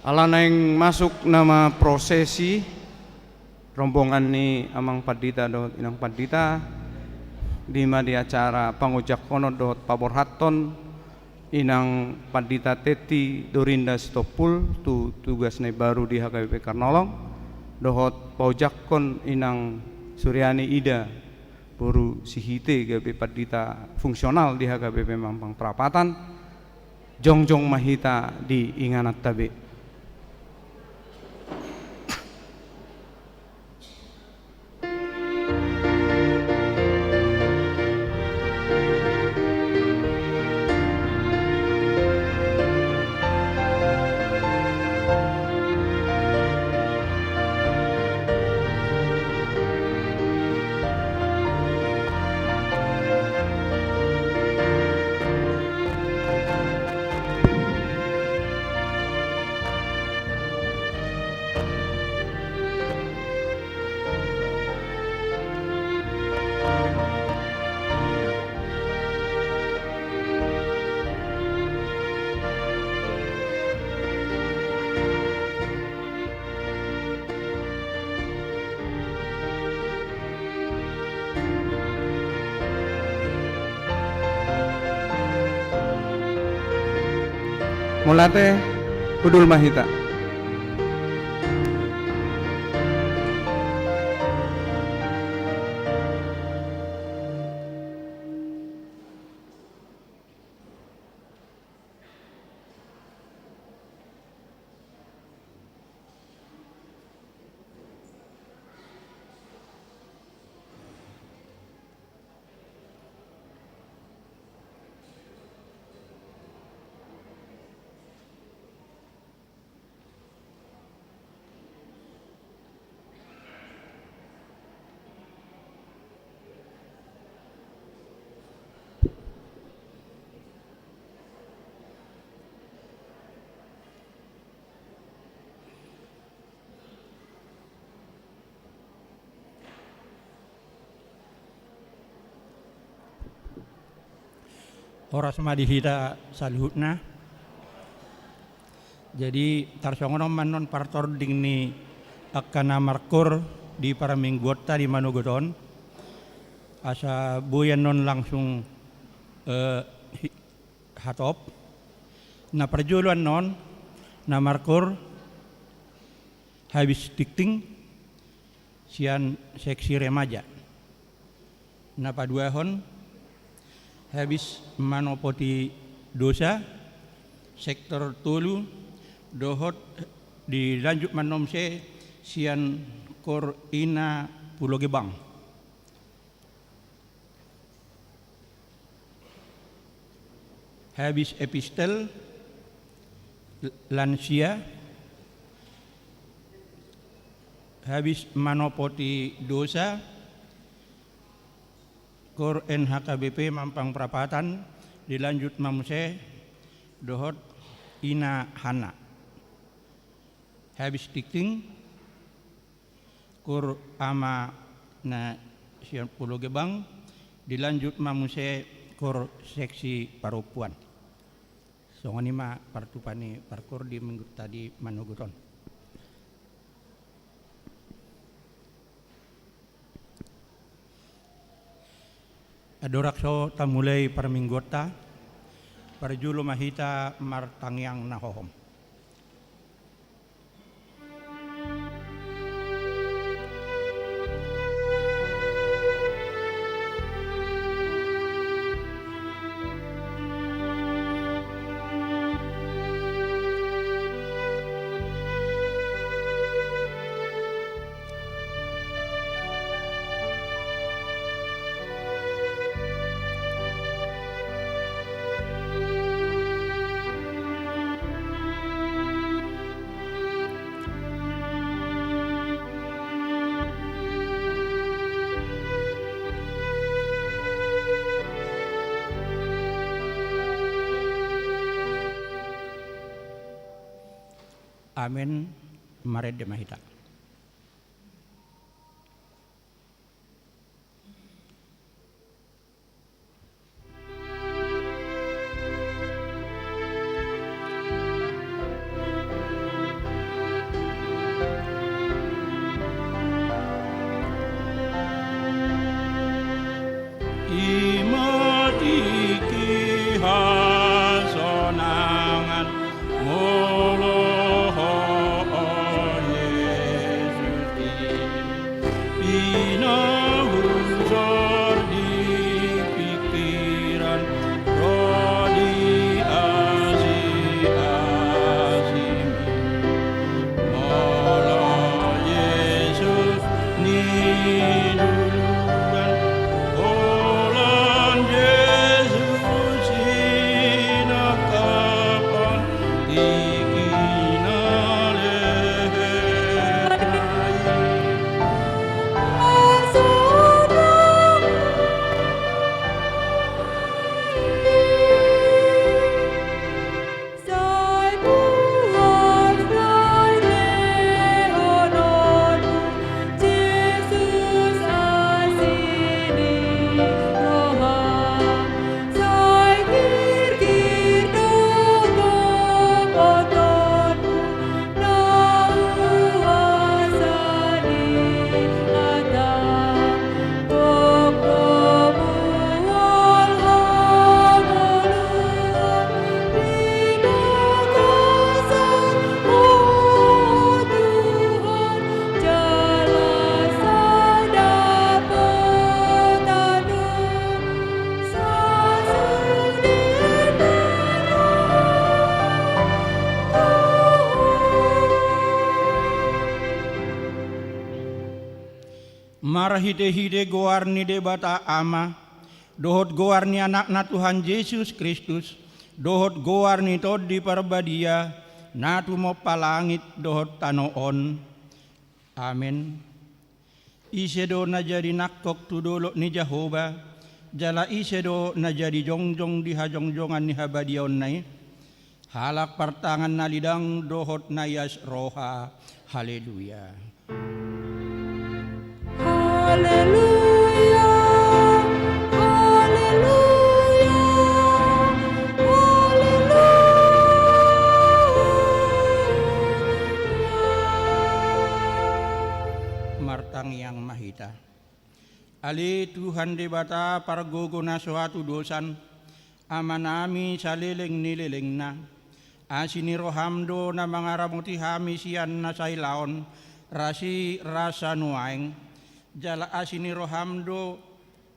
Alana yang masuk nama prosesi rombongan ni amang padita dot inang padita di di acara pangujak kono dot paborhaton inang padita teti Dorinda Sitopul tu tugas baru di HKBP Karnolong dohot paujakon inang Suryani Ida Boru Sihite GBP padita fungsional di HKBP Mampang Perapatan Jongjong Mahita di Inganat Tabe. Mulate Kudul Mahita. Horas madihita salhutna. Jadi tarsongono manon partor dingni akana markur di para minggota di Manugoton. Asa buyan non langsung hatop. Na perjuluan non na markur habis dikting sian seksi remaja. Na paduahon habis manopoti dosa sektor tolu dohot dilanjut manomse sian kor ina Pulau Gebang. Habis epistel lansia habis manopoti dosa Kor NHKBP Mampang Perapatan dilanjut mamse dohot ina hana. Habis dikting Kor ama na sian Pulau Gebang dilanjut mamse kor seksi parupuan. Songonima partupani parkur di minggu tadi Manuguton. Adorakso tamulai parminggota parjulu mahita martangyang nahohom. Amin mared de mahita. pinahusor di pikiran roh di asi-asimi Molo Yesus ni duluan Olan Yesus inakapan Marahide-hide goarni de bata ama, dohot goarni anak Tuhan Yesus Kristus, dohot goarni tod di parbadia, natu mo palangit dohot tanoon. Amen. Isedo na jadi nakok tudolo ni Jehovah, jala isedo na jadi jongjong di hajongjongan ni habadion nai, halak partangan na lidang dohot nayas roha. Haleluya. Haleluya, haleluya, haleluya. Martang yang mahita. Ali Tuhan di bata pargogo na suatu dosan, amanami salileng nilileng na, asini rohamdo na mga ramuti hami siyan na sailaon, rasi rasa nuaeng, jala asini rohamdo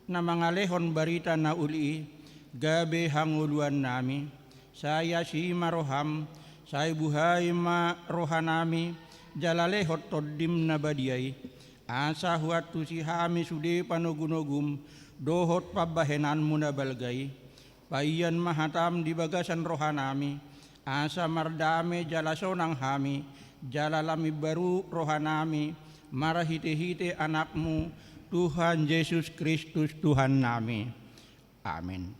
na mga lehon barita na uli, gabe hanguluan nami, saya si maroham, saya buhay ma rohanami, jala lehot todim na badiay, asa huat tu si hami sude panugunogum, dohot pabahenan mo na balgay, payan mahatam di bagasan rohanami, asa mardame jala sonang hami, jala lami baru rohanami, marahite-hite anakmu, Tuhan Yesus Kristus Tuhan nami. Amin.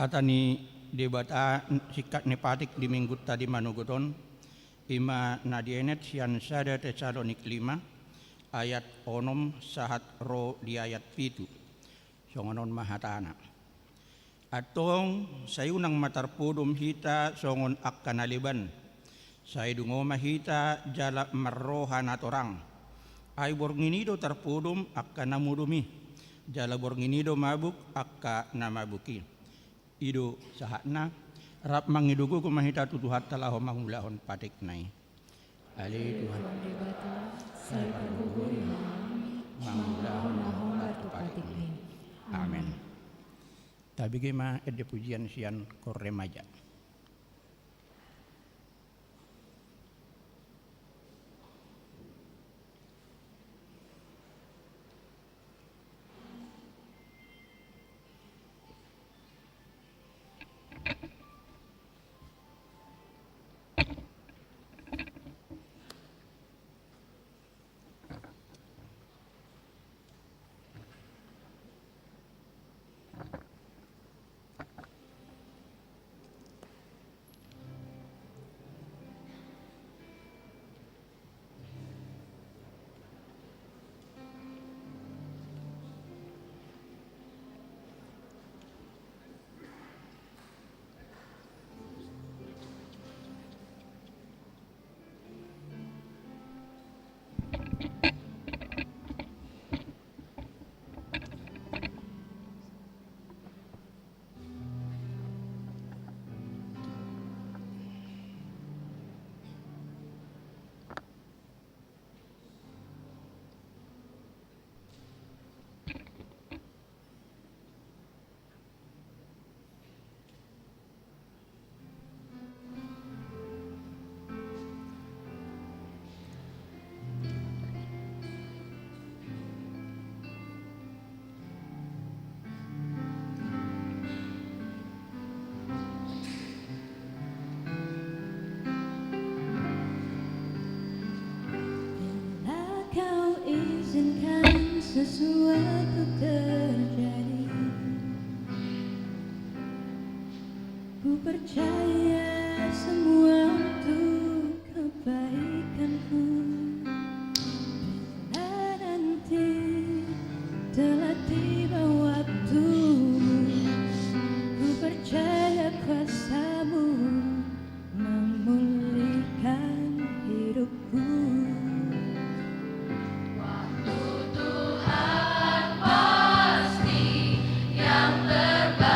Hatani debata sikat nepatik di minggu tadi manuguton ima nadienet sian sada Tesalonik 5 ayat onom sahat ro di ayat pitu songonon mahatana atong sayunang matarpudum hita songon akkanaliban saydungo mahita jala marrohan atorang ay bornginido tarpudum akka namudumi jala bornginido mabuk akka namabuki ido sahatna rap mangidugu kumahita tutuhat talaho mangulahon patik nai ali Tuhan Debata saya pergugur mangulahon lahon batu patik nai Tapi gimana ada pujian sian kor remaja. Bila kau izinkan sesuatu terjadi, ku percaya semua untuk kebaikanku. Bila nanti telah tiba waktumu, ku percaya kuasamu memulihkan hidupku. Pasti yang terbaik.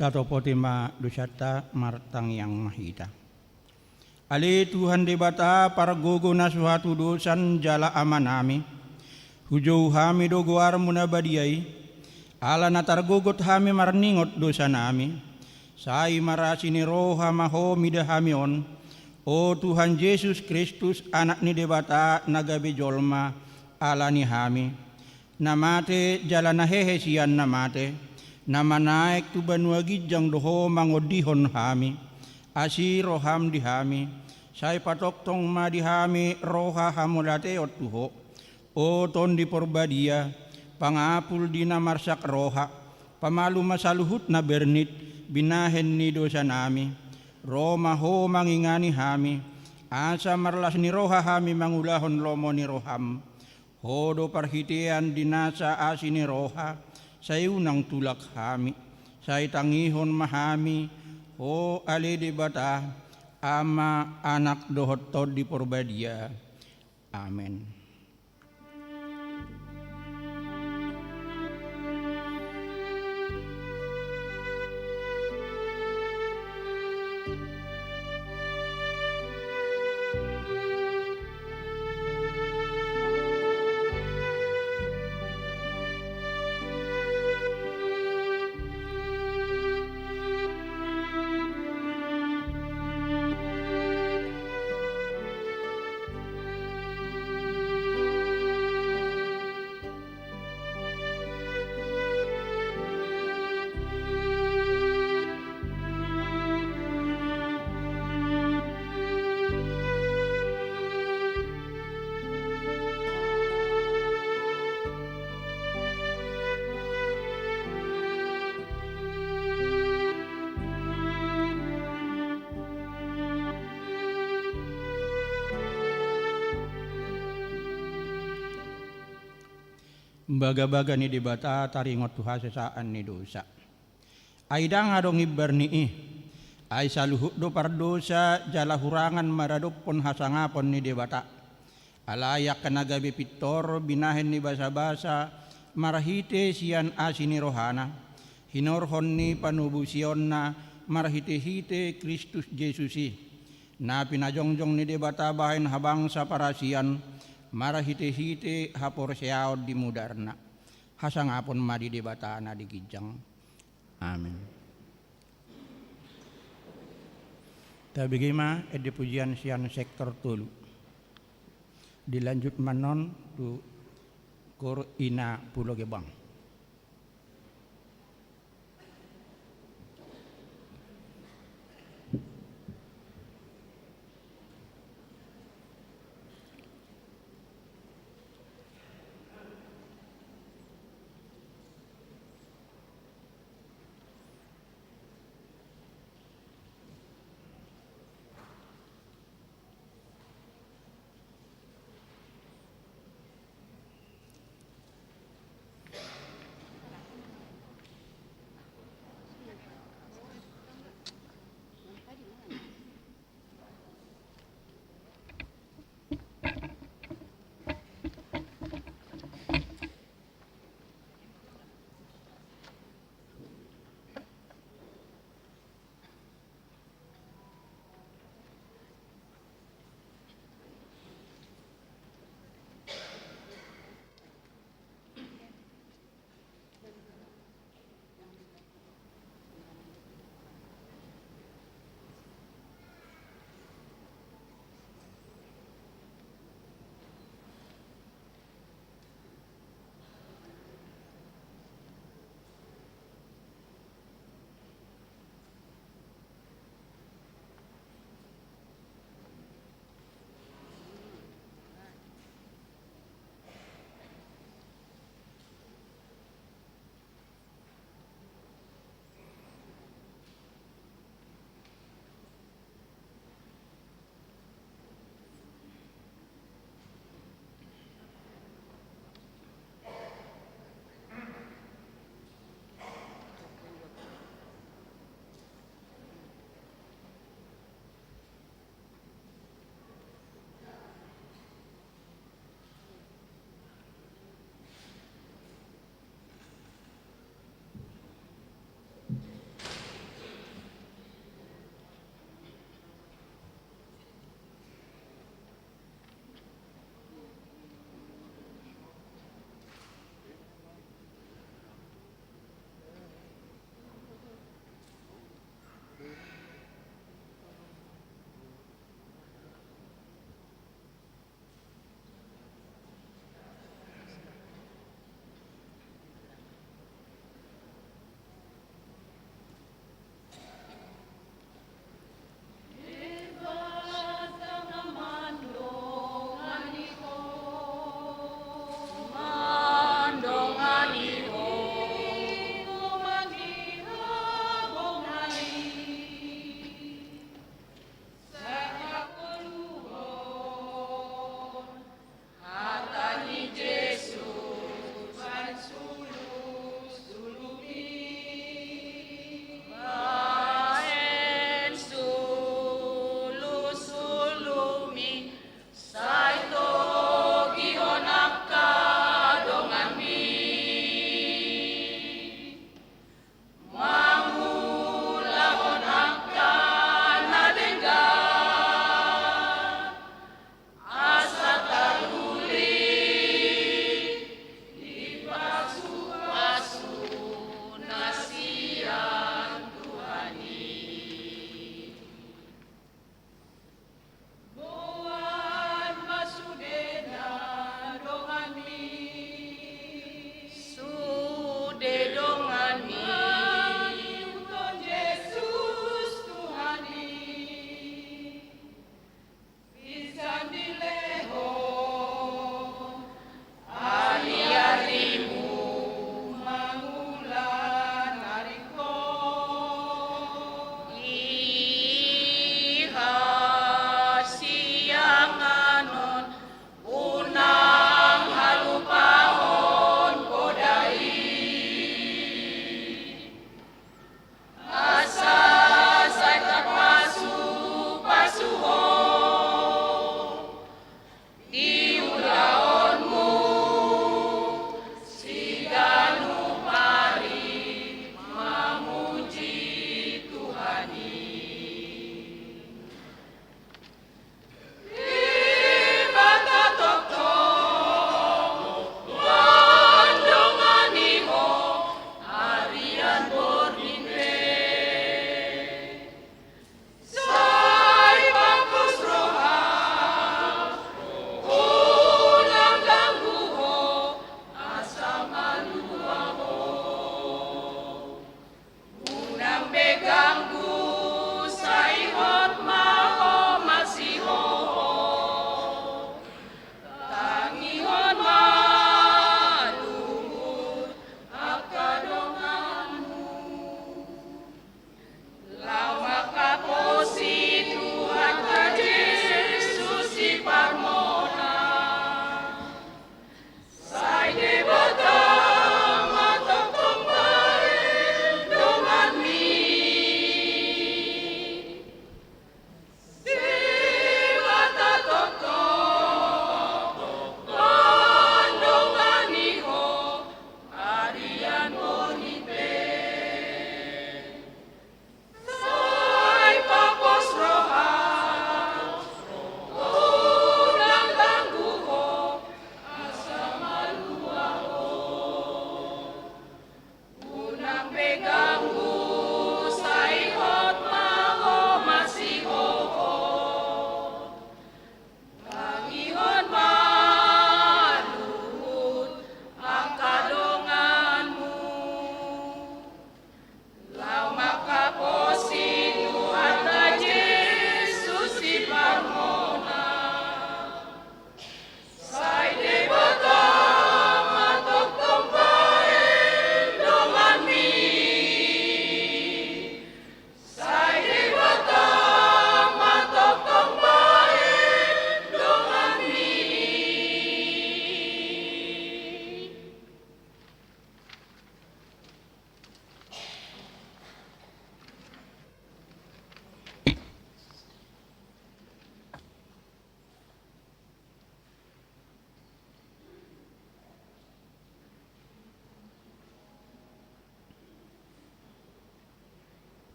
Tato potima dosata martang yang mahita. Ali Tuhan debata pargogo na suatu dosan jala amanami. Hujau hami dogoar munabadiai. Ala natargogot hami marningot dosa nami. Sai marasini roha maho midahami on. O Tuhan Yesus Kristus anak ni debata nagabe jolma ala ni hami. Namate jala nahehesian namate. Nama naik tu banua gijang doho mangodihon hami. Asi roham dihami. Sai patok tong ma dihami roha hamulate otuho. O ton di porbadia. Pangapul di namarsak roha. Pamalu masaluhut na bernit. Binahen ni dosa nami. Roma ho mangingani hami. Asa marlas ni roha hami mangulahon lomo ni roham. Hodo parhitian dinasa asi ni roha. Sayunang tulak hami. Say tangihon mahami. Ho ali di bata. Ama anak dohot tod di porbadia. Amen. Baga-baga ni dibata taringot tuha sesaan ni dosa. Aidang adong ibar ni ay saluhut do pardosa jala hurangan maradopon hasangapon ni debata. Alayak kanagabi pitor binahen ni basa-basa marahite sian asini rohana. Hinorhon ni panubusion na marahite-hite Kristus Jesusi. Na pinajongjong ni debata bahin habang sa parasian marahite-hite hapor siyaod di mudarna. Hasangapon madi debata na di gijang. Amen. Tabigima edi pujian sian sektor tulu. Dilanjut manon tu kor ina Pulau Gebang.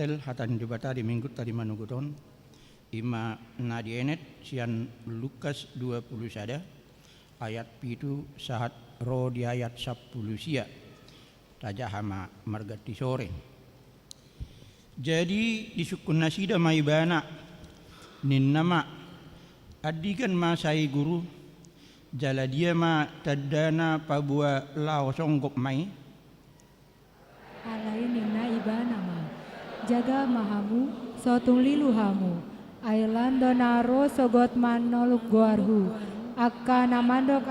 Evangelistel hatan debata di minggu tadi manuguton ima nadienet sian Lukas 21 ayat pitu saat roh di ayat 10 sia taja hama margati sore. Jadi disukun nasida maibana nin nama adikan masai guru jala dia ma tadana pabua lao songgop mai Alai nina ibana ma jaga mahamu sotung lilu hamu ailando naro sogot manoluk goarhu akka namandok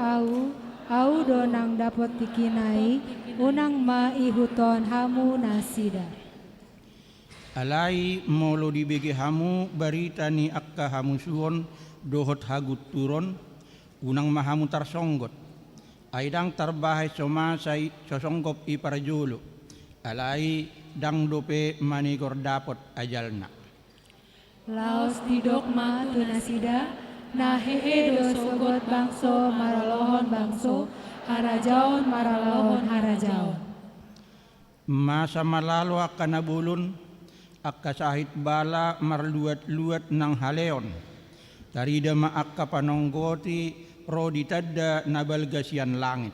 au donang dapot tikinai unang ma ihuton hamu nasida. Alai molo dibege hamu barita ni akka hamu suhon dohot hagut turon unang mahamu tarsonggot aidang tarbahai soma sai sosonggop iparjulu alai dang dope manigor dapot ajalna. Laos didokma tunasida na hehedo sogot bangso maralohon bangso harajaon maralohon harajaon. Masa malalo akan nabulun akka sahit bala marluat-luat ng haleon tarida ma akka panonggoti ro ditadda nabalgasian langit.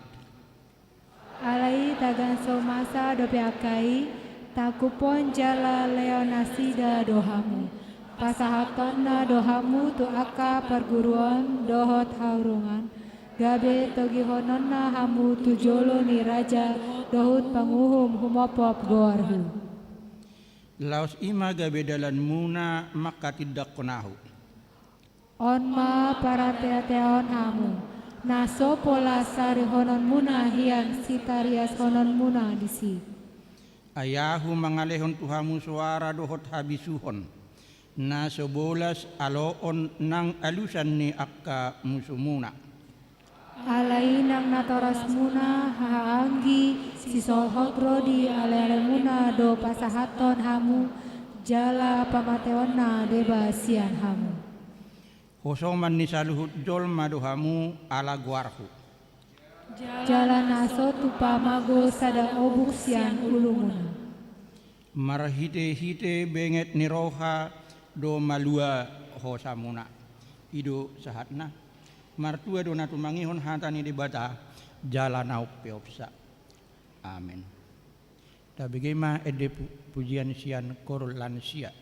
Alai tagan somasa dope akai takupon jala leonasida dohamu pasahatonna dohamu tu akka perguruan dohot haurungan gabe togihononna hamu tu jolo ni raja dohut panguhum humopop goarhu. Laos ima gabe dalan muna maka tidak konahu Onma para teateon hamu naso pola sari honon muna hian sitarias honon muna disi. ayahu mangalehon tuhamu suara dohot habisuhon na sobolas aloon nang alusan ni akka musumuna. Alai nang natoras muna haanggi si solhot rodi ale muna do pasahaton hamu jala pamateonna deba sian hamu. Hosoman ni saluhut jol maduhamu ala guarhu. Jala naso tu pamago sada obuk sian ulumuna. Marhite-hite benget ni roha do malua hosamuna. Ido sahatna. Martua do natu mangihon hatani debata jala nau peopsa. Amin. Tabigema ede pujian sian korul lansia.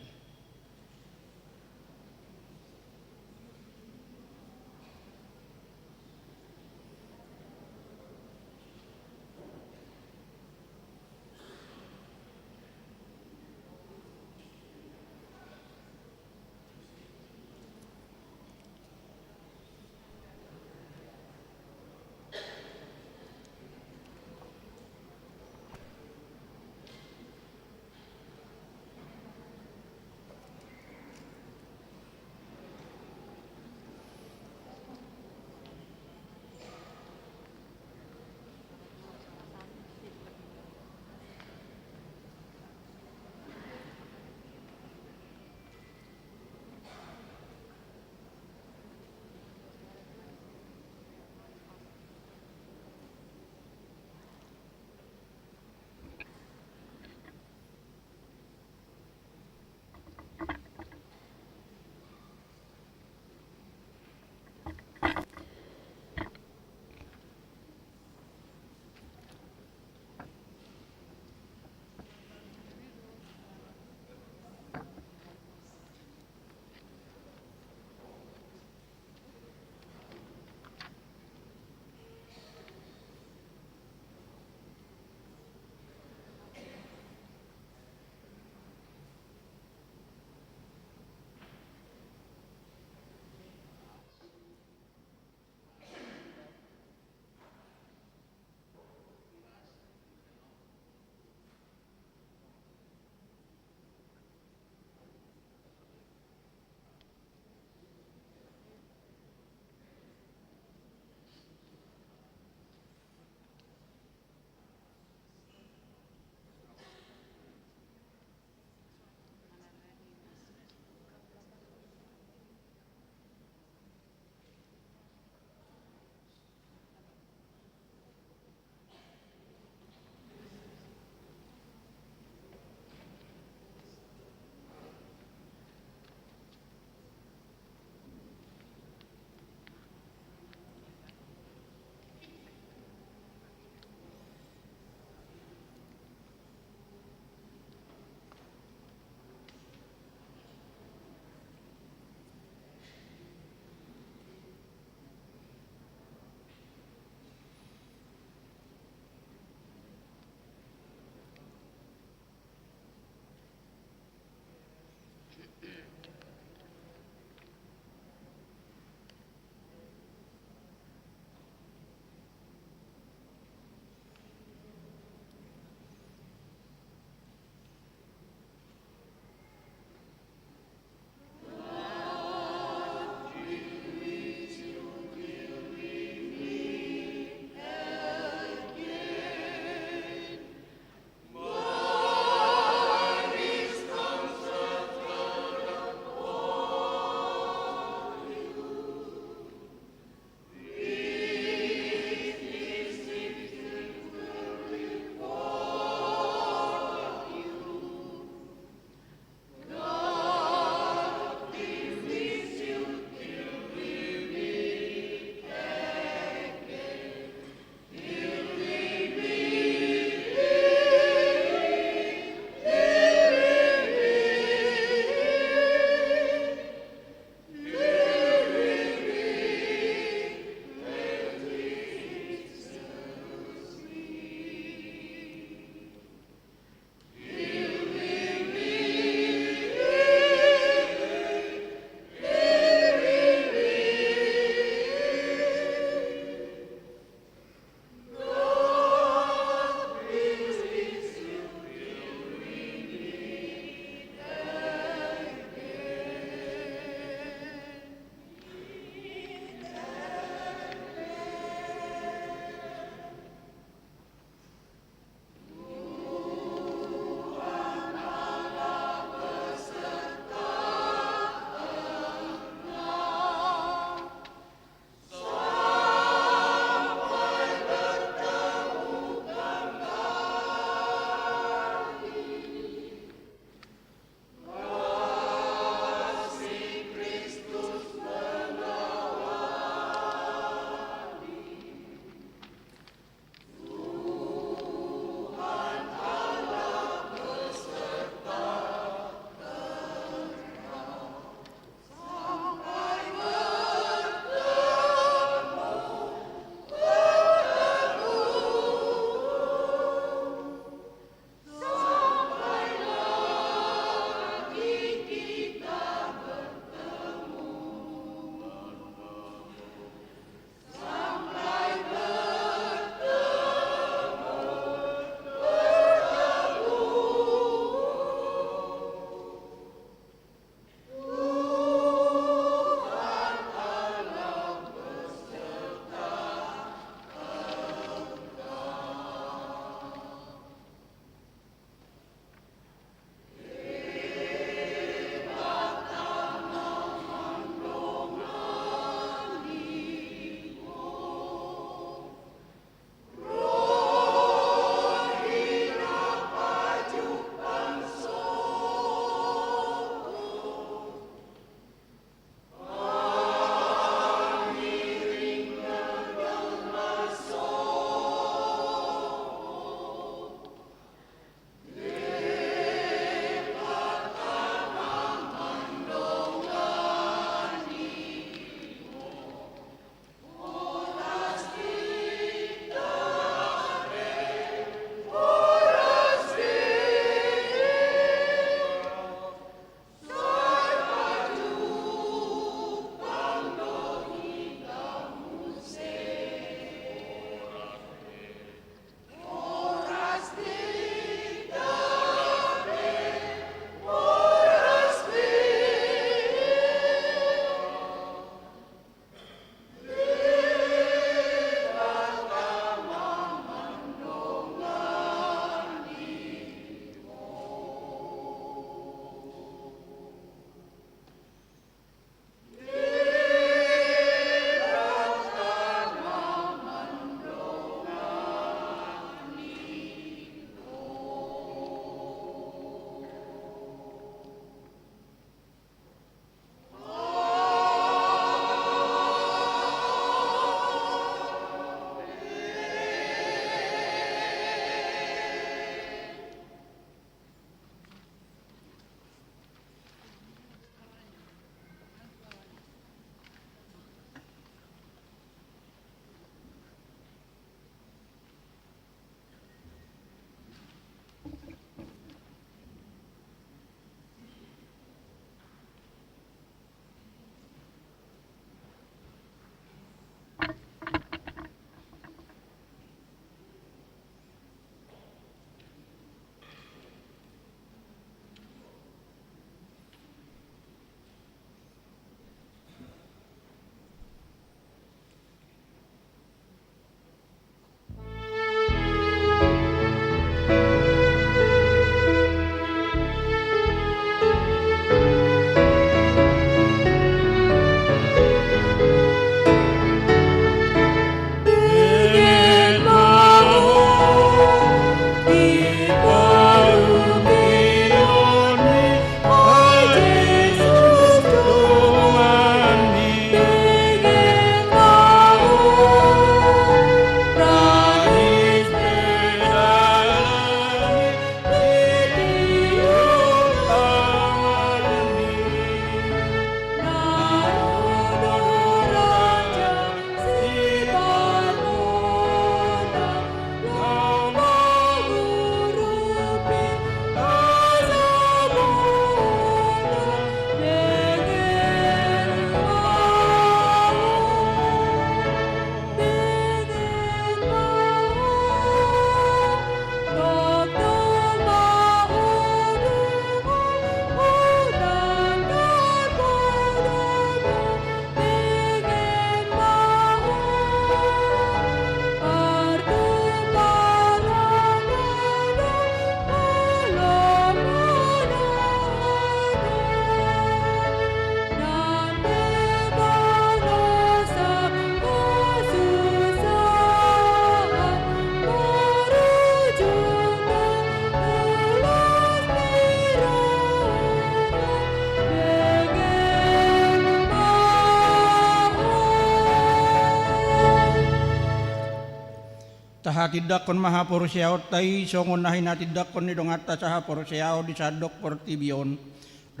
Taha tidakon maha porsiao tai songon nahin natidakon ni dong atta saha porsiao di sadok portibion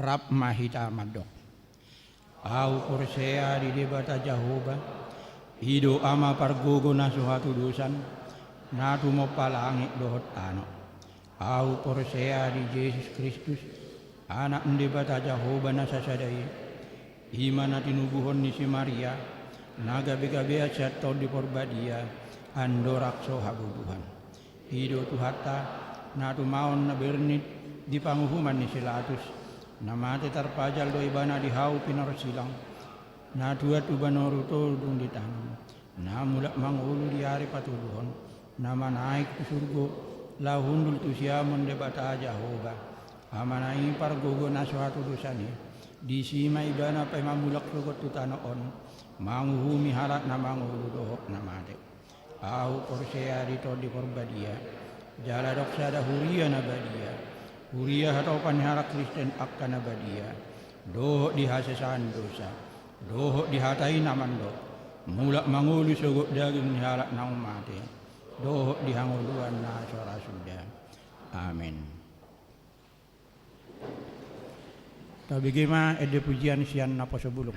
rap mahita madok. Au porsea di debata Jehovah ido ama pargogo na suhatu dusan natu mo palangi dohot ano. Au porsea di Yesus Kristus anak debata Jehovah na sasadai imana tinubuhon ni si Maria naga bega-bea sato di porbadia andorakso habubuhan hido tuhata natu maon na bernit di panguhuman ni silatus namate tarpajal do ibana di hau pinarsilang natu atu banoruto dung di tangan namulak mangulu di hari patuluhon nama naik ke surgo lahundul tu siamon debata Jehovah amanai pargogo nasuhatu dosani di sima ibana pa mamulak sugot tu tanoon manguhumi harat na mangulu dohok namate au porsea dito di porbadia jala doksa da huria na badia huria hatau panhara Kristen akka na badia doho di hasesan dosa doho di hatai namando mulak mangulu sogok daging halak na umate doho di hanguluan na sora sudah amin. Tabigima ede pujian sian napa sebulung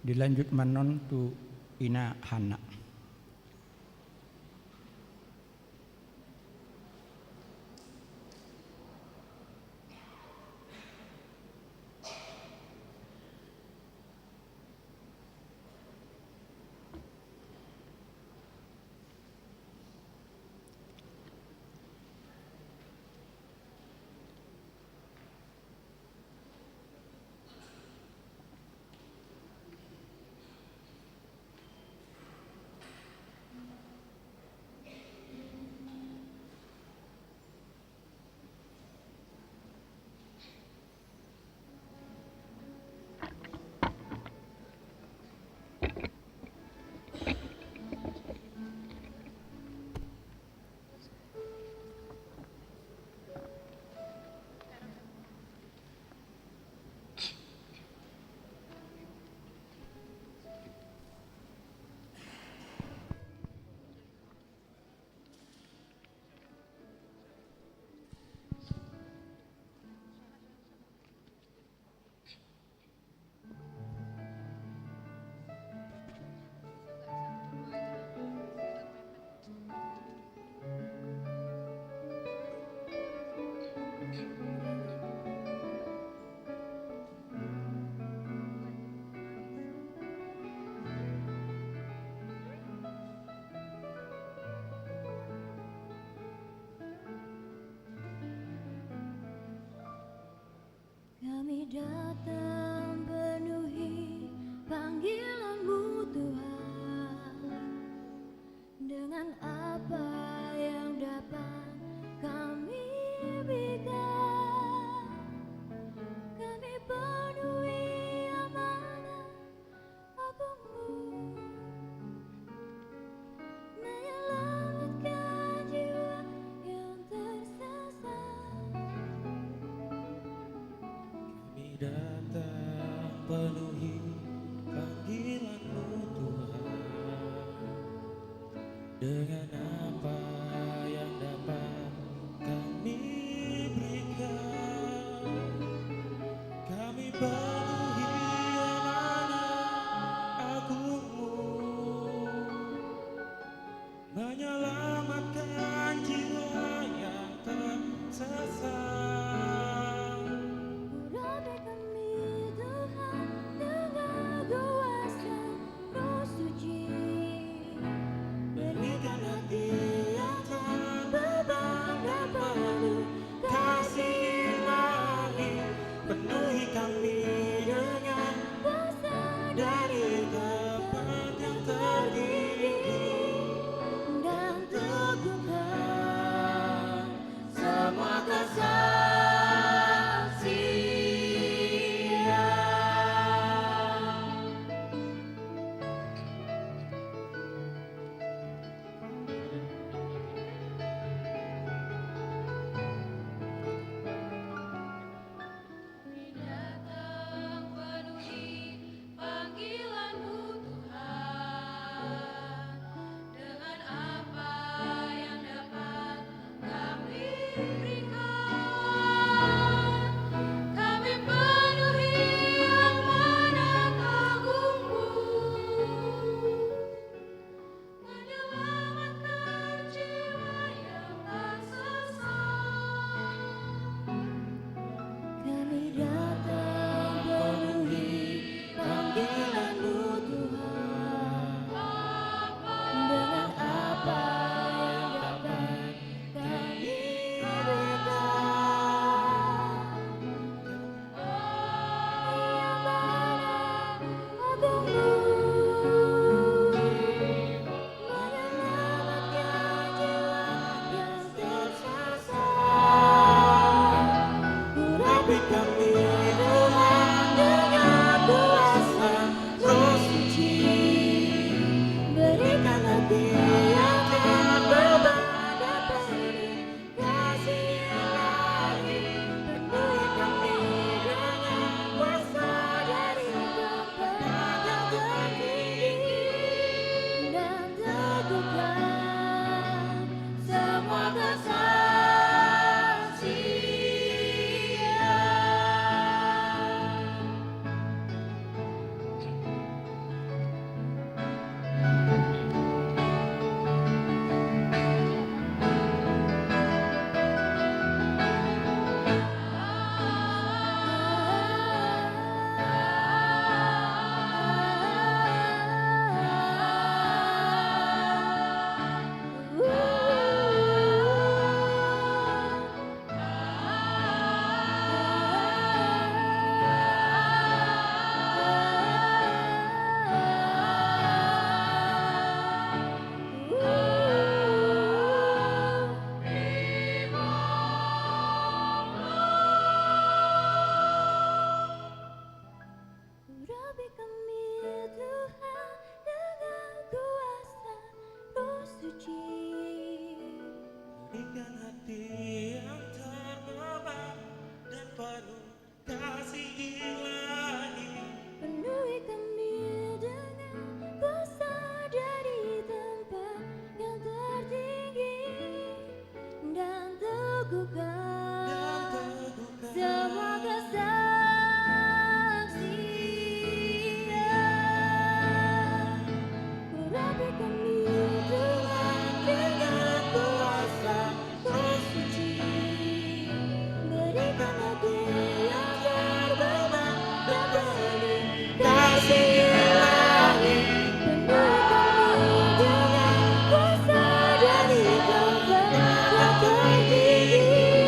dilanjut manon tu ina hana. Kami datang penuhi panggilan-Mu Tuhan, dengan apa yang dapat kami berikan. Kami penuhi amanah agung-Mu, menyelamatkan jiwa yang tersesat. Kami datang penuhi panggilan-Mu Tuhan, dengan apa yang dapat kami berikan. Kami penuhi amanah agung-Mu, menyelamatkan jiwa yang tersesat. Urapi kami Urapi kami Tuhan dengan kuasa Roh Suci. Berikan hati yang terbebas dan penuh kasih ilahi. Penuhi kami dengan kuasa dari tempat yang tertinggi dan teguhkan semua kesaksian. Urapi kami Tuhan dengan kuasa Roh Suci. Berikan hati yang terbebas dan penuh kasih ilahi. Penuhi kami dengan kuasa dari tempat yang tertinggi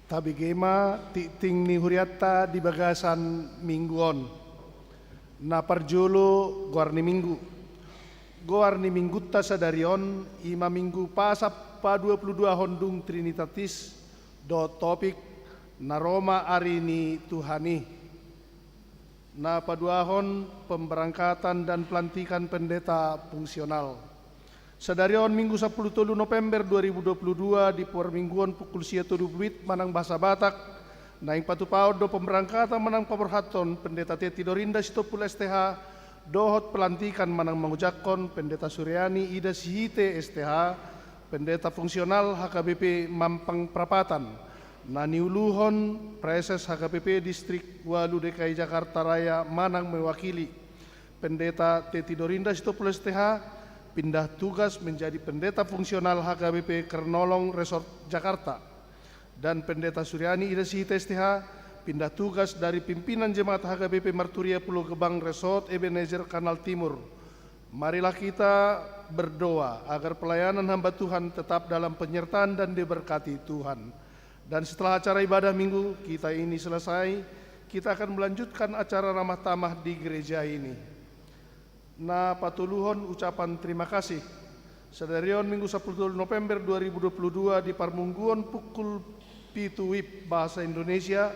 Tabigema titing ni huriatta di bagasan mingguon. Na parjolo guarni minggu. Guarni minggutta sadarion ima minggu pasap pa 22 hondung Trinitatis do topik na Roma ari ni Tuhani. Na paduahon pemberangkatan dan pelantikan pendeta fungsional. Sadarion Minggu 10 November 2022 di permingguan pukul 7 manang bahasa Batak naing patupaud do pemberangkatan manang paborhaton pendeta Teti Dorinda Sitopul STH dohot pelantikan manang mangujakon pendeta Suryani Ida Sihite STH pendeta fungsional HKBP Mampang Prapatan na niuluhon Preses HKBP Distrik Walu DKI Jakarta Raya manang mewakili pendeta Teti Dorinda Sitopul STH pindah tugas menjadi pendeta fungsional HKBP Kernolong Resort Jakarta dan pendeta Suryani Ida Sihite STH pindah tugas dari pimpinan jemaat HKBP Marturia Pulau Gebang Resort Ebenezer Kanal Timur. Marilah kita berdoa agar pelayanan hamba Tuhan tetap dalam penyertaan dan diberkati Tuhan. Dan setelah acara ibadah minggu kita ini selesai, kita akan melanjutkan acara ramah tamah di gereja ini. Na patuluhon ucapan terima kasih. Sadarion Minggu 10 November 2022 di Parmungguan pukul 7 WIB bahasa Indonesia,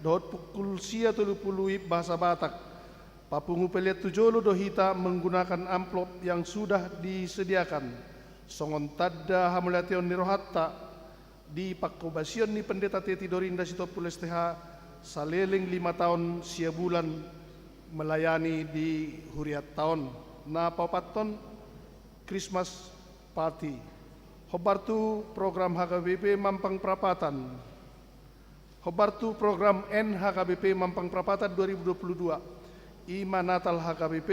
dohot pukul 30 WIB bahasa Batak. Papungu peliat tujolo dohita menggunakan amplop yang sudah disediakan. Songon tadda hamulation nirohatta di pakobasion ni pendeta Teti Dorinda Sitopul STH saleleng 5 tahun sia bulan melayani di huriat tahun na papaton Christmas party. Hobartu program HKBP Mampang Prapatan. Hobartu program NHKBP Mampang Prapatan 2022. Ima Natal HKBP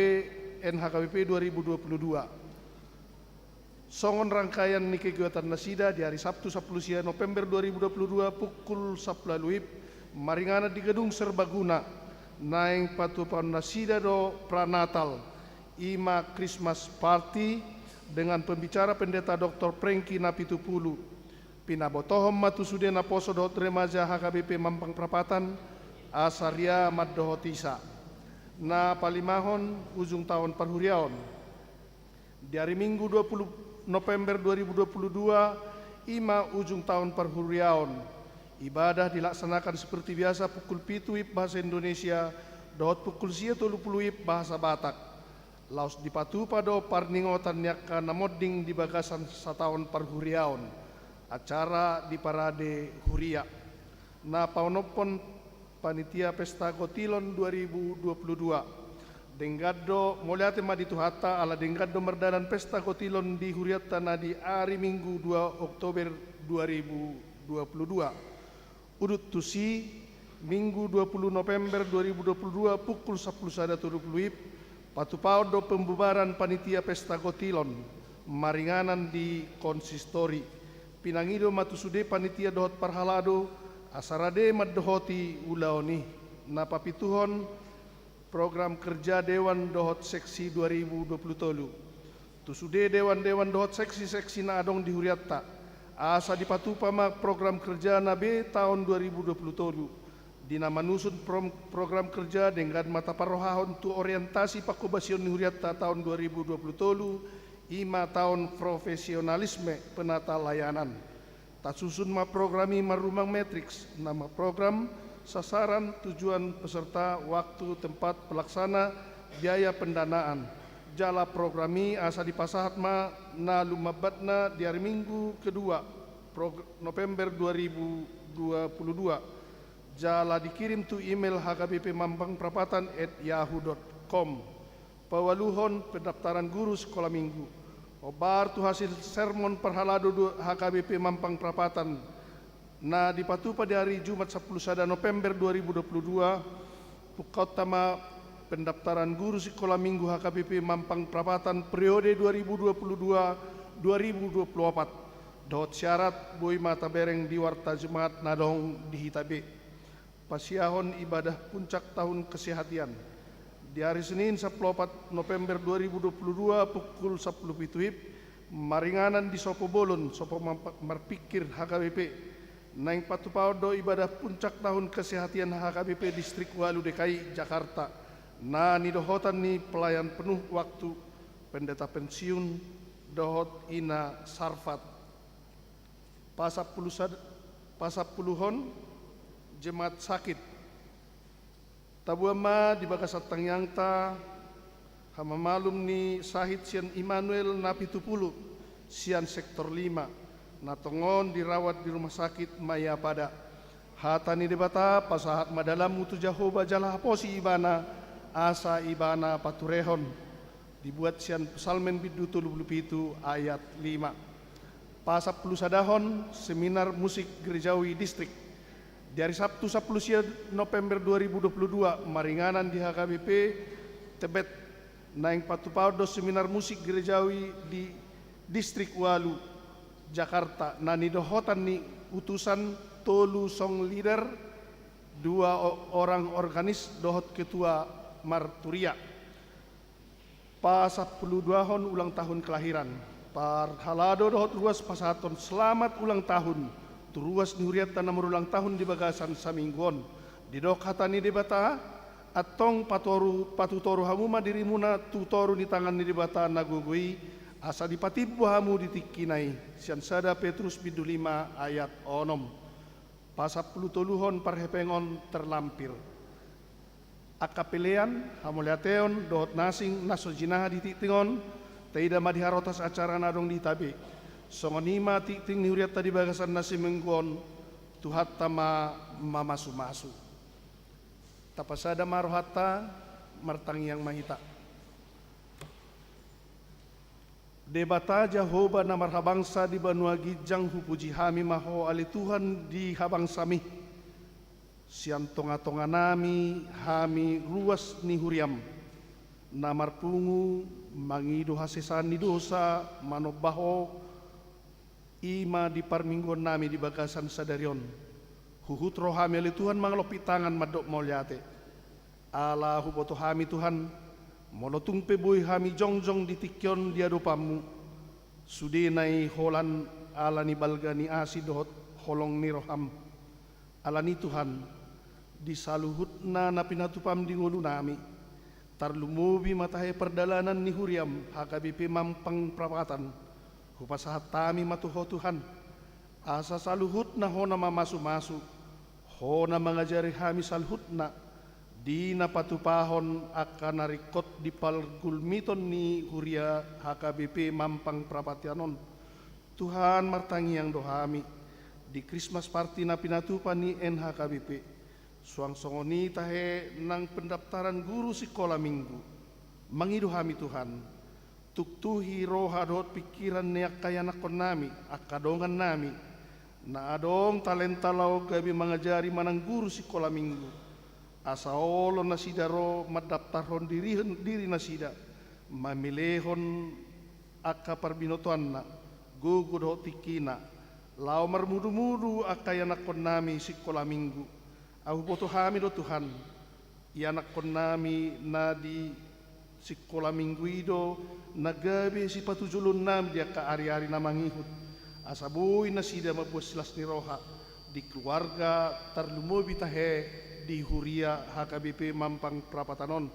NHKBP 2022. Songon rangkaian ni kegiatan nasida di hari Sabtu 10 November 2022 pukul 10 WIB maringana di Gedung Serbaguna naing patupan nasida do pranatal ima Christmas party dengan pembicara pendeta Dr. Prengki Napitupulu pinabotohom matusude na poso dot remaja HKBP Mampang Prapatan asaria maddohotisa na palimahon ujung tahun parhuriaon di hari Minggu 20 November 2022 ima ujung tahun parhuriaon. Ibadah dilaksanakan seperti biasa pukul 7 WIB bahasa Indonesia, dohot pukul 10 WIB bahasa Batak. Laos dipatu pado parningotan nyaka namodding di bagasan sataon parhuriaon. Acara di parade huria. Na paunopon panitia pesta Gotilon 2022. Denggaddo moliate maditu hatta ala denggaddo merdanan pesta Gotilon di huriat tanah di hari Minggu 2 Oktober 2022. Udut tusi Minggu 20 November 2022 pukul 10.30 WIB patupau do pembubaran panitia pesta Gotilon maringanan di konsistori pinangido matusude panitia dohot parhalado asarade maddohoti ulaoni na papituhon program kerja Dewan Dohot Seksi 2023 tusude dewan-dewan dohot seksi-seksi na adong di huriatta asa dipatupama program kerja nabe tahun 2027 dina manusun program kerja dengan mata parohahon tu orientasi pakobasion huriatta tahun 2027 ima tahun profesionalisme penata layanan tasusun ma programi marumang matrix nama program sasaran tujuan peserta waktu tempat pelaksana biaya pendanaan jala programi asa dipasahat ma na lumabatna di hari Minggu kedua November 2022 jala dikirim tu email HKBP Mampang Prapatan @yahoo.com pawaluhon pendaftaran guru sekolah minggu obar tu hasil sermon perhalado HKBP Mampang Prapatan na dipatupa di hari Jumat 10 November 2022 pukotama pendaftaran guru sekolah minggu HKBP Mampang Prapatan periode 2022-2024 dot syarat boy mata bereng di warta jemaat nadong di hitabe pasiahon ibadah puncak tahun kesehatian di hari Senin 14 November 2022 pukul 10 WIB maringanan di Sopo Bolon Sopo Marpikir HKBP Naing patupao do ibadah puncak tahun kesehatan HKBP Distrik Walu DKI Jakarta. Na nidohotan ni pelayan penuh waktu pendeta pensiun dohot ina sarfat. Pasapuluhon jemaat sakit. Tabuama di bakasat tangyangta hama malum ni sahid sian Immanuel Napitupulu sian sektor 5. Natongon dirawat di rumah sakit Maya pada hatani debata pasahat madalam mutu Jahoba jalah posi ibana asa ibana paturehon dibuat sian Salmen bidutu lupitu ayat 5. Pasap puluh sadahon seminar musik gerejawi distrik dari Sabtu 10 November 2022 maringanan di HKBP Tebet naing patupaudo seminar musik gerejawi di distrik Walu Jakarta. Nani dohotan ni utusan tolu song leader 2 orang organis dohot ketua marturia. Pasap puluh duahon ulang tahun kelahiran. Par halado dohot ruas pasaton selamat ulang tahun. Turuas ni huriat tanamur ulang tahun di bagasan samingguon. Di dok hatani debata atong patutoru hamuma dirimuna tutoru di tangan ni debata nagugui asa dipatibu hamu ditikinai sian sada Petrus bidu 5 ayat 6. Pasap puluh toluhon parhepengon terlampir. Akapelean hamuliateon dohot nasing nasojinaha dititingon taida madiharotas acara nadong ditabe. Songonima titing ni huriat tadi bagasan nasi mengguon tuhat tama mamasu-masu. Tapasada marohata martang yang mahita. Debata Jahoba na marhabangsa di Banua Gijang hupuji hami maho ali Tuhan di habang sami. Sian tonga-tonga nami hami ruas ni huriam. Namar pungu mangido hasesan ni dosa manobaho ima di parmingguan nami di bagasan sadarion. Huhut roh hami ali Tuhan manglopi tangan madok molyate. Allah huboto hami Tuhan molotung peboy hami jongjong ditikyon diadopamu sudenai holan alani balgani asi dohot holong ni roham alani Tuhan disaluhutna napinatupam di ngulu nami tarlumubi matahe perdalanan ni huriam HKBP Mampang Prapatan hupasahat tami matuho Tuhan asa saluhutna hona mamasu-masu hona mengajari hami saluhutna di napatupahon akan narikot di palgulmiton ni huria HKBP Mampang Prapatianon. Tuhan martangi yang dohami di Christmas party na pinatupan ni NHKBP. Suang songoni tahe nang pendaftaran guru sekolah minggu. Mangiduhami Tuhan. Tuktuhi roha dot pikiran niak kaya nakon nami, akadongan nami. Na adong talenta lau gabi mengajari manang guru sekolah minggu. Asaolo nasida ro madaptaron diri nasida mamilehon aka parbinotoan na gugud ho tikina lao marmudu-mudu aka yanakon nami sikola minggu au boto hami do Tuhan yanakon nami na di sikola minggu ido nagabe si patujulun nam dia ka ari-ari na mangihut asabuy nasida mabuas silas ni roha di keluarga tarlumobi tahe di huria HKBP Mampang Prapatanon.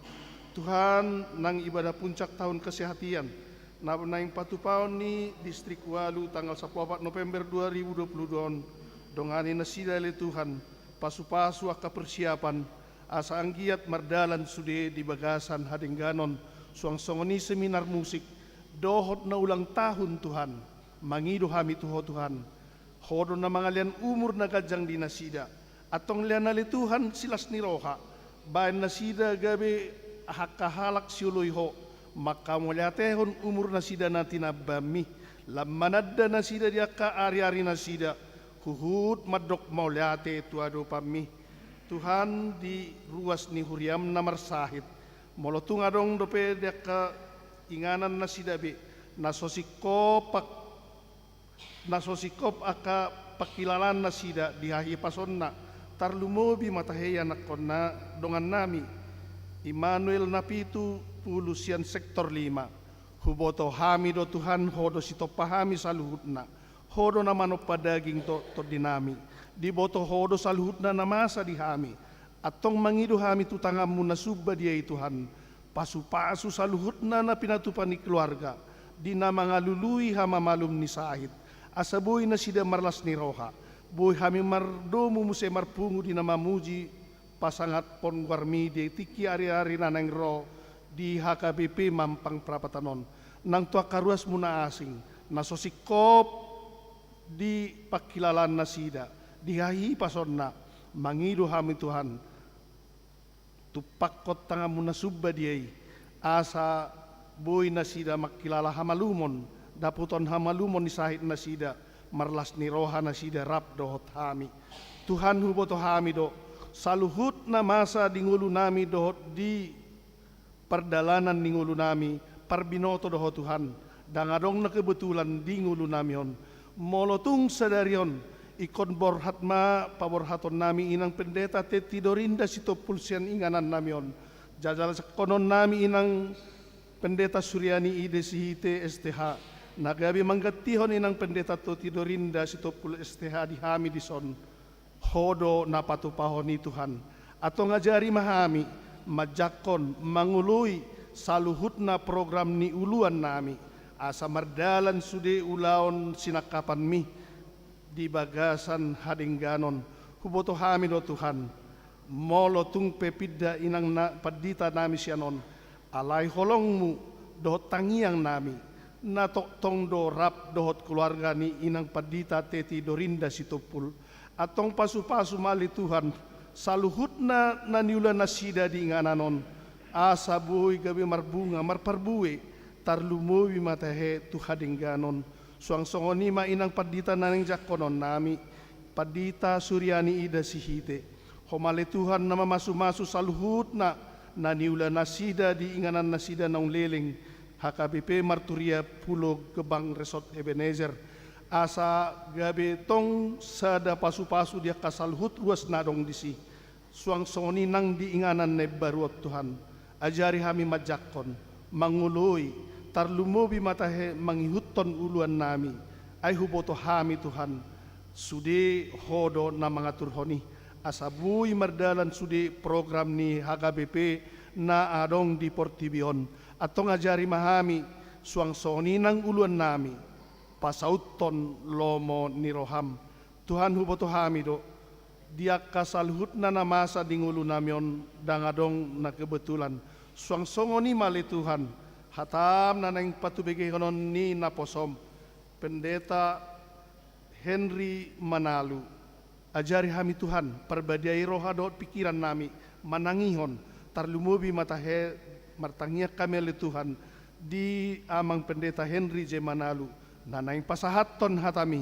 Tuhan nang ibadah puncak tahun kesehatan na naing patupaon ni distrik Walu tanggal 14 November 2022 dongani nasida le Tuhan pasu-pasu aka persiapan asa anggiat mardalan sude di bagasan hadengganon suang songoni seminar musik dohot na ulang tahun Tuhan mangido hami tuho Tuhan hodo na mangalian umur na gajang di nasida atong lianali Tuhan silas ni roha bayan nasida gabe hakahalak siuloy ho maka mulyatehon umur nasida natin abami lamanadda nasida dia ka ari-ari nasida huhut madok mulyate tuado pami Tuhan di ruas ni huriam namar sahid molotung adong dope dia ka inganan nasida be nasosikop aka pakilalan nasida dihahi pasonna tarlumobi mataheya nakonna dongan nami Immanuel Napitu pulusian sektor 5 huboto hami do Tuhan hodo sitopahami saluhutna hodo na mano padaging to dinami. Di boto hodo saluhut na namasa di hami. Atong mangido hami tutangam mo na subba diay Tuhan. Pasu-pasu saluhut na pinatupan ni keluarga. Di na mga lului hamamalum ni sahit. Asaboy na sida marlas ni roha. Boy hami mardomu muse marpungu di na mamuji pasangat pon warmi di tiki ari-ari na nang ro di HKBP Mampang Prapatanon. Nang tua karuas muna asing. Nasosikop di pakilalan na sida. Dihahi pason na. Mangido hami Tuhan. Tupakot tanga muna subba diay. Asa boy na sida makilala hamalumon. Daputon hamalumon ni sahit na sida. Marlas ni roha na sida rap dohot hami. Tuhan huboto hami do. Saluhut na masa di ngulu nami dohot di perdalanan di ngulu nami. Parbinoto dohot Tuhan. Dangadong na kebetulan di ngulu nami on. Molotung sadarion. Ikon borhatma paborhaton nami inang pendeta te tidorinda sito pulsian inganan nami on. Jajal konon nami inang pendeta Suryani ide sihite STH. Nagabi manggatihon inang pendeta to tidorinda sito pul STH di hami di son. Hodo napatupahon ni Tuhan. Ato ngajari mahami majakon mangului saluhut na program ni uluan nami. Asa mardalan sude ulaon sinakapan mi. Di bagasan hadingganon huboto hami do Tuhan molo tung pepida inang padita nami sianon alay holongmu dohot tangiang nami na tong do rap dohot keluarga ni inang padita teti dorinda situpul atong pasu-pasu mali Tuhan saluhut na naniula nasida di ngananon asa buhi gabi marbunga marparbuwe tarlumuwi matahe tu hadingganon suang songoni ma inang padita naning jakonon nami padita Suryani ida sihite homale Tuhan na mamasu-masu saluhut na naniula nasida di inganan nasida naung leleng HKBP Marturia Pulo Gebang Resort Ebenezer asa gabe tong sada pasu-pasu dia kasaluhut luas nadong disi suang songoni nang di inganan ne baruot Tuhan ajari hami majakon mangului tarlumobi matahe mangihutton uluan nami ay huboto hami Tuhan sude hodo na mangatur honi asabui mardalan sude program ni HKBP na adong di Portibion atong ngajari mahami suang soni nang uluan nami pasauton lomo ni roham Tuhan huboto hami do dia kasalhut na namasa di ngulu namion dangadong na kebetulan suang songoni mali Tuhan hatam nanang patubigi konon ni naposom pendeta Henry Manalu ajari hami Tuhan perbadiai roha doot pikiran nami manangihon tarlumubi matahe martangia kami le Tuhan di amang pendeta Henry J Manalu nanang pasahaton hatami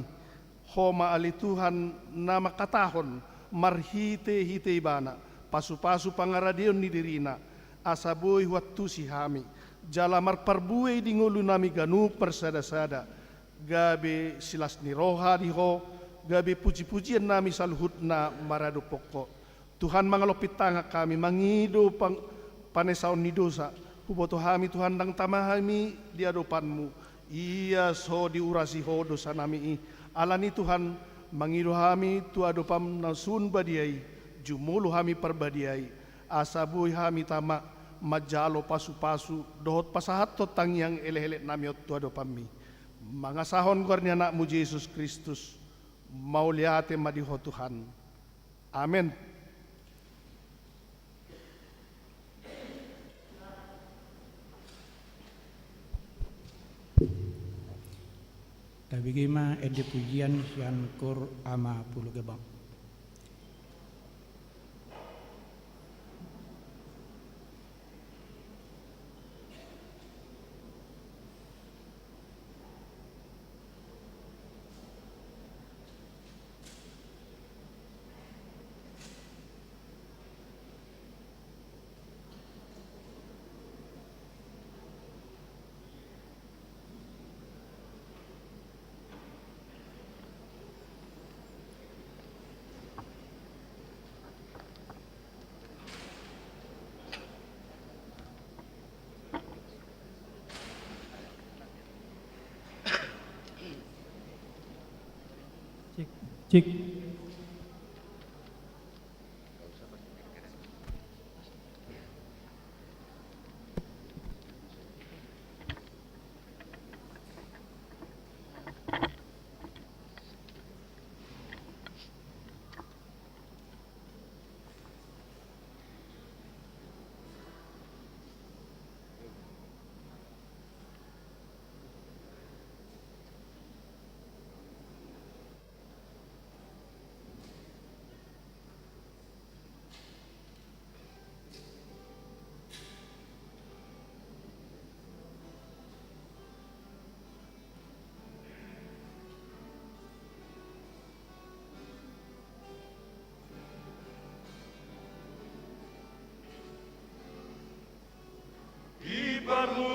homa ali Tuhan na makatahon marhite ibana pasu-pasu pangaradion ni dirina asaboy wattu si hami jalamar parbuay di ngulu nami ganu persada-sada gabe silas ni roha diho gabe puji-pujian nami saluhut na marado pokok Tuhan mangalopit tanga kami mangido panesaon ni dosa huboto hami Tuhan nang tamahami di adopanmu iya so diurasi ho dosa nami alani Tuhan mangido hami tu adopam na sun badiai jumulu hami perbadiai asabuy hami tama majalo pasu-pasu dohot pasahatot tangyang ele-ele namiot tuado pami mangasahon gor ni anakmu Yesus Kristus mauliate madiho Tuhan amen. Tabigima ede pujian sian kur ama Pulo Gebang. Cik.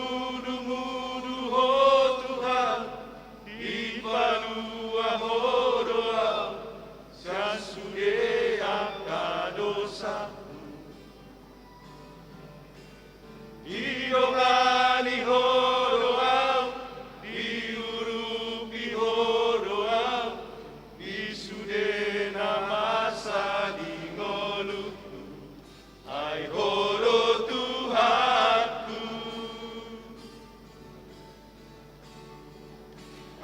Ipamudu-mudu oh Tuhan, Ipanua oh doa, Sasude akadosa. Iongani oh doa, diurupi oh doa, Isude namasa dingolu, ai horo Tuhanku.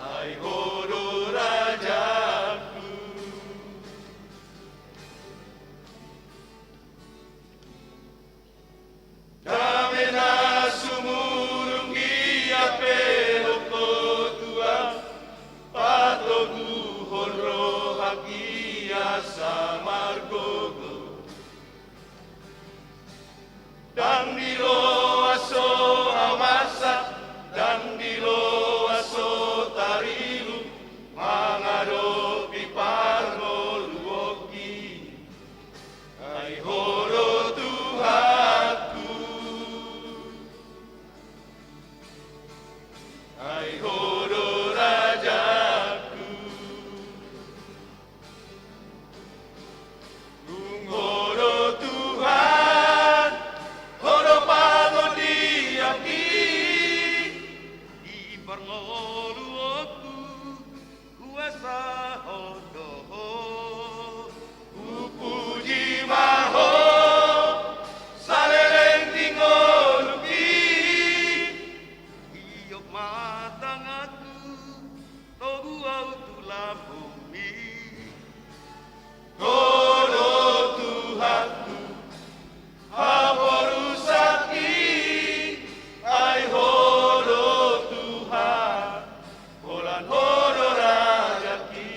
Ai horo rajaku. Damena sumurung ia peloko tua, patogu horo hakia samargogo. Dan dilo aso amasa, dan dilo aso tarilu, mangadopi pargo luoki, ai horo Tuhanku, ai horo rajaku, kung horo Tuhan, horo pangodiaki, iparngolu aku, kuasa hodoho, kupuji maho, saleleng tingoluki, iyok matang aku, togu au tulang bumi, horo Tuhanku, haporusaki, ai horo Tuhan, holan horo rajaki.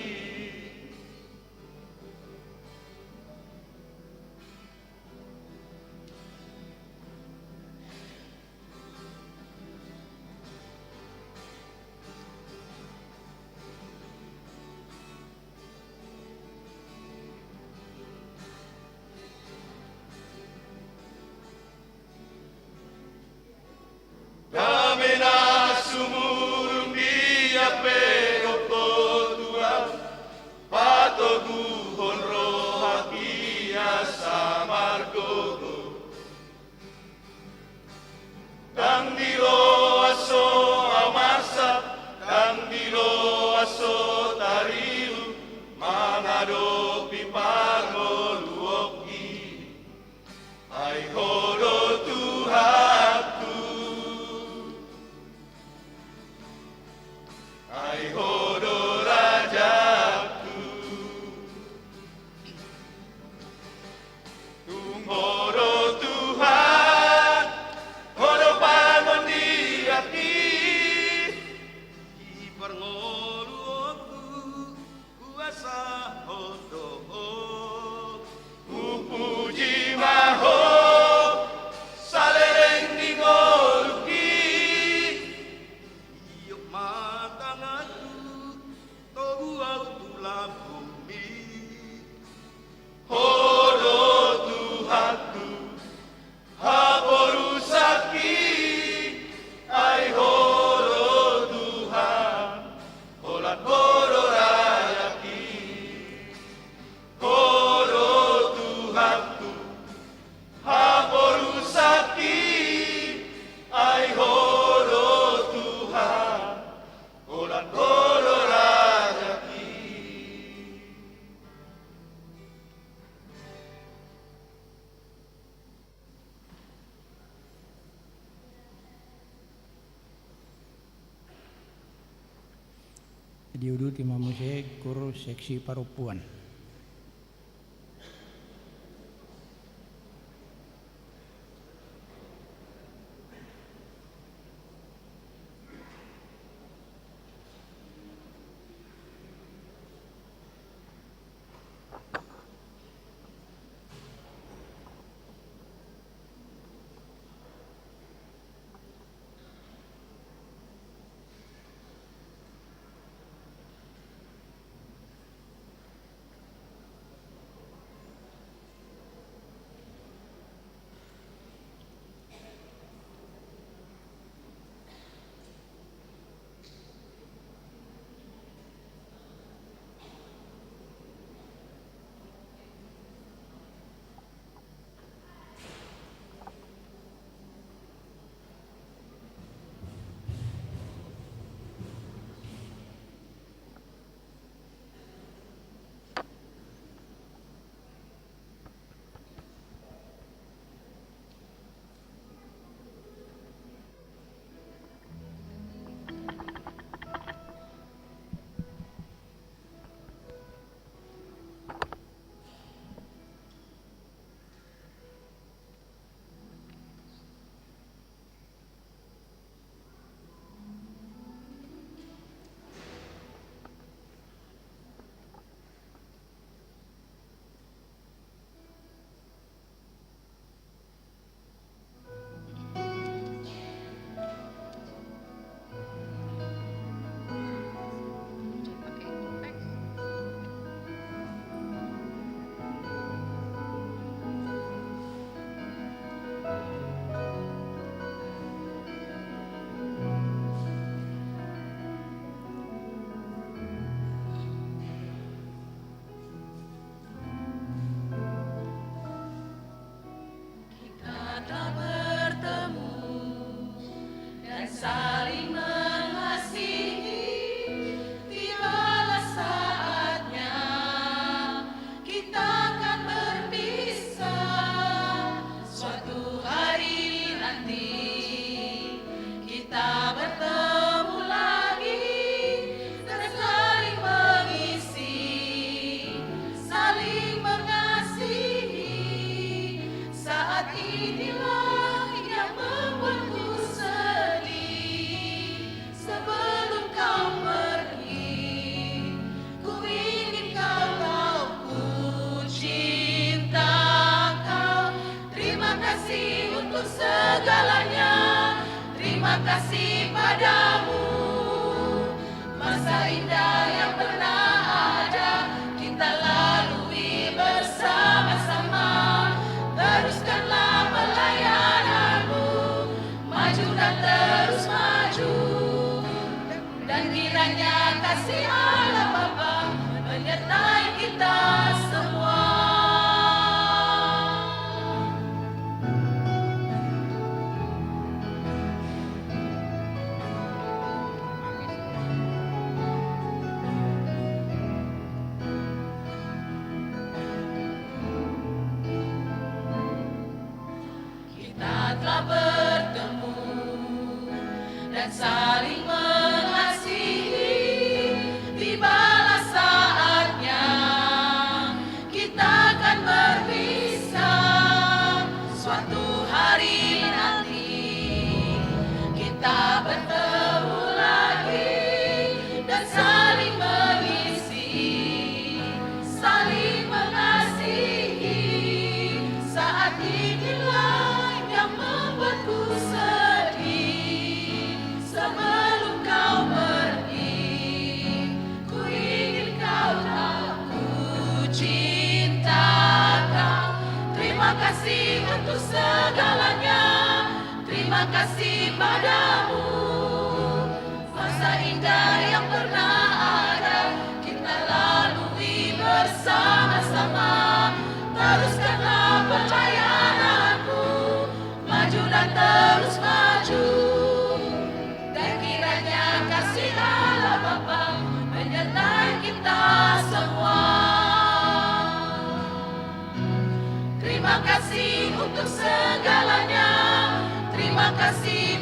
diudu ti mamuse kur seksi parupuan.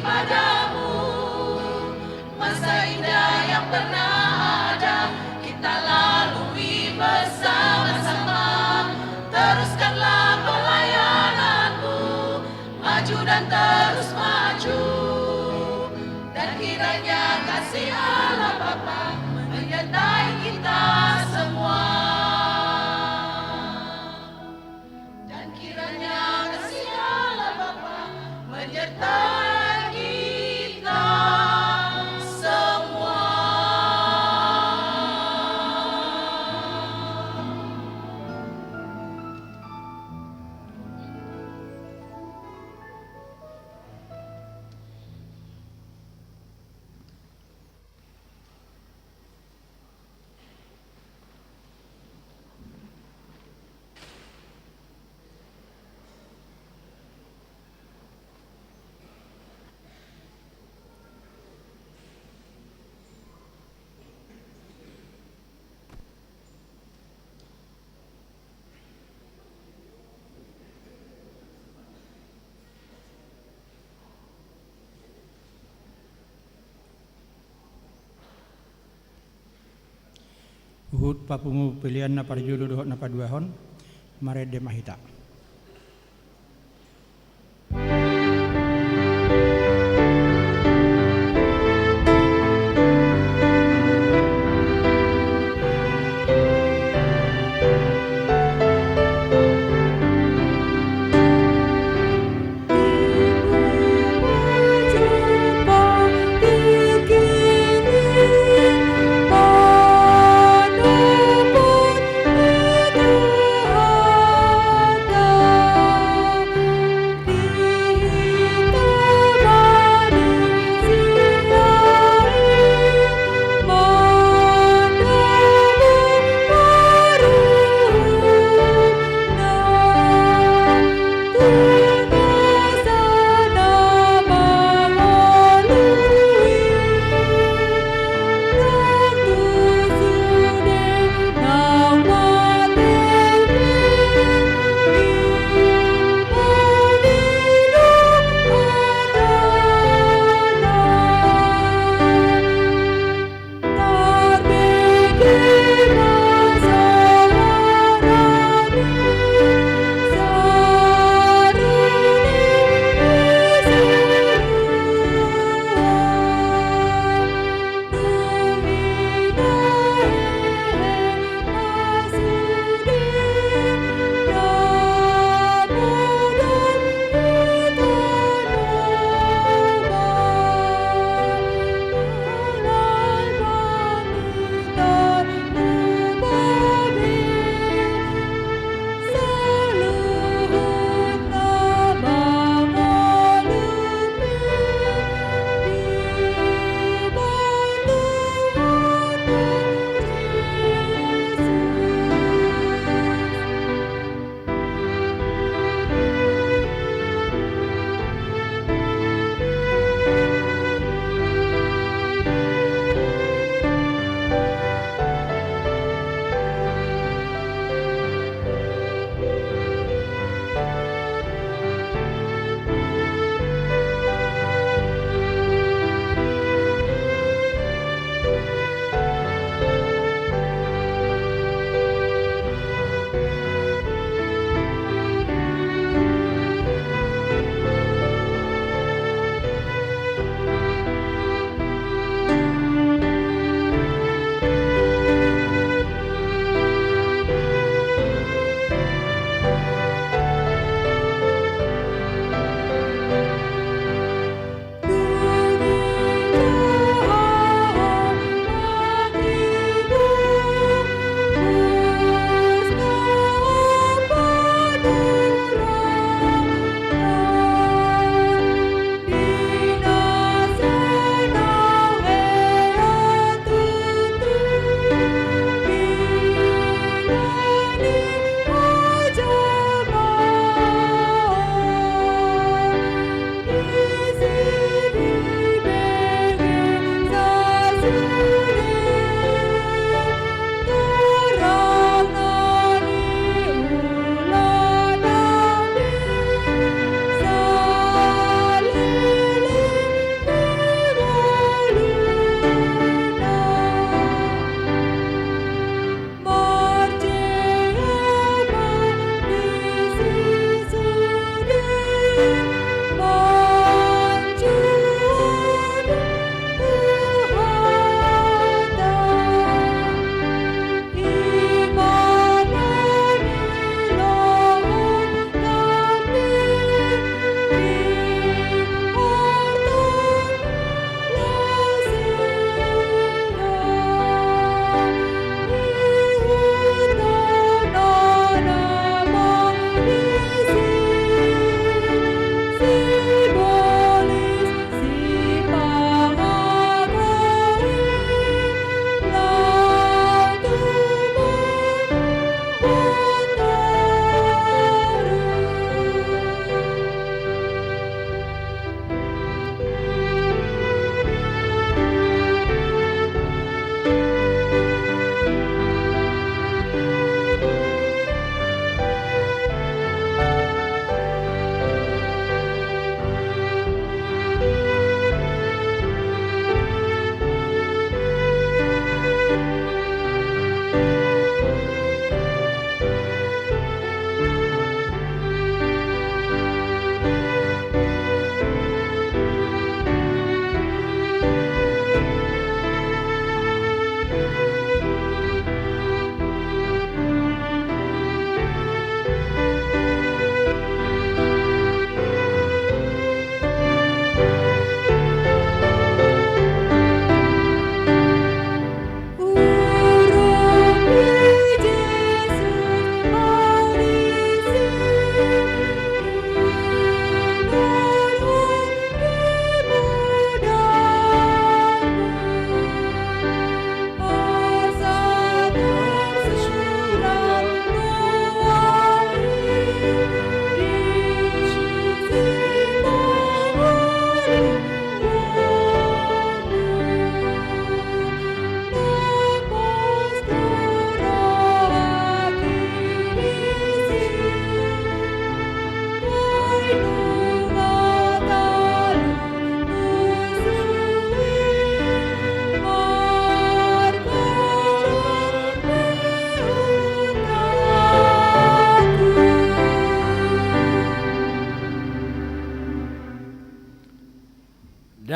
Padamu, masa indah yang pernah ada. Uhud papungu pilihan na parjulu dohot na paduahon mare de mahita. Anu pun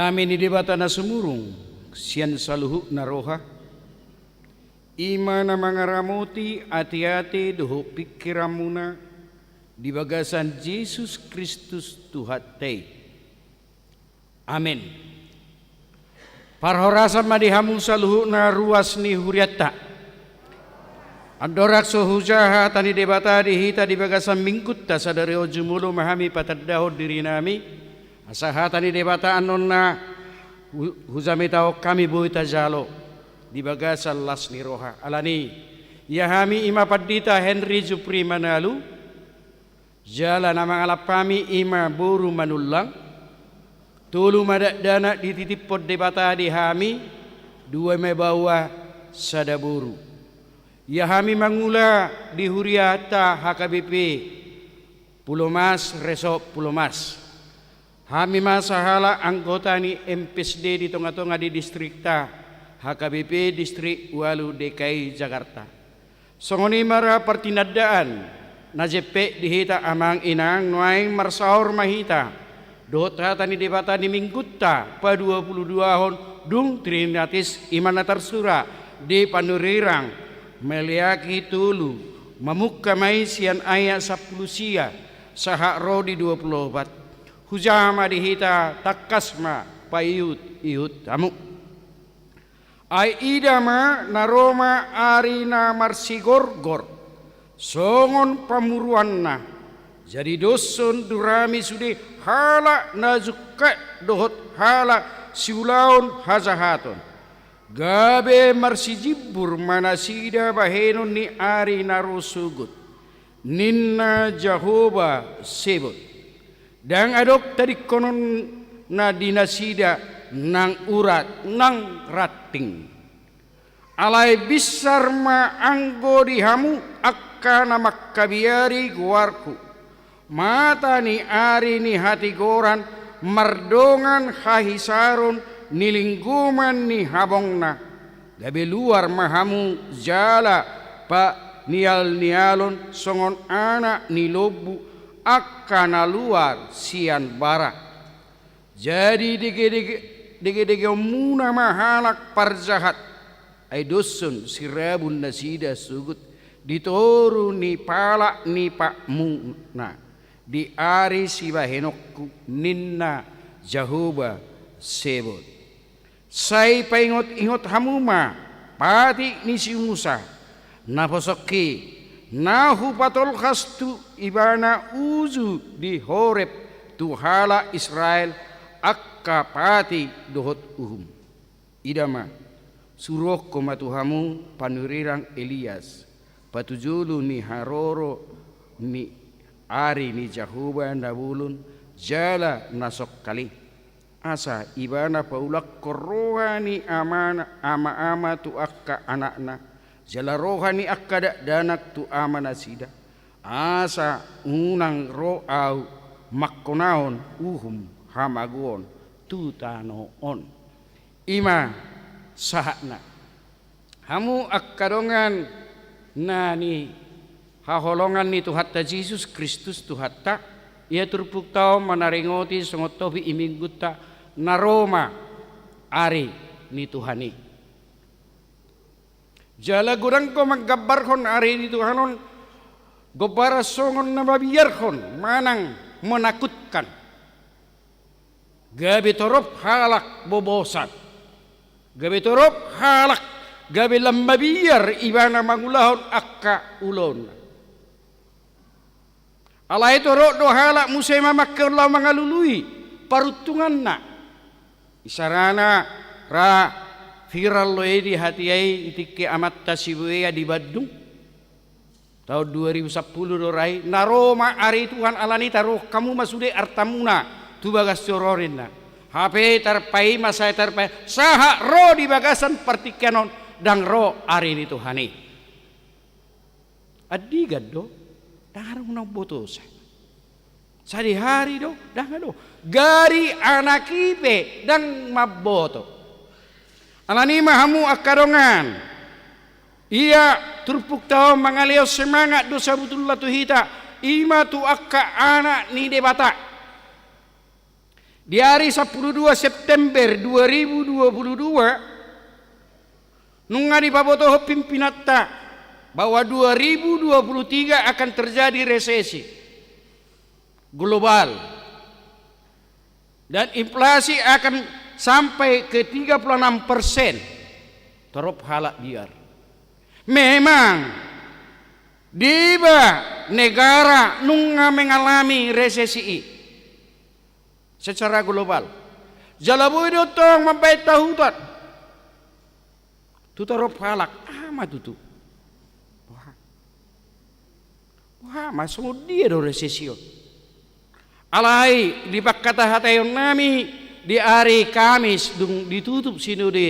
Kami ni debata na sumurung sian saluhu na roha. Ima na mga ramuti ati-ati doho pikiramuna di bagasan Jesus Kristus Tuhatay. Amin. Parhorasan madihamu saluhu na ruas ni huriata. Adorak sohujaha tani debata dihita di bagasan mingkutta sadari ojumulo mahami patadaho diri nami. Asaha tani debata anon na huzamitao kami buita jalo. Di bagasan las ni roha alani yahami ima padita Henry Jupri Manalu jala nama alapami ima buru manulang tulu madadana dititipod debata di hami dua mebawa sadaburu yahami mangula di huriata HKBP Pulau Mas Resop Pulau Mas hami masahala anggota ni MPSD di tonga-tonga di distrikta HKBP Distrik Walu DKI Jakarta. Songoni mara pertinadaan najepe dihita amang inang nuaing marsaur mahita. Dota tani debata di minggutta pa 22 hon dung trinatis imana tarsura di panurirang meliaki tulu mamukka mai sian ayat 10 sia sahak ro di 24. Hujama dihita takasma payut ihut tamu. Ai idama naroma arina marsigorgor songon pamuruanna jadi dosun durami sudi hala nazuka dohot hala siulaun hazahaton gabe marsijibur manasida bahenon ni ari narusugut ninna Jahoba sebut dan adok tadi konon na dinasida nang urat nang rating alai bisar ma anggo dihamu akkana makkabiari guarku mata ni ari ni hati goran mardongan hahisaron nilingguman ni habongna gabe luar mahamu jala pa nial-nialon songon anak ni lobu akkana luar sian bara jadi dege muna mahalak parjahat ay dosun sirabun nasida sugut ditoru ni pala ni pak muna di ari siba henokku ninna Jahoba sebut sai paingot-ingot hamuma pati ni si Musa naposoki nahu patol khastu ibana uzu di Horeb tuhala Israel akka pati dohot uhum idama suruh komatuhamu panurirang Elias patujulu ni haroro ni ari ni Jahoba nabulun jala nasok kali asa ibana paulak korohani amana ama tu akka anakna jala rohani akka danak tu amana sida asa unang roau makkonaon uhum hamaguon tutanoon ima sahakna hamu akkadongan nani haholongan ni Tuhatta Jesus Kristus Tuhatta ia turpuktao manaringoti songotobi iminggutta naroma ari ni Tuhani jala gurang ko maggabarhon ari ni Tuhanon gobara songon na mabiyarhon manang menakutkan gabi torop halak bobosan gabi torop halak gabi lambabiyar ibana mangulahon akka ulon alai torok do halak musema makkerla mangalului parutungan na isarana ra viral lo di hatiai itike amat tasibuya di Badung tahun 2010 dorai naroma ari Tuhan alani taruh kamu masude artamuna tu bagas cororinna HP terpai masa terpai saha ro di bagasan partikenon dang ro ari ni Tuhani adi gaddo darung nang botos sadi hari do dang do gari anak ipe dang maboto alani mahamu akadongan ia turpuk tao mangaleo semangat dosa butullah tuhita ima tu akka anak ni debata di hari 12 September 2022 nunga di pabotoh pimpinatta bahwa 2023 akan terjadi resesi global dan inflasi akan sampai ke 36%. Terop halak biar. Memang diba negara nunga mengalami resesi secara global. Jalabu itu tong mampai tahutan. Tu terop halak amat tu. Wah, masuk dia do resesi. Alai di kata hatayon nami di hari Kamis ditutup sini di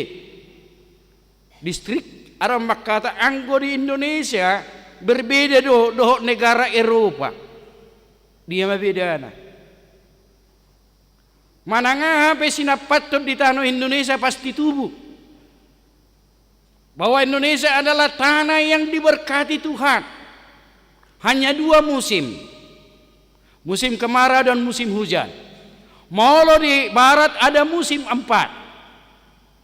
distrik ada makata anggo di Indonesia berbeda do negara Eropa. Dia mabedana. Mananga sampai sinapaton di tanah Indonesia pasti tubuh. Bahwa Indonesia adalah tanah yang diberkati Tuhan. Hanya 2 musim. Musim kemarau dan musim hujan. Molo di barat ada musim 4.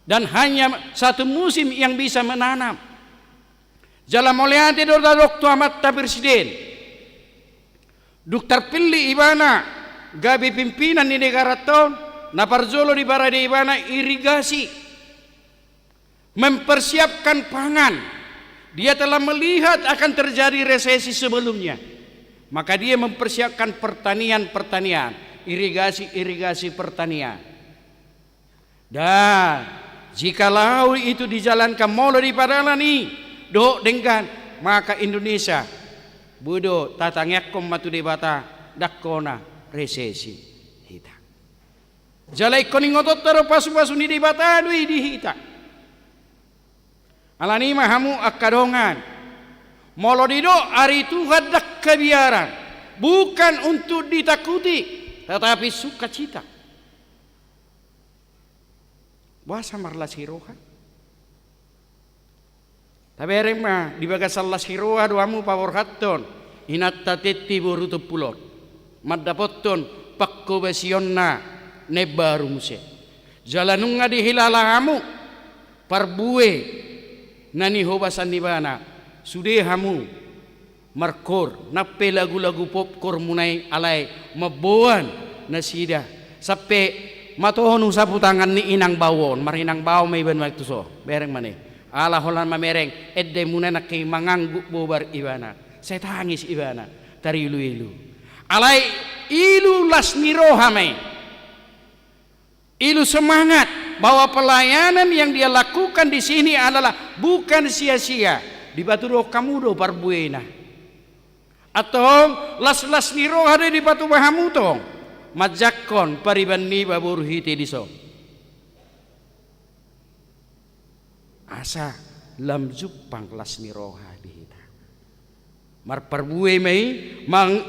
Dan hanya 1 musim yang bisa menanam. Jalan molianti doda doktor amatta presiden. Dokter pilih ibana gabi pimpinan di negara tahun naparzolo di bara di ibana irigasi. Mempersiapkan pangan. Dia telah melihat akan terjadi resesi sebelumnya. Maka dia mempersiapkan pertanian, irigasi pertanian. Dan jikalau itu dijalankan molo di padalani do dengan maka Indonesia bodo tatangyak matu di bata dakona resesi hita. Jalai koningotot taro pasu-pasu ni di bata dui di hita. Alani mahamu akadongan molo dido ari Tuhan dak kebiaran bukan untuk ditakuti tetapi sukacita. Bahasa marlas hiroha. Tabereng mah di bagas salas hiroha doamu pawor hatton inatta tetti boruto pulon maddapoton pakko besionna nebaru muse jalanunga di hilalahamu parbue nani hobasan di bana sudehamu markor nappe lagu-lagu popkor munai alai maboan nasida sape matohonu sapu tangan ni inang bawon marinang bawo may ban magtuso bereng mane ala holan mamereng edde munai nakay mangangguk bobar ibana saya tangis ibana tari ilu-ilu alai ilu lasmiroha may ilu semangat bahwa pelayanan yang dia lakukan di sini adalah bukan sia-sia. Di batu roh kamu do parbuena. Atau las-las ni roh ada di batu bahamu tong. Majakon pariban ni babur hiti diso. Asa lam jupang las ni roh dihita. Mar parbue mai mang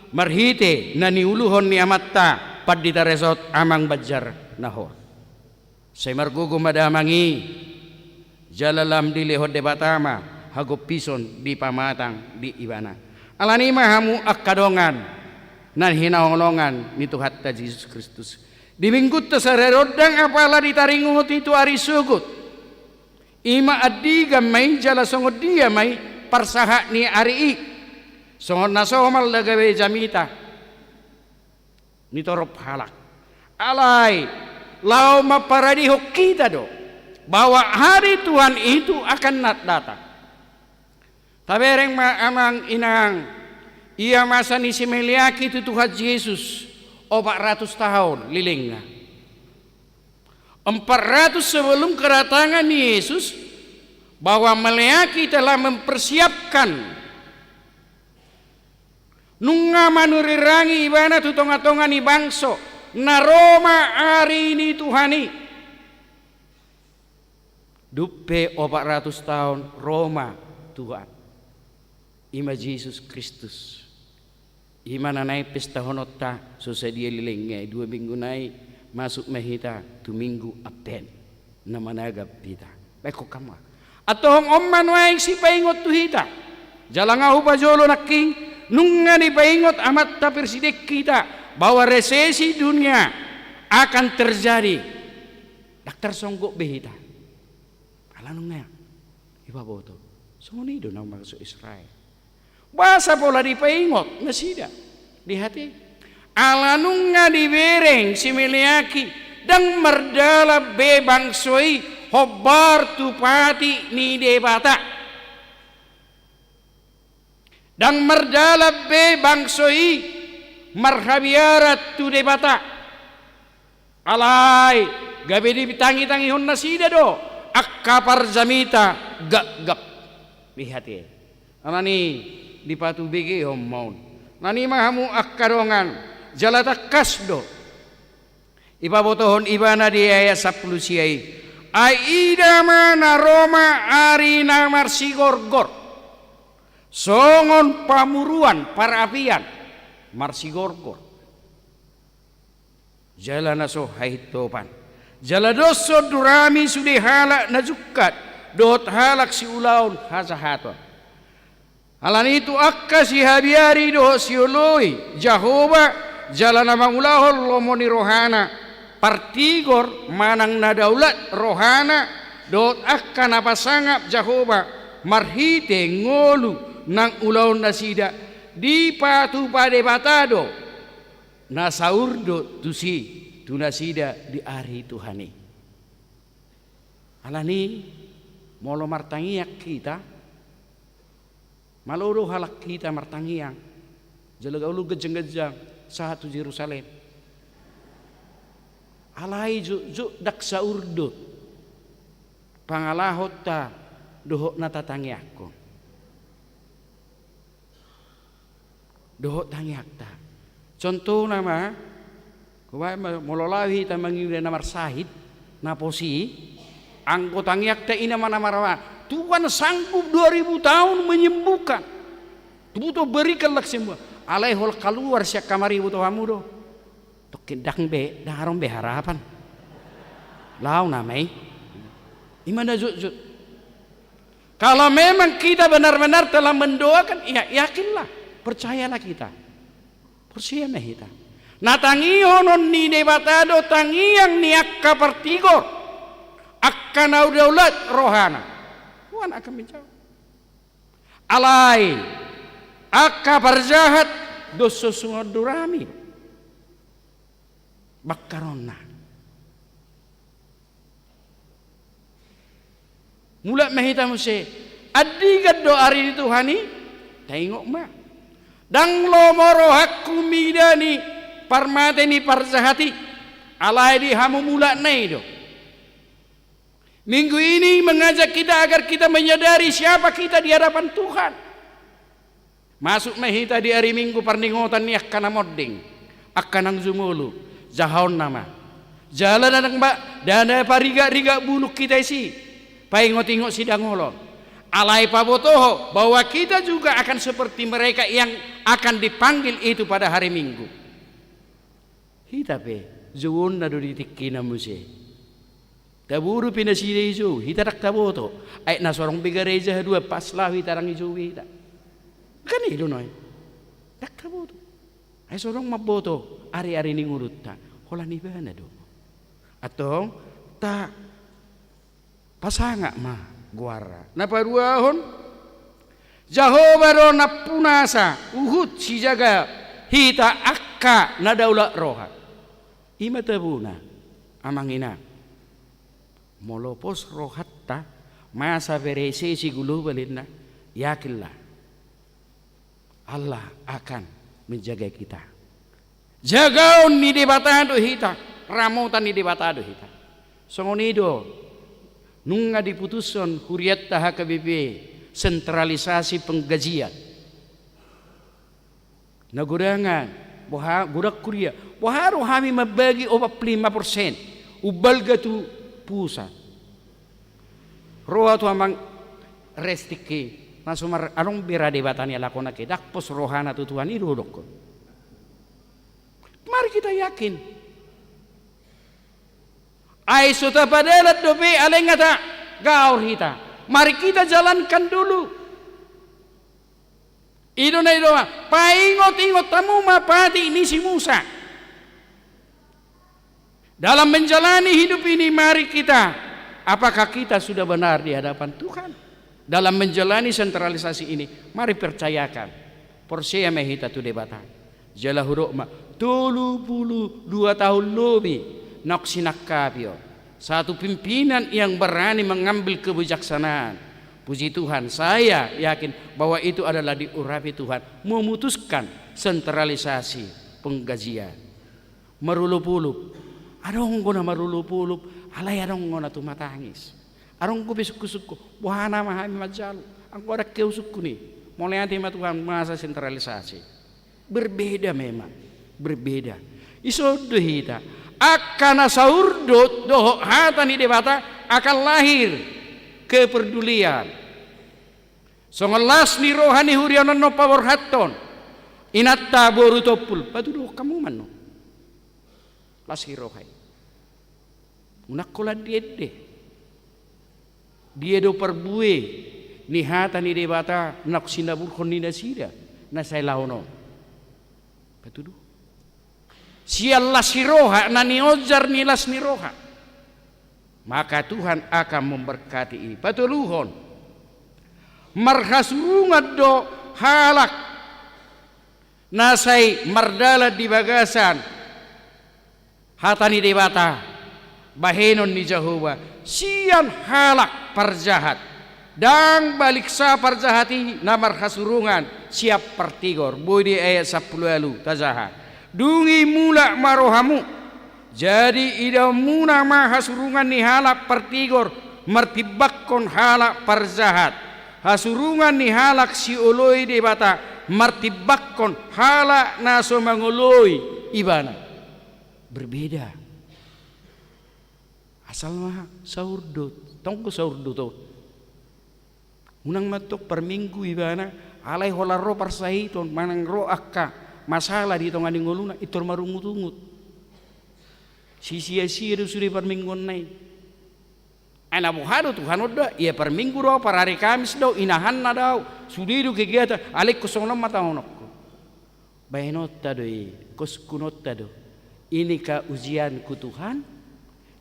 marhite nani uluhon ni amatta padita resort amang bajar nahor. Saya margugo madamangi jalalam di lehot de batama hago pison di pamatang di ibana alani mahamu akadongan nan hinaolongan ni Tuhan ta Yesus Kristus di minggu tesarerodang apala ditaringut itu ari sugut ima adiga mai jala songod dia mai parsaha ni ari songod nasomal lagawe jamita ni torop halak alai lau maparadiho kita do bahwa hari Tuhan itu akan datang. Tabereng amang inang ia masa ni simeliaki itu Tuhan Yesus 400 tahun lilingnya. 400 sebelum kedatangan Yesus bahwa meliaki telah mempersiapkan nunga manurirangi ibana tutonga-tonga ni bangso na Roma hari ini Tuhani dupe 400 tahun Roma Tuhan ima Yesus Kristus ima nanay pesta honota susah dia lilingnya 2 minggu nai masuk mahita 2 minggu apen na managap kita beko kama atong omman waing si paingot tuhita jalangahu bajolo naking nunga ni paingot amat ta persidek kita bahwa resesi dunia akan terjadi. Daktar songgok behita. Alanungnya, iba boto. Songoni do nang masuk Israel. Bahasa pola dipaingot nasida di hati. Alanungnya dibereng si meliaki dan merdala bebang soi hobar tupati ni debata. Dan merdala bebang soi marhabiarat tu debata. Alai gabe ditangi-tangi hon nasida do akka parzamita gak di hati. Anani di patu bege homon. Nani mahamu akkarongan jalata kasdo. Iba botohon ibana di ayat 10 siai. Aida mana Roma arina marsigorgor. Songon pamuruan parapian marsigorgor. Jalana so haitopan. Jaladoso durami sudi halak najukat. Dot halak si ulaun hasahaton. Alan itu akka si habiari doh si uloi Jahoba jalana mangulahol lomoni rohana partigor manang nadaulat rohana dot akka napasangap Jahoba marhite ngolu nang ulaun nasida di patu pade batado nasaurdo tusi tunasida di ari Tuhani. Alani molo martangiak kita maloro halak kita martangiang jalaga ulu gejeng-gejeng satu Yerusalem alai ju daksa urdo pangalahot ta dohok natatangiakko dohok tangiak ta contoh nama kuwa mololawi ta mangiure namar sahid naposi angko tangiak ta ina mana marawa Tuhan sanggup 2000 tahun menyembuhkan. Butuh berikanlah semua. Alaihol keluar siak kamari butuh kamu do. Tokin dang be, daharom be harapan. Lau namai. Imana zut. Kalau memang kita benar-benar telah mendoakan, ya yakinlah, percayalah kita. Percaya kita. Natangi honon ni debatado tangiang ni akka partigor. Akka naudaulat rohana. Tuhan akan menjawab. Alai akka berjahat dosa sungai durami bakarona. Mula mahita muse adigat do ari Tuhani tengok ma. Dang lomoro hakku midani parmateni parzahati alai di hamu mula nai do. Minggu ini mengajak kita agar kita menyadari siapa kita di hadapan Tuhan. Masuk mahita di hari Minggu parningotan ni akkana modding, akkanang zumulu, jahon nama. Jalan anak mbak, dana pariga-riga buluk kita isi, paingot-ingot sidang ngolon. Alai pabotoho bahwa kita juga akan seperti mereka yang akan dipanggil itu pada hari Minggu. Hita pe, zuun na do ditikina muse. Taburu pinasida isu, hitarak taboto. Ay nasorong bigareja dua paslah hitarang isu hita. Kan itu noy. Tak taboto. Ay sorong maboto ari-ari ni ngurut ta. Hola ni bana do. Atau ta pasanga ma guara. Naparuahon Jehovah do napunasa uhud si jaga hita akka nadaula roha. Ima tabuna amangina. Molopos rohatta masa berese si gulu balinna yakinlah Allah akan menjaga kita. Jagaon ni debatado hita ramotan ni debatado hita songonido nunga diputuson huriat taha KBB sentralisasi penggajian nagurangan gurak kuria boharo kami mabagi 5% ubalga tu pusat roha tu amang restiki nasumar anong bira debatani lakona kedak pos rohana tu Tuhan itu dok. Mari kita yakin ai suta padalat dobe alengata gaur hita mari kita jalankan dulu ido na ido paingot-ingot tamu mapati ini si Musa Dalam menjalani hidup ini mari kita, apakah kita sudah benar di hadapan Tuhan? Dalam menjalani sentralisasi ini, mari percayakan. Porsia mehita tu debata. Jala huruk ma 32 tahun lebih nak sinakapio. Satu pimpinan yang berani mengambil kebijaksanaan. Puji Tuhan, saya yakin bahwa itu adalah diurapi Tuhan memutuskan sentralisasi penggajian. Marulup-ulup. Adong guna marulup-ulup, alay adong guna tumatangis. Arong ko bisuk-kusuk ko, wahana mahami majalu. Ang kodak keusukku nih, mulai nanti Tuhan masa sentralisasi. Berbeda memang, berbeda. Isodo hita, akan saurdot doh hatani debata akan lahir kepedulian. Songolas ni rohani hurianon no pawor haton. Inatta boru topul. Patudo kamu mano. Las hirohai. Unakola diede. Diedo perbue ni hatani debata nak sinabur konina sida na sai laono. Patudo. Sial las hiroha nani ojar ni las ni roha. Maka Tuhan akan memberkati ini. Patuluhon. Marhasurungat do halak. Nasai mardala di bagasan. Hatani debata. Bahenon ni Jehovah. Sian halak parjahat. Dan balik sa parjahati na marhasurungan. Siap pertigor. Budi ayat 10 lalu. Tazaha. Dungi mula marohamu. Jadi ida muna hasurungan ni halak pertigor martibakkon halak parjahat. Hasurungan ni halak si oloi debata martibakkon halak naso mangoloi ibana. Berbeda. Asal mah saurdot, tongko saurdot. Unang matok per minggu ibana alai holaro parsahiton manang ro akka masalah di tongan ngoluna itor marungut-ungut. Sia-sia do suri per minggu nai. Ana buhado Tuhan oda ia per minggu do per hari Kamis do inahan na daw. Sudiru kegiatan alik kosong nama tahunokku. Bainota do koskunota do. Ini ka ujianku Tuhan.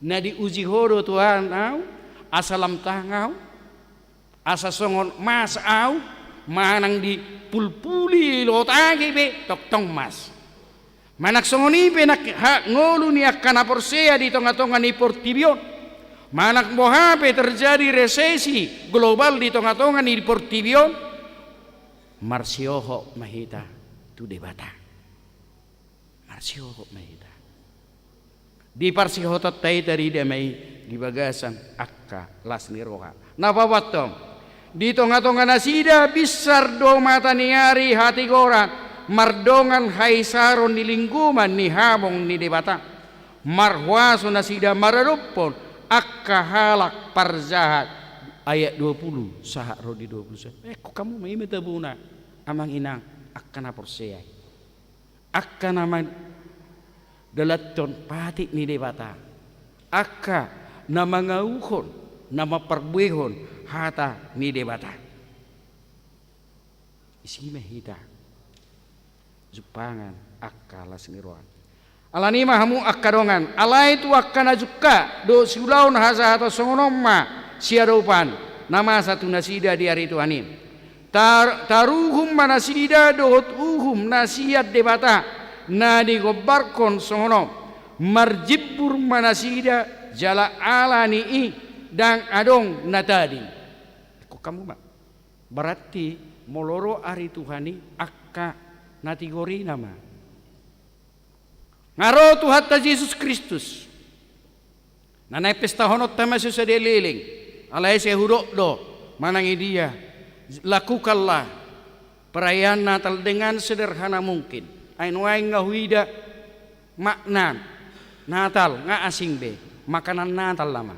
Na diuji horo Tuhan au asalam tangau. Asa songon mas au manang di pulpuli lotagi be tok-tong mas. Manak songoni penak hak ngolu ni akan aporsea di tengah-tengah ni portibio. Manak bohape terjadi resesi global di tengah-tengah ni portibio. Marsioho mahita tu debata. Marsioho mahita. Di parsiho tatai dari damai di bagasan akka las ni roha. Napawatom di tengah-tengah nasida bisar do mata niari hati goran. Mardongan hai saron di lingkungan ni hamong ni debata marwaso nasida maradopon akka halak parjahat ayat 20 sahak rodi 20 kok kamu mai metabuna amang inang akka na porsea akka nama dalaton pati ni debata akka nama ngauhon nama perbuehon hata ni debata isi mehita Jupangan akalas niruan. Alani mahamu akadongan. Alai tu akana juga do siulaun hasa atau songonoma siadopan nama satu nasida di hari itu anim. Taruhum manasida dohot uhum nasiat debata na digobarkon songonom marjibur manasida jala alani i dan adong natadi. Kok kamu mak? Berarti moloro hari Tuhani akka natigori nama ngaro Tuhan ta Yesus Kristus nanai pesta honot tama susa deliling alai se hudok do manangi dia lakukanlah perayaan Natal dengan sederhana mungkin ainuai ngahuida makna Natal nga asing be makanan Natal lama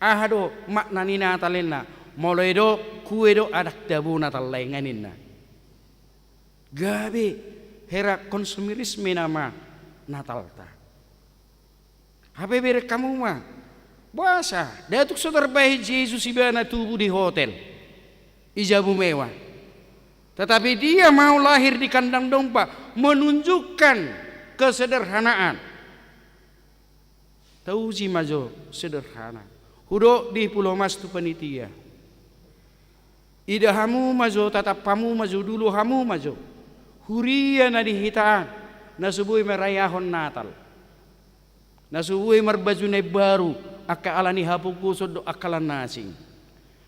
ahado makna ni Natalena mulai do kue do adak dabu Natal lainganinna gabe hera konsumerisme nama Natal ta. Habe bere kamu mah Puasa. Datuk saudara baik Yesus ibana tubuh di hotel. Ijabu mewah. Tetapi dia mau lahir di kandang domba, menunjukkan kesederhanaan. tauji majo sederhana. Hudo di Pulau Mas tu panitia. Ida hamu majo tatap pamu majo dulu hamu majo. Huria na dihitaan na subuhi merayahon Natal. Na subuhi marbajunay baru akka alani hapu kusod do akalan nasing.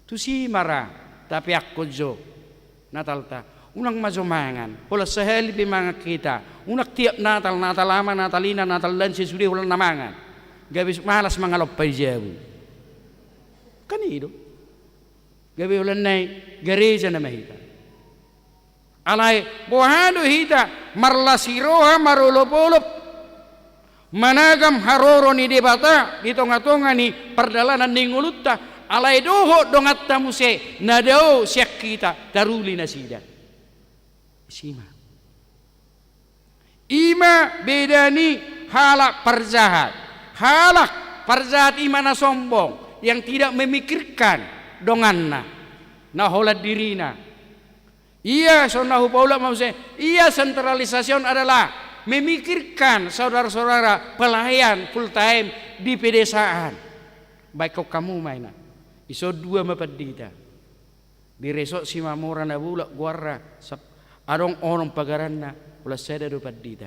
Tu si mara tapi aku jo Natal ta. Unang majumangan. Wala sahali pi mga kita. Unak tiap Natal, Natal lama, Natalina, Natal dan sesudi wala namangan. Gabis malas mga lopay jabu. Kanido. Gabi wala nay gereja na mahita. Alay buhado hita marlasiroha marulop-ulop. Managam haroro ni debata di tonga-tonga ni perdalanan ni ngulutta. Alay doho dongat tamuse nadao siyak kita daruli na sida. Sima. Ima bedani halak perjahat. Halak perjahat ima na sombong yang tidak memikirkan donganna. Na holat dirina. Iya sonahu paula maksudnya. Iya sentralisasi adalah memikirkan saudara-saudara pelayan full time di pedesaan. Baik kau kamu mainan. Iso dua mapadita. Diresok si mamura na bulak guarra. Adong orang pagaranna ulah seda do padita.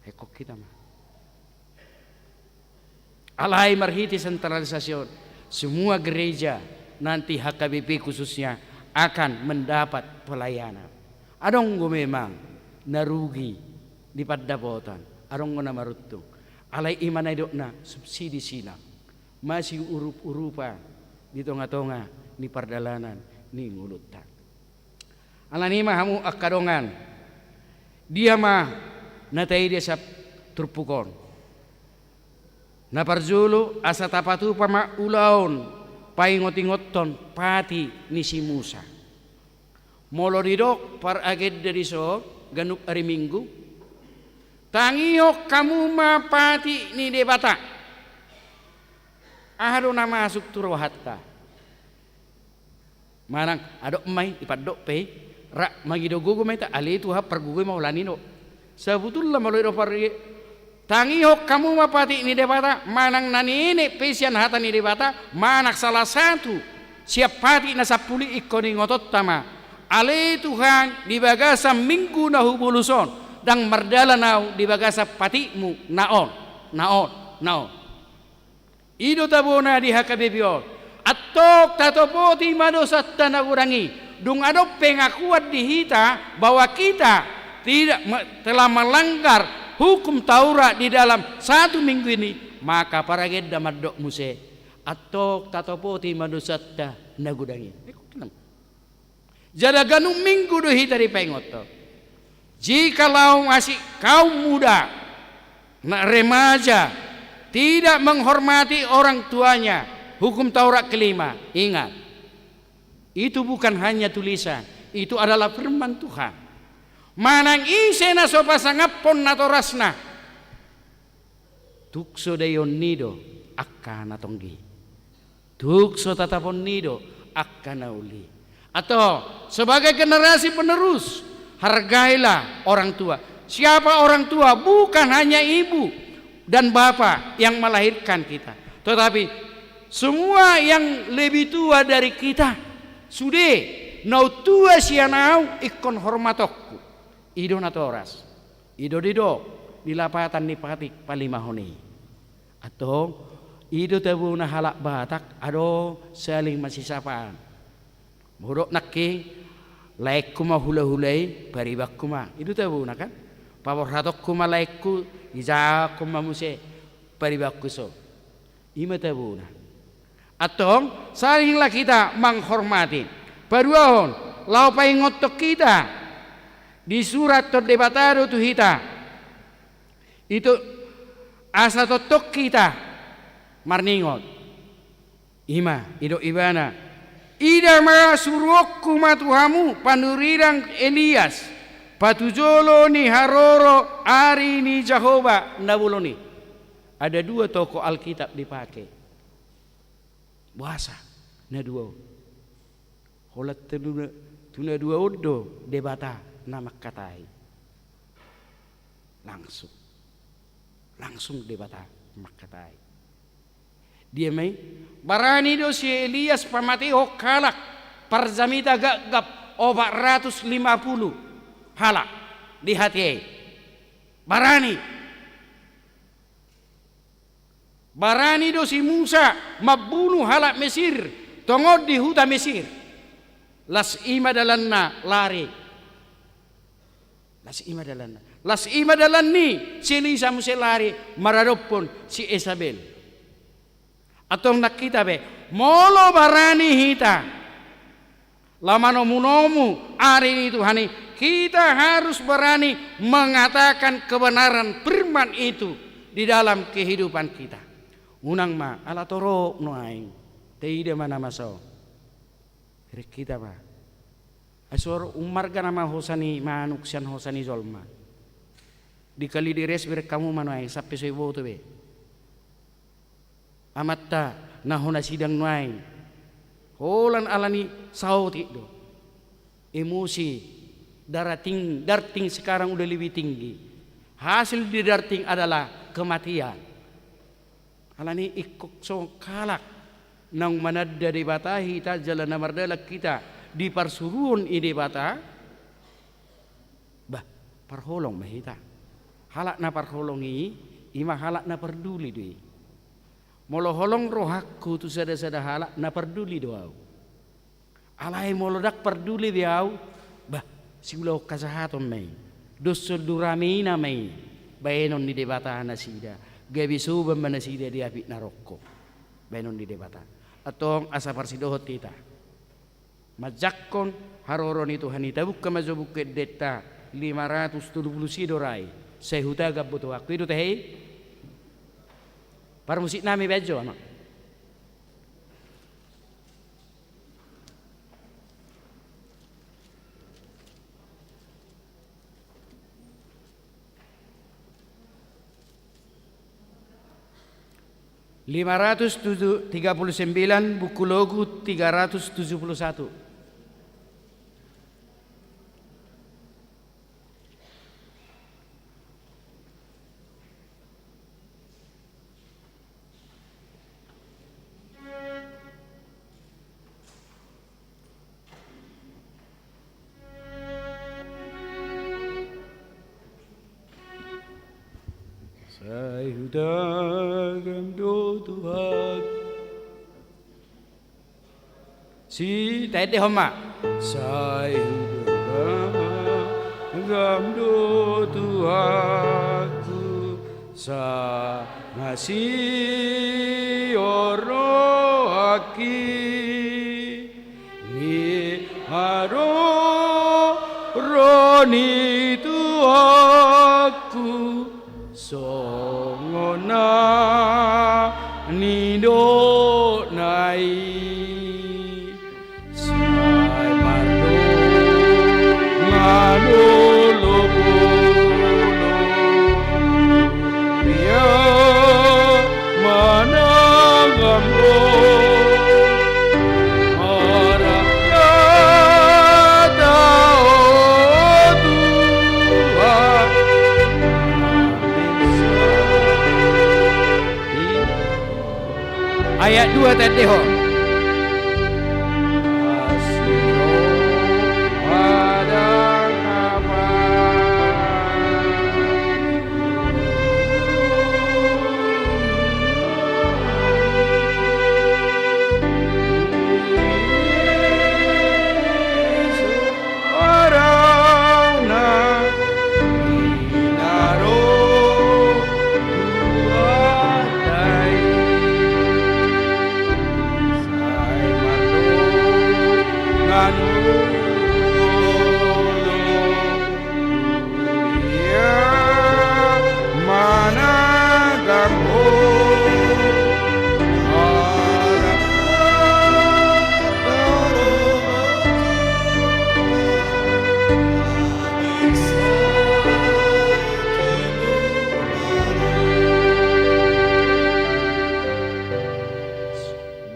Hekok kita mah. Alai marhiti sentralisasi. Semua gereja nanti HKBP khususnya akan mendapat pelayanan. Adong go memang narugi di paddapotan. Adong go na maruttung. Alai iman ay na subsidi silang. Masih urup-urupa di tonga-tonga ni pardalanan ni ngulutan. Alani mah hamu akadongan. Dia mah natai dia sap turpukon. Na parjulu asa tapatu pama ulaon paingot-ingoton pati ni si Musa. Molo didok par aged dari so ganuk hari Minggu. Tangiyok kamu ma pati ni debata. Ahado na masuk turwahatta. Manang adok mai ipadok pe rak magido gogo mai ta ali tu ha pergugo mau lanino. Sebetulnya malo do par tangihok kamu mapati ni debata manang nanine pesian hata ni debata manak salah satu siap pati na sapuli ikoni ngotot tama. Ali Tuhan di bagasa minggu na hubuluson dang mardala nau di bagasa patimu naon. Ido tabona di HKBP. Atok tatopoti madosat tanagurangi. Dung adop pengakuan dihita bahwa kita tidak telah melanggar hukum Taurat di dalam 1 minggu ini, maka para gedda madok muse atok tatopoti madosat tanagurangi. Jadi ganung minggu dihita di pengoto. Jikalau masih kaum muda, nak remaja tidak menghormati orang tuanya. Hukum Taurat kelima, ingat. Itu bukan hanya tulisan, itu adalah firman Tuhan. Manang isena sopa sangapon na torasna. Tukso dayon nido akka natonggi. Tukso tatapon nido akka nauli. Atau sebagai generasi penerus, hargailah orang tua. Siapa orang tua? Bukan hanya ibu dan bapak yang melahirkan kita, tetapi semua yang lebih tua dari kita. Sudah nau tua sianau ikon hormatokku. Ido natoras. Ido dido dilapatan ni patik palimahoni. Atau ido tabu na halak batak ado saling masisapaan. Murok nakki laik kuma hula-hulai baribak kuma. Ido tabu na kan? Pawor hatok kuma laikku ija kuma muse baribak kuso. Ima tabu na. Atau salinglah kita menghormati. Paduahon lau paingotok kita di surat terdebatado tu kita itu asa totok kita marningot ima ido ibana ida ma suruokku matuhamu panurirang Elias patujolo ni haroro ari ni Jehovah nabuloni. Ada 2 toko Alkitab dipakai. Bahasa na 2 holat tuna 2 odo debata nama katai langsung langsung debata makatai. Dia mai barani do si Elias pamateo kalak parzamita gagap 450 halak di hati. Barani do si Musa mabunuh halak Mesir tongod di huta Mesir. Las ima dalanna lari. Las ima dalan ni si Elisa musi lari maradopon si Isabel. Atong nakita be molo barani hita. Lama nomu hari itu hani kita harus berani mengatakan kebenaran firman itu di dalam kehidupan kita. Unang ma ala toro no aing teide mana maso kita ba asor umar gana ma hosani manuk sian hosani zolma dikali dires ber kamu mano aing sampai soy boto be amatta nahona sidang noaing holan alani sauti do emosi darting sekarang udah lebih tinggi hasil di darting adalah kematian. Alani ikut so kalak nang manadda di bata hita jalan namardalak kita di parsuruan ini bata bah parholong mahita halak na parholongi ima halak na perduli dui molo holong rohakku tu sada halak na perduli doau alai molo dak perduli biau bah siulau kasahaton mai dosul duramina mai baenon di debata nasida gabi suba manasida di api narokko benon di debata atong asa parsidohot kita majakkon haroron itu hanita bukka mazobuke detta 570 sidorai sehuta gabbuto waktu itu teh par musik nami bejo ama 539 buku logu 371. Sayudagam do Tuhan si tete homa sayudagam do Tuhanku sa ngasih oro aki ni haro roni Tuhanku songona nido nai sai mardo ngalo lobolo dia mana gamro ayat 2 tete ho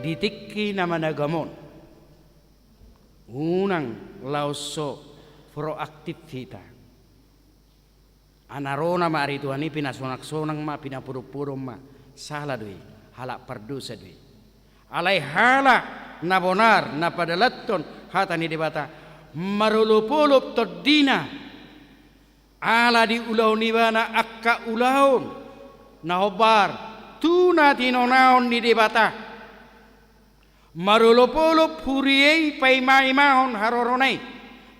ditikki nama nagamon unang lauso proaktif kita Anarona ma ari Tuhan ini pinasonak-sonang ma pinapuro-puro ma salah doi halak perdosa doi. Alai halak na bonar na padalaton hatani debata marulupulup todina ala di ulau nibana akka ulaun na hobar tuna tinonaon di debata marulupulup huriyei paimai-mahon haroronai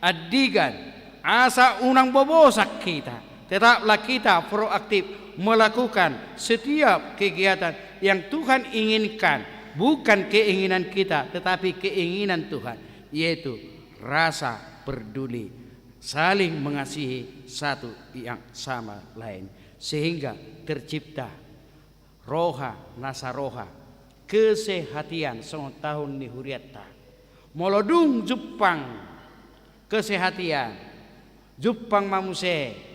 adigan asa unang bobosak kita. Tetaplah kita proaktif melakukan setiap kegiatan yang Tuhan inginkan, bukan keinginan kita tetapi keinginan Tuhan, yaitu rasa peduli, saling mengasihi satu yang sama lain, sehingga tercipta roha nasaroha kesehatian song tahun ni huriatta molodung Jepang kesehatian Jepang mamuse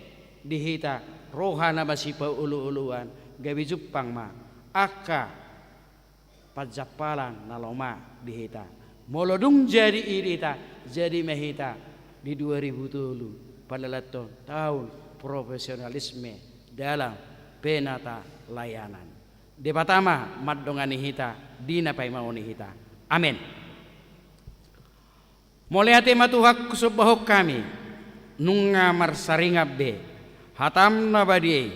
dihita rohana masipa ulu-uluan gabi Jepang ma akka pajapalan naloma dihita molodung jadi irita jadi mehita di 2007 palalaton tahun profesionalisme dalam penata layanan debatama maddongan hita dina paimau hita amin. Moliate matuhak kusubahok kami nunga marsaringab be hatam na badie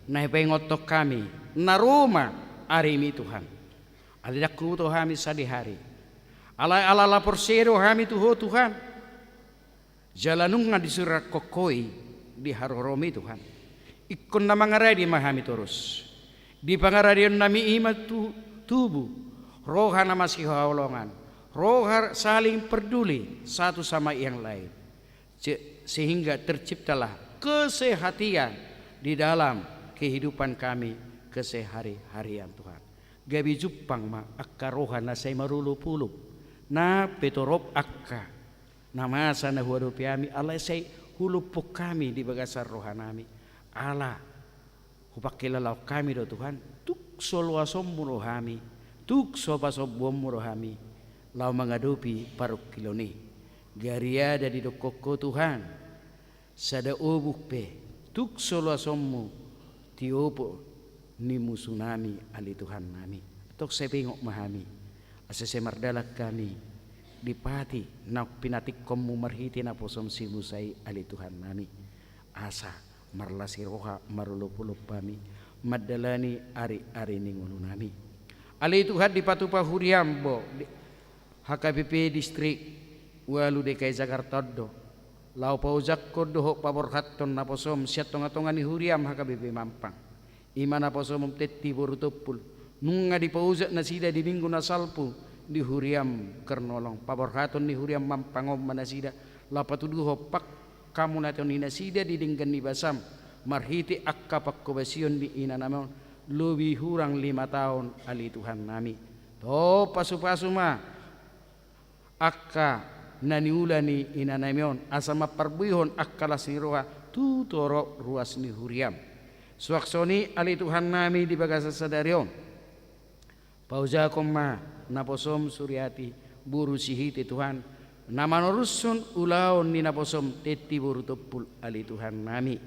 na pengotok kami na Roma arimi Tuhan alidak kuto kami sadihari ala porsero kami tuho Tuhan jalanung nga disurat kokoi di haroromi Tuhan ikon na mangaradi mahami terus di pangaradion nami imat tubuh roha na masih haulongan roha saling peduli satu sama yang lain sehingga terciptalah kesehatian di dalam kehidupan kami kesehari-harian Tuhan. Gabi Jepang ma akka rohana say marulupulup na petorop akka namasa na huwarupiami ala say hulupok kami di bagasar rohanami ala hupakilalaw kami do Tuhan tukso luasom murohami tukso pasobom murohami law mangadupi paruk kiloni gariada di dokoko Tuhan sada ubuk pe tuk solo sommu tiopo ni musunami ali Tuhan nami tok sepengok mahami asa semardalak kami dipati nak pinatik komu marhiti na posom si musai ali Tuhan nami asa marlasi roha marulupulup kami madalani ari-ari ningono nami ali Tuhan dipatupa huriambo HKBP distrik walu DKI Jakarta do lau paujak ko doho paborhaton na posom siat tonga-tonga ni huriam HKBP Mampang imana posom tetti borutopul nunga di paujak na sida di minggu na salpu di huriam kernolong paborhaton ni huriam Mampangom manasida lapatuduho pak kamu naton ni nasida di dinggan ni basam marhiti akka pakkobasion di inanamon lubi hurang 5 tahun ali Tuhan nami to pasu-pasu ma akka naniulani inanamion asama parbuihon akkala siroha tutoro ruas ni huriam suaksoni ali Tuhan nami di bagasa sadarion paujakom ma naposom suryati buru sihiti Tuhan namanorusun ulaon ni naposom teti buru topul ali Tuhan nami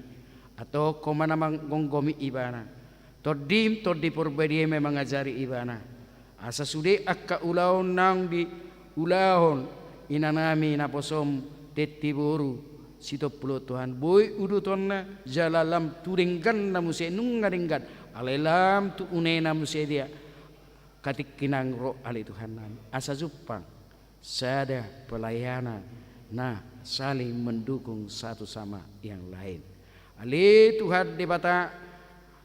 atau koma namang gonggomi ibana todim todi purbadie mengajari ibana asa sude akka ulaon nang di ulaon inanami naposom teti buru sitopulo Tuhan boy udutonna jalalam turinggan na muse nungaringgan alelam tu unena muse dia katik kinang ro ali Tuhan nami asa Jepang sada pelayanan nah saling mendukung satu sama yang lain ali Tuhan debata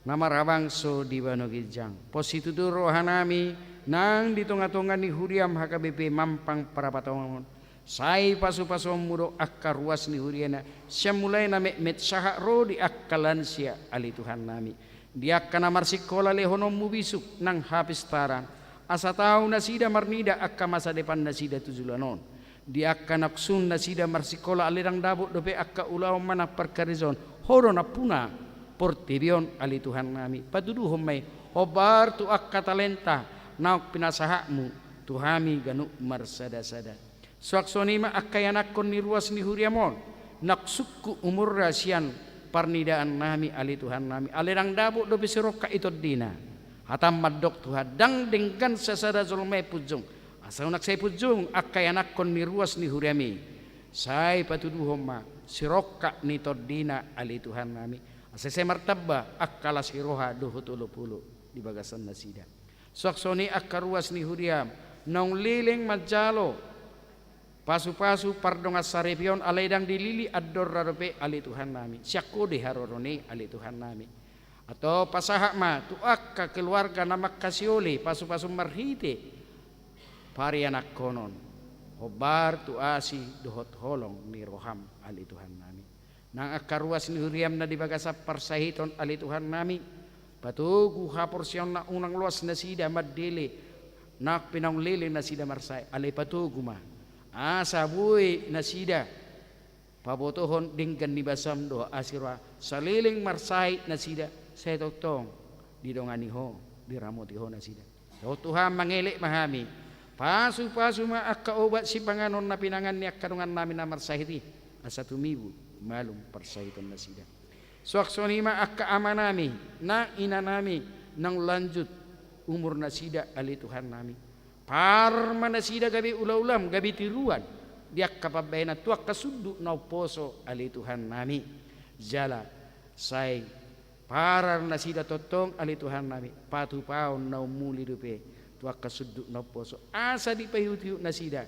nama rabangso di Banogijang positu tu rohanami nang di tonga-tonga ni huriam HKBP Mampang parapatongon sai pasu-pasu muro akka ruas ni huriana siya mulai na met saha ro di akkalan siya ali Tuhan nami di akka na marsikola lehonom mubisuk nang hapistaran asa tau na sida marnida akka masa depan na sida tujulanon di akka naksun na sida marsikola alirang dabot dope akka ulaw mana perkarizon horo na puna portirion ali Tuhan nami patuduhom may obar tu akka talenta nauk pinasahakmu tuhami ganu marsada-sada suaksoni ma akkayanakon ni ruas ni huriamon naksukku umur rasian parnidaan nami ali Tuhan nami alirang dabu do bisirokka itod dina hatam madok Tuhan dang denggan sasada zulmai pujung asal nak saya pujung akay anak kon ni ruas ni huriami say patuduhom ma sirokka ni todina ali Tuhan nami asal saya martabba akkala siroha duhutulupulu di bagasan nasida soksoni akkaruas ni huriam nong liling majalo pasu-pasu pardongas sarepion alaidang dilili ador rarope ali Tuhan nami syakko de harorone ali Tuhan nami atau pasahak ma tuak ka keluarga namak kasioli pasu-pasu marhite pari anak konon hobar tuasi dohot holong ni roham ali Tuhan nami nang akaruas ni huriam na di bagasap parsahiton ali Tuhan nami patugu haporsion na unang luas na sida madili nak pinang lili na sida marsay ali patugu ma asa buhay na sida pabotohon dinggan ni basam do asirwa saliling marsay na sida saya totong di dongani ho di ramoti ho na sida do Tuhan mangelik mahami pasu-pasu ma akka obat si panganon na pinangan ni akkanungan namin na marsahiti asa tumibu malum parsahiton na sida suaksoni ma akka ama nami na ina nami nang lanjut umur na sida ali Tuhan nami parma na sida gabi ulaulam gabi tiruan diak kapabayna tuak kasuddu na poso ali Tuhan nami jala say parar na sida totong ali Tuhan nami patu paon na umuli dupe tuak kasuddu na poso asa di payutiyu na sida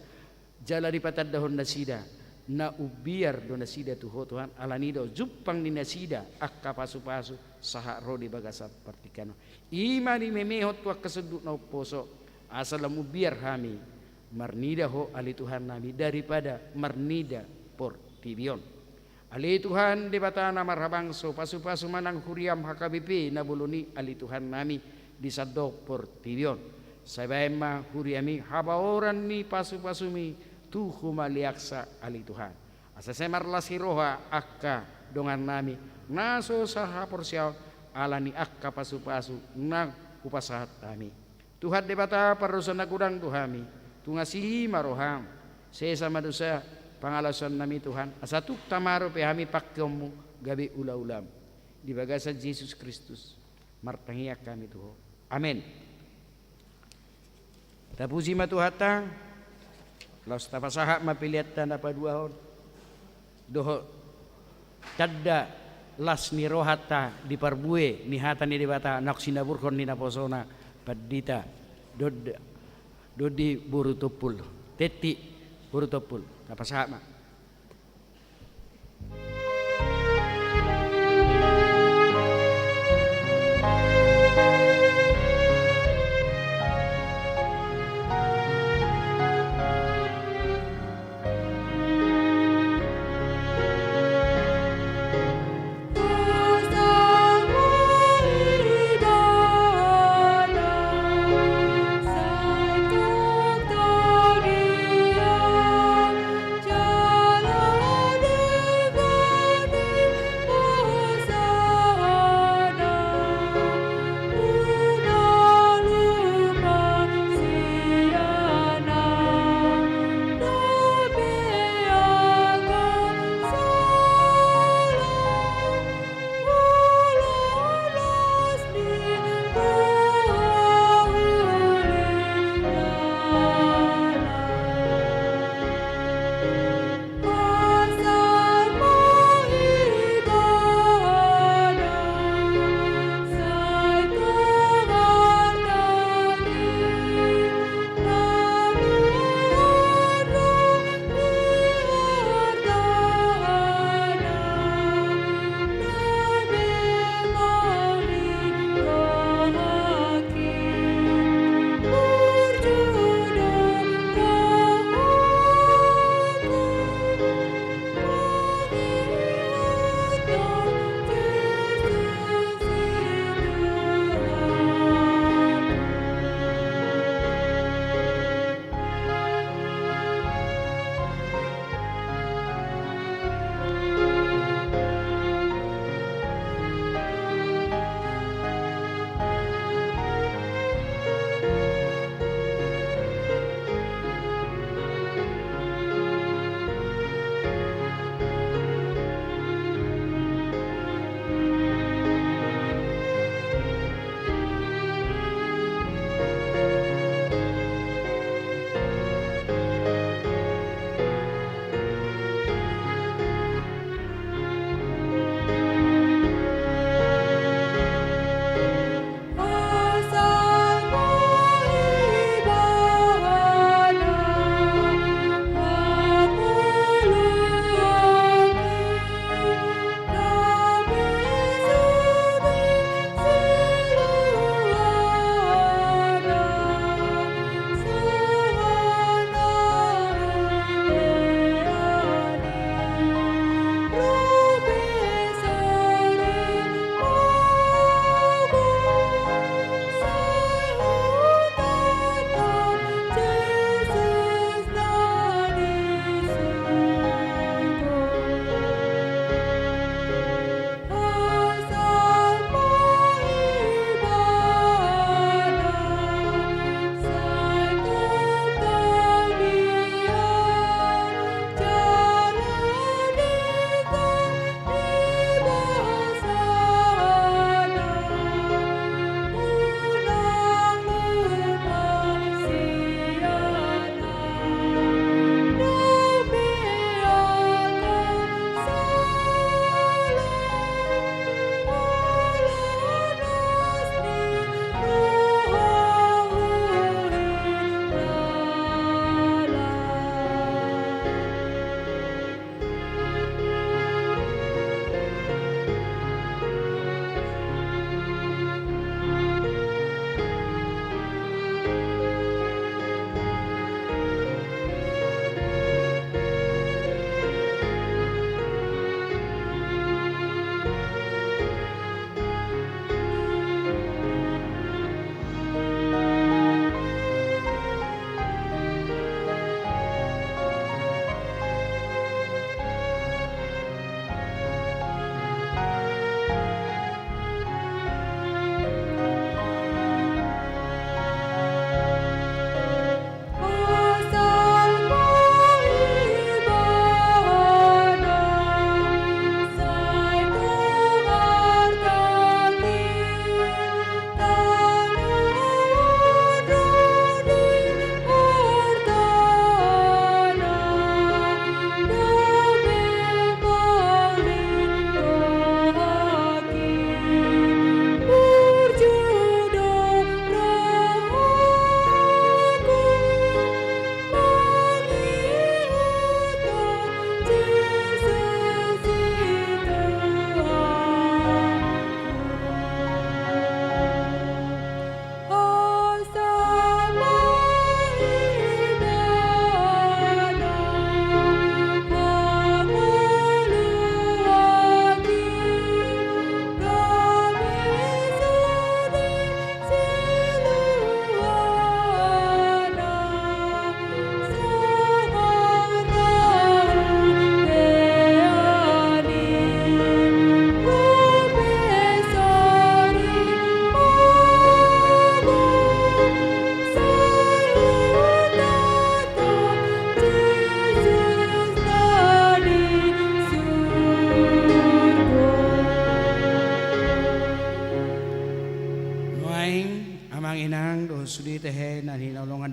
jala di patadahon na sida na ubiar do na sida tuho Tuhan alanido jupang ni na sida akka pasu-pasu saha rodi bagasa partikano ima di memehot tuak kasuddu na poso asal biar kami marnida ho ali Tuhan nami daripada marnida por tibion ali Tuhan di batana marhabangso pasu-pasu manang huriam hakabipi na buluni ali Tuhan nami di sadok por tibion sabaima huriami habaoran ni pasu-pasumi tuhu maliaksa ali Tuhan asa semar lasiroha akka dongan nami naso saha porsiaw alani akka pasu-pasu nang upasahat kami Tuhan debata parusan na kurang Tuhami tungasihi maroham sesa madusa pangalasan nami Tuhan asatuk tamaro pehami pakyommu gabi ula-ulam di bagasa Yesus Kristus martangiak kami Tuhan amin tapuji matuhata laus tapasahak mapiliat tanda paduahon doho tadda las ni rohata di parbue ni hata ni debata nak sinaburkon ni naposona padita dodi burutupul teti burutupul apa sama Santuk Gloria,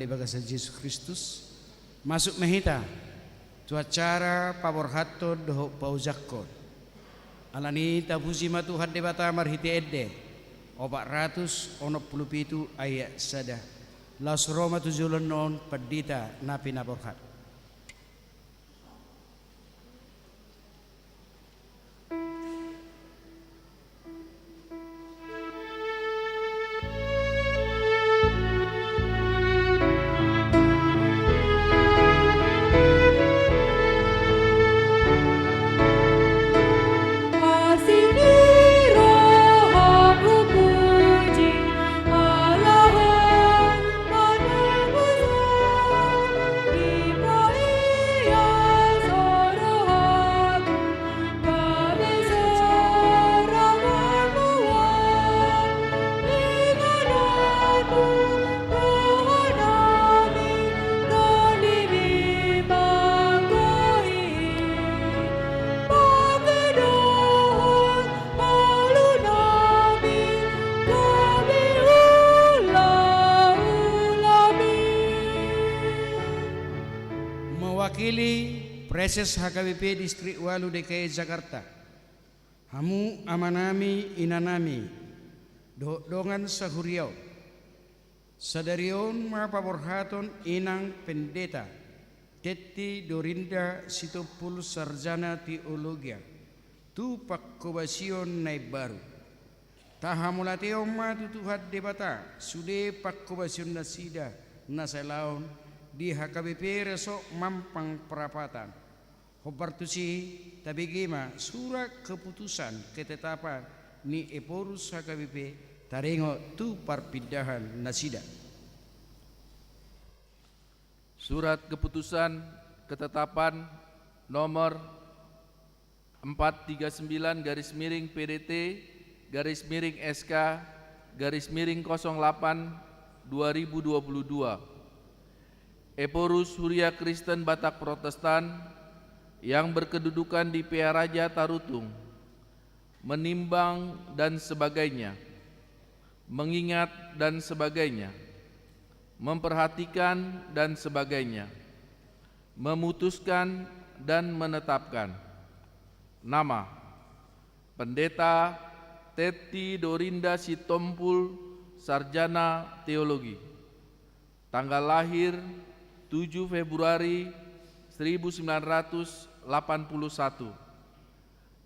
di bagasa Yesus Kristus masuk mehita tu acara paborhatto doho paujakkon alani tabusi matuhan debata marhiti edde 467 ayat sada las Roma tujulun non padita napi naborhat. Preses HKBP Distrik Walu DKI Jakarta hamu amanami inanami dongan sahuriau sadarion mapaborhaton inang pendeta Tetti Dorinda Sitopul Sarjana Teologia tu pakkobasion naib baru tahamulateo ma tutuhat debata sude pakkobasion nasida nasalaon di HKBP Resok Mampang Perapatan Hobartusi tabigima surat keputusan ketetapan ni Eporus HKBP taringo tu perpindahan nasida. Surat keputusan ketetapan nomor 439 garis miring PDT garis miring SK garis miring 08 2022 Eporus Huria Kristen Batak Protestan yang berkedudukan di PA Raja Tarutung menimbang dan sebagainya, mengingat dan sebagainya, memperhatikan dan sebagainya, memutuskan dan menetapkan nama Pendeta Tetti Dorinda Sitompul Sarjana Teologi, tanggal lahir 7 Februari 1981,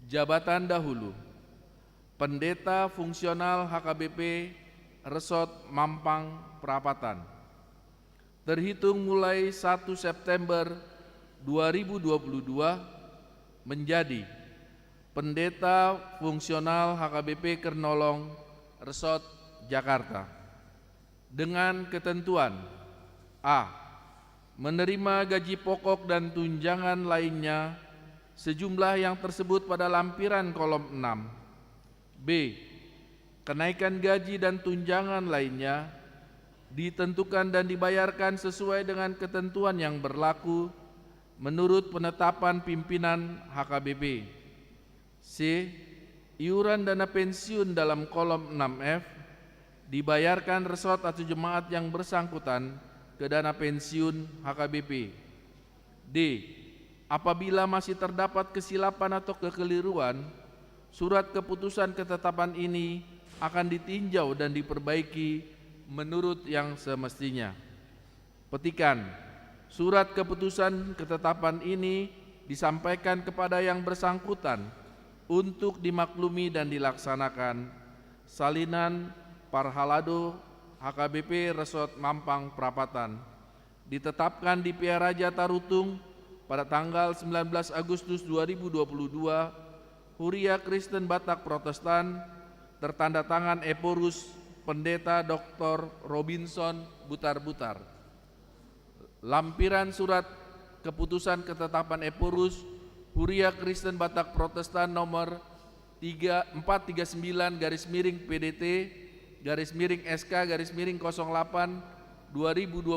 jabatan dahulu Pendeta Fungsional HKBP Resort Mampang Perapatan, terhitung mulai 1 September 2022 menjadi Pendeta Fungsional HKBP Kernolong Resort Jakarta dengan ketentuan A. Menerima gaji pokok dan tunjangan lainnya sejumlah yang tersebut pada lampiran kolom 6. B. Kenaikan gaji dan tunjangan lainnya ditentukan dan dibayarkan sesuai dengan ketentuan yang berlaku menurut penetapan pimpinan HKBP. C. Iuran dana pensiun dalam kolom 6F dibayarkan resort atau jemaat yang bersangkutan ke dana pensiun HKBP. D. Apabila masih terdapat kesilapan atau kekeliruan, surat keputusan ketetapan ini akan ditinjau dan diperbaiki menurut yang semestinya. Petikan, surat keputusan ketetapan ini disampaikan kepada yang bersangkutan untuk dimaklumi dan dilaksanakan. Salinan Parhalado HKBP Resort Mampang Perapatan, ditetapkan di PA Raja Tarutung pada tanggal 19 Agustus 2022, Huria Kristen Batak Protestan, tertanda tangan Eporus Pendeta Dr. Robinson Butar-Butar. Lampiran surat keputusan ketetapan Eporus Huria Kristen Batak Protestan nomor 439 garis miring PDT garis miring SK garis miring 08 2022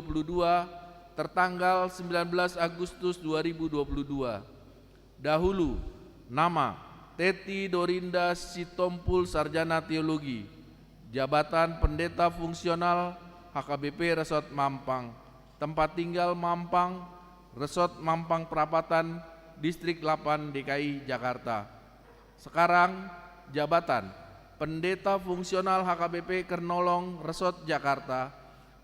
tertanggal 19 Agustus 2022. Dahulu nama Tetti Dorinda Sitompul Sarjana Teologi, jabatan Pendeta Fungsional HKBP Resort Mampang tempat tinggal Mampang, Resort Mampang Perapatan, Distrik 8 DKI Jakarta. Sekarang jabatan Pendeta Fungsional HKBP Kernolong Resort Jakarta,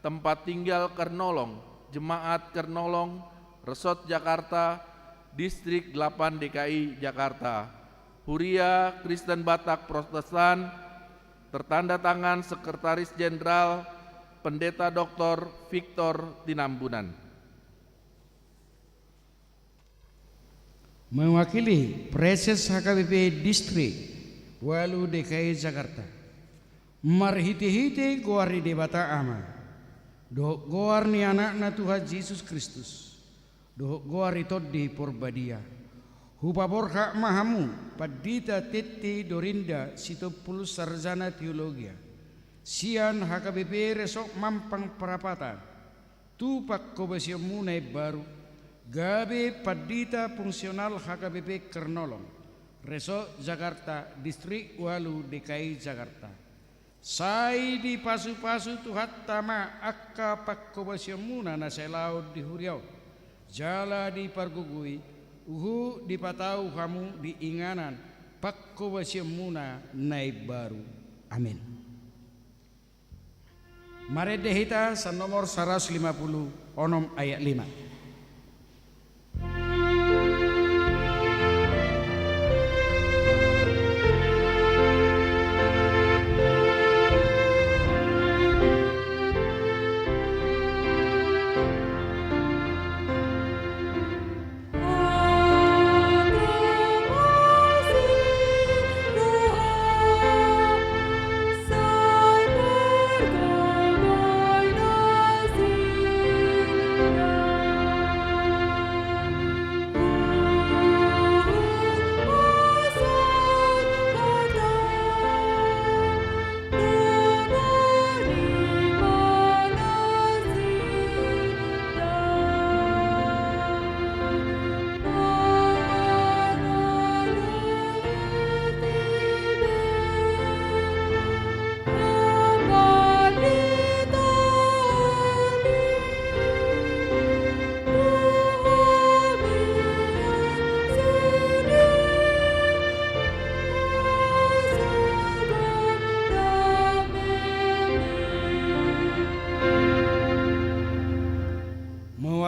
tempat tinggal Kernolong, Jemaat Kernolong, Resort Jakarta, Distrik 8 DKI Jakarta. Huria Kristen Batak Protestan, tertanda tangan Sekretaris Jenderal Pendeta Dr. Victor Tinambunan. Mewakili Preses HKBP Distrik Walu DKI Jakarta, marhiti-hiti goari debata ama, dohok goar ni anakna Tuhan Yesus Kristus, dohok goari toddi porbadia, hupaborha mahamu padita tetti dorinda sitopulus sarjana teologia, sian HKBP Resok Mampang Perapatan, tupak kobasiamunai baru, gabe padita fungsional HKBP Kernolong, Resort Jakarta, Distrik Walu DKI Jakarta. Sai di pasu-pasu tuhat tama akka pakkobasiamuna na selau di Huriau, jala di Pargugui, uhu di patau kamu di inganan pakkobasiamuna naib baru. Amin. Mari dehita san nomor 150 onom ayat 5.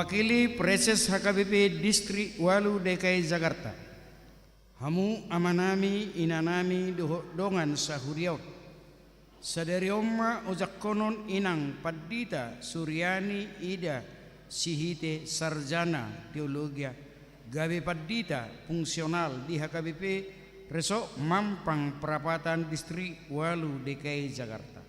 Mewakili Preses HKBP Distrik Walu DKI Jakarta, hamu amanami inanami dongan sahuriau, sadari omma ojak konon inang padita Suryani Ida Sihite Sarjana Teologia, gawe padita fungsional di HKBP Resok Mampang Perapatan Distrik Walu DKI Jakarta.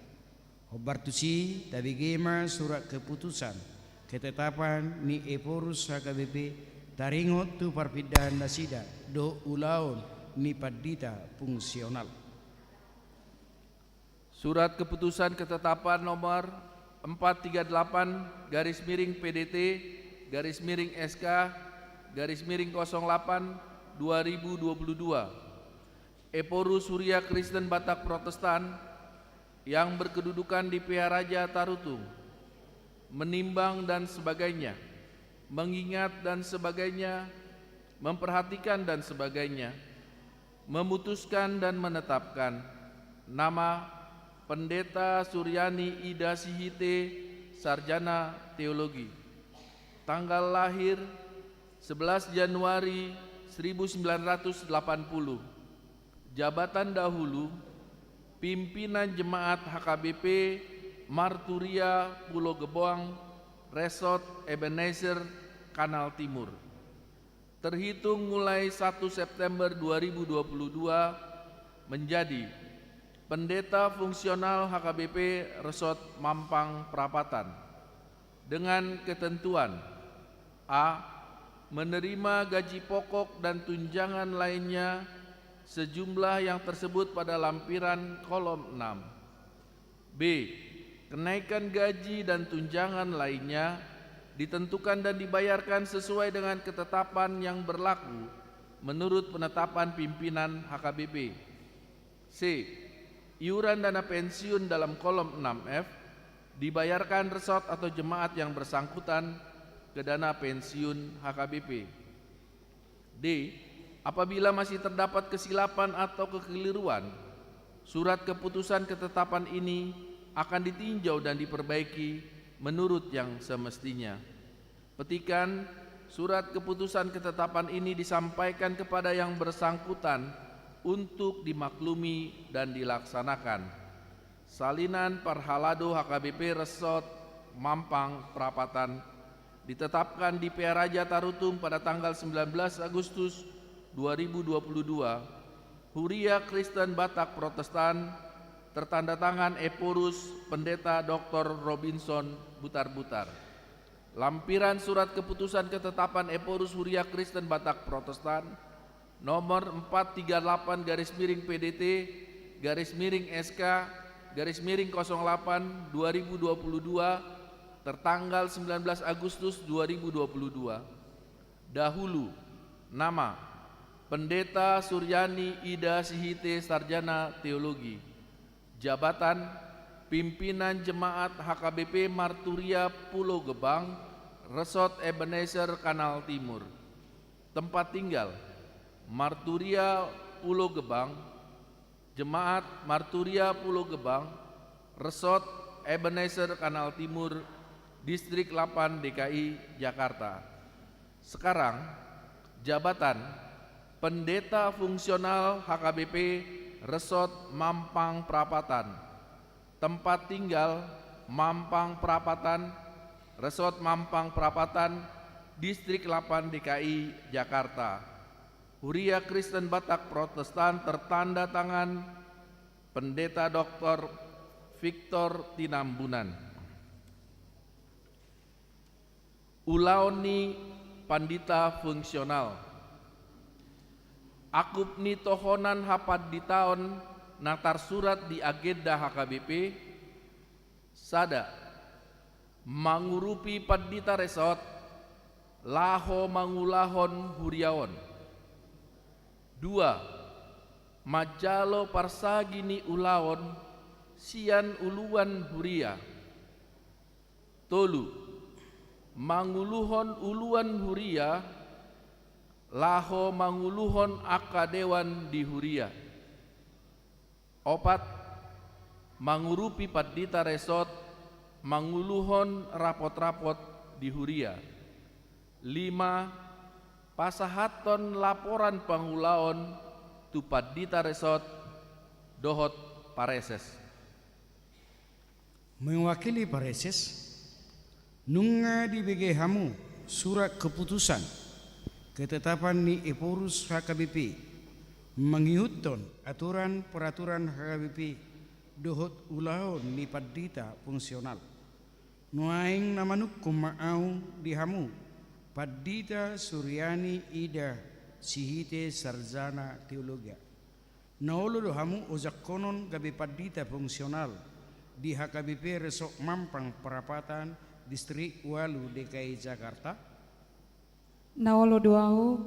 Hobartusi tabigema surat keputusan ketetapan ni Eporus HKBP taringot tu parpindahan nasida do ulaon ni padita fungsional. Surat keputusan ketetapan nomor 438 garis miring PDT garis miring SK garis miring 08 2022 Eporus Huria Kristen Batak Protestan yang berkedudukan di PH Raja Tarutung, menimbang dan sebagainya, mengingat dan sebagainya, memperhatikan dan sebagainya, memutuskan dan menetapkan nama Pendeta Suryani Ida Sihite Sarjana Teologi, tanggal lahir 11 Januari 1980, jabatan dahulu pimpinan Jemaat HKBP Marturia Pulau Gebang, Resort Ebenezer Kanal Timur. Terhitung mulai 1 September 2022 menjadi Pendeta Fungsional HKBP Resort Mampang Perapatan dengan ketentuan: A. Menerima gaji pokok dan tunjangan lainnya sejumlah yang tersebut pada lampiran kolom 6. B. Kenaikan gaji dan tunjangan lainnya ditentukan dan dibayarkan sesuai dengan ketetapan yang berlaku menurut penetapan pimpinan HKBP. C. Iuran dana pensiun dalam kolom 6F dibayarkan resort atau jemaat yang bersangkutan ke dana pensiun HKBP. D. Apabila masih terdapat kesilapan atau kekeliruan, surat keputusan ketetapan ini akan ditinjau dan diperbaiki menurut yang semestinya. Petikan, surat keputusan ketetapan ini disampaikan kepada yang bersangkutan untuk dimaklumi dan dilaksanakan. Salinan Parhalado HKBP Resort Mampang Prapatan ditetapkan di PA Raja Tarutung pada tanggal 19 Agustus 2022. Huria Kristen Batak Protestan, tertanda tangan Eporus Pendeta Dr. Robinson Butar-Butar. Lampiran surat keputusan ketetapan Eporus Huria Kristen Batak Protestan nomor 438/PDT _SK _08 2022 tertanggal 19 Agustus 2022. Dahulu nama Pendeta Suryani Ida Sihite Sarjana Teologi. Jabatan Pimpinan Jemaat HKBP Marturia Pulau Gebang, Resort Ebenezer Kanal Timur. Tempat tinggal Marturia Pulau Gebang, Jemaat Marturia Pulau Gebang, Resort Ebenezer Kanal Timur, Distrik 8 DKI Jakarta. Sekarang jabatan Pendeta Fungsional HKBP Resort Mampang Prapatan. Tempat tinggal Mampang Prapatan, Resort Mampang Prapatan, Distrik 8 DKI Jakarta. Huria Kristen Batak Protestan, tertanda tangan Pendeta Dr. Victor Tinambunan. Ulaoni Pandita Fungsional. Akup ni tohonan hapad di tahun natar surat di agenda HKBP sada mangurupi Pandita Resort laho mangulahon huriaon. 2. Majalo parsagini ulaon sian uluan huria. 3. Manguluhon uluan huria laho manguluhon akadewan di huria. 4. Mangurupi Pandita Resort manguluhon rapot-rapot di huria. 5. Pasahaton laporan pangulaon tu Pandita Resort dohot pareses. Mewakili pareses, nunga dibege hamu surat keputusan ketetapan ni Eporus HKBP mengihutton aturan peraturan HKBP dohot ulaon ni Pandita Fungsional. Nuaing namanuk kumaau di hamu Pandita Suryani Ida Sihite Sarjana Teologi. Naolo do hamu ojak konon gabi Pandita Fungsional di HKBP Resort Mampang Perapatan, Distrik 8 DKI Jakarta. Naolo doau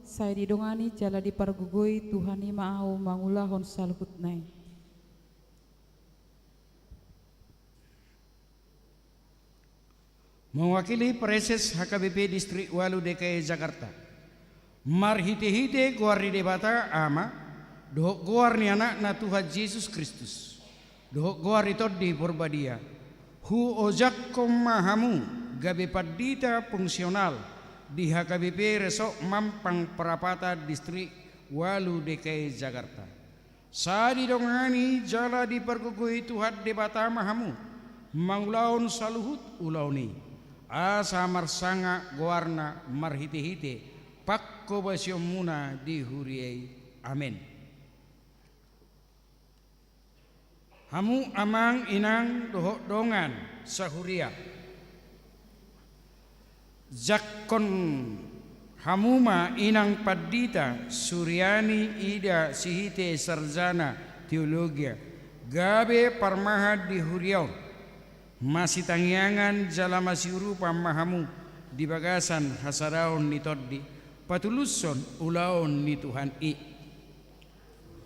saya didongani jala dipargugui Tuhani maau mangulahon salhutnai. Mewakili Preses HKBP Distrik 8 DKI Jakarta. Marhite-hite guarni debata ama dohok guarni anak na Tuhan Yesus Kristus. Dohok guarni todi porbadia. Hu ojak komahamu gabe Pandita Fungsional di HKBP Resort Mampang Perapatan Distrik 8 DKI Jakarta. Sa didongani jala dipergugui Tuhan debata mahamu mangulaun saluhut ulauni. Asa marsanga guarna marhite-hite pakko basyomuna di huriai. Amin. Hamu amang inang dohok dongan sahuria. Zakkon hamuma inang Pandita Suryani Ida Sihite Sarjana Teologi gabe parmaha di huriau. Masih tangyangan jala masih rupa mahamu di bagasan hasaraon ni toddi patuluson ulaon ni Tuhan i.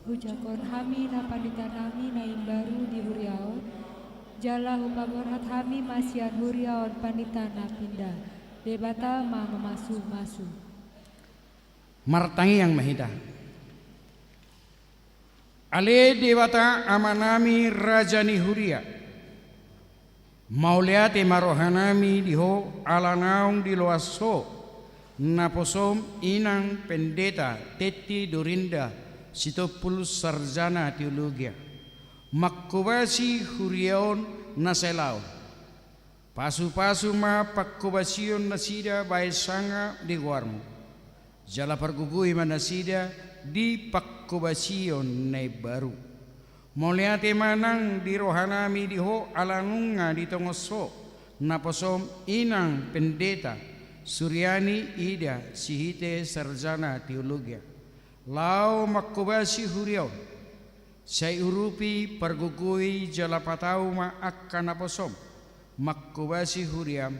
Hujakon hami na Pandita nami na imbaru di huriao Jala hupaborat hami masian huriaon panita napinda. Debata ma memasu-masu. Martangi yang mahita. Ale dewata amanami rajani huria. Mauliate marohanami diho alanaung di loaso. Naposom inang pendeta teti dorinda sitopul sarjana teologia. Makkubasi huriaon naselao. Pasu-pasu ma pakkubasion nasida bae sanga di guarmu. Jala pergugui manasida di pakkubasion nai baru. Moliate manang di rohanami diho alangunga di tongoso. Naposom inang pendeta Suryani ida sihite sarjana teologia. Lau makkubasi huriaon. Say urupi pergugui jala patau ma akka naposom. Makkubasi huriam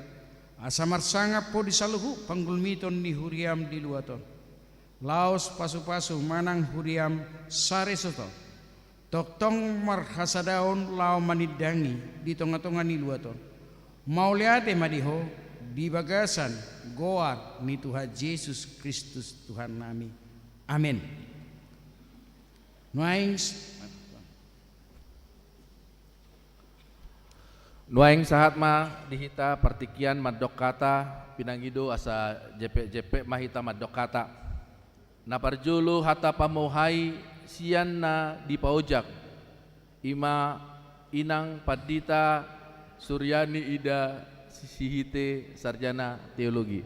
asamar sanga po di saluhu panggulmiton ni huriam di luaton. Laos pasu-pasu manang huriam sare soto. Toktong marhasadaon lao manidangi di tonga-tonga ni luaton. Mauliate madiho di bagasan goar ni Tuhan Yesus Kristus Tuhan nami. Amin. Nuaing sahatma dihita partikian madok kata pinangido asa JP mahita madok kata. Na parjulu hata pamuhai sian na di paujak. Ima inang padita Suryani ida sihite sarjana teologi.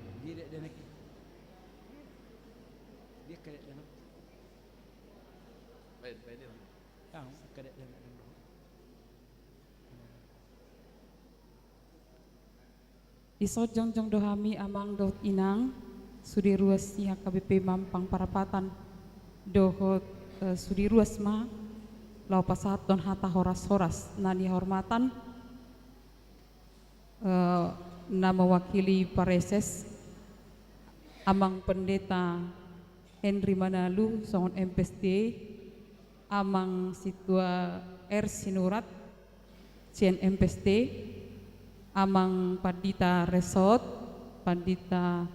Isot jongjong dohami amang dot inang sudi ruas ni HKBP Mampang Parapatan dohot sudi ruas ma lau pasat don hata horas-horas nani hormatan na mewakili pareses amang pendeta Henry Manalu songon MPSD amang situa R Sinurat Cien MPSD amang Pandita Resort, Pandita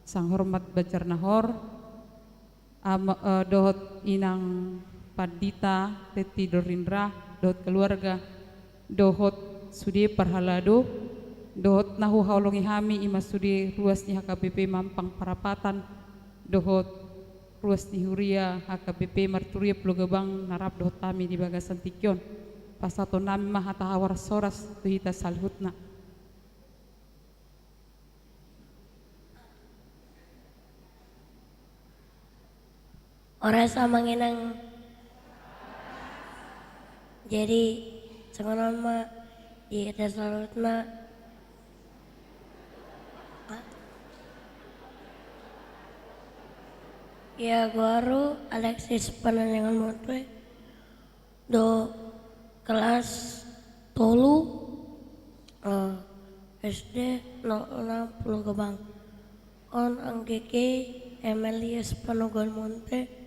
Sang Hormat Bajar Nahor, dohot inang Pandita Teti Dorindra, dohot keluarga, dohot sudi Parhalado, dohot nahu haulungi hami ima sudi ruas ni HKBP Mampang Parapatan, dohot ruas ni Huria HKBP Marturia Plugebang narap dohot kami di bagasan tikyon. Pasato nami mahata hawar soras tuhita salhutna. Oras amanginang jadi sengonon ma di Tesalutna ya baru Alexis Pananyangan Montwe do kelas tolu SD 60 Gebang on anggeke Emelius Panugon Monte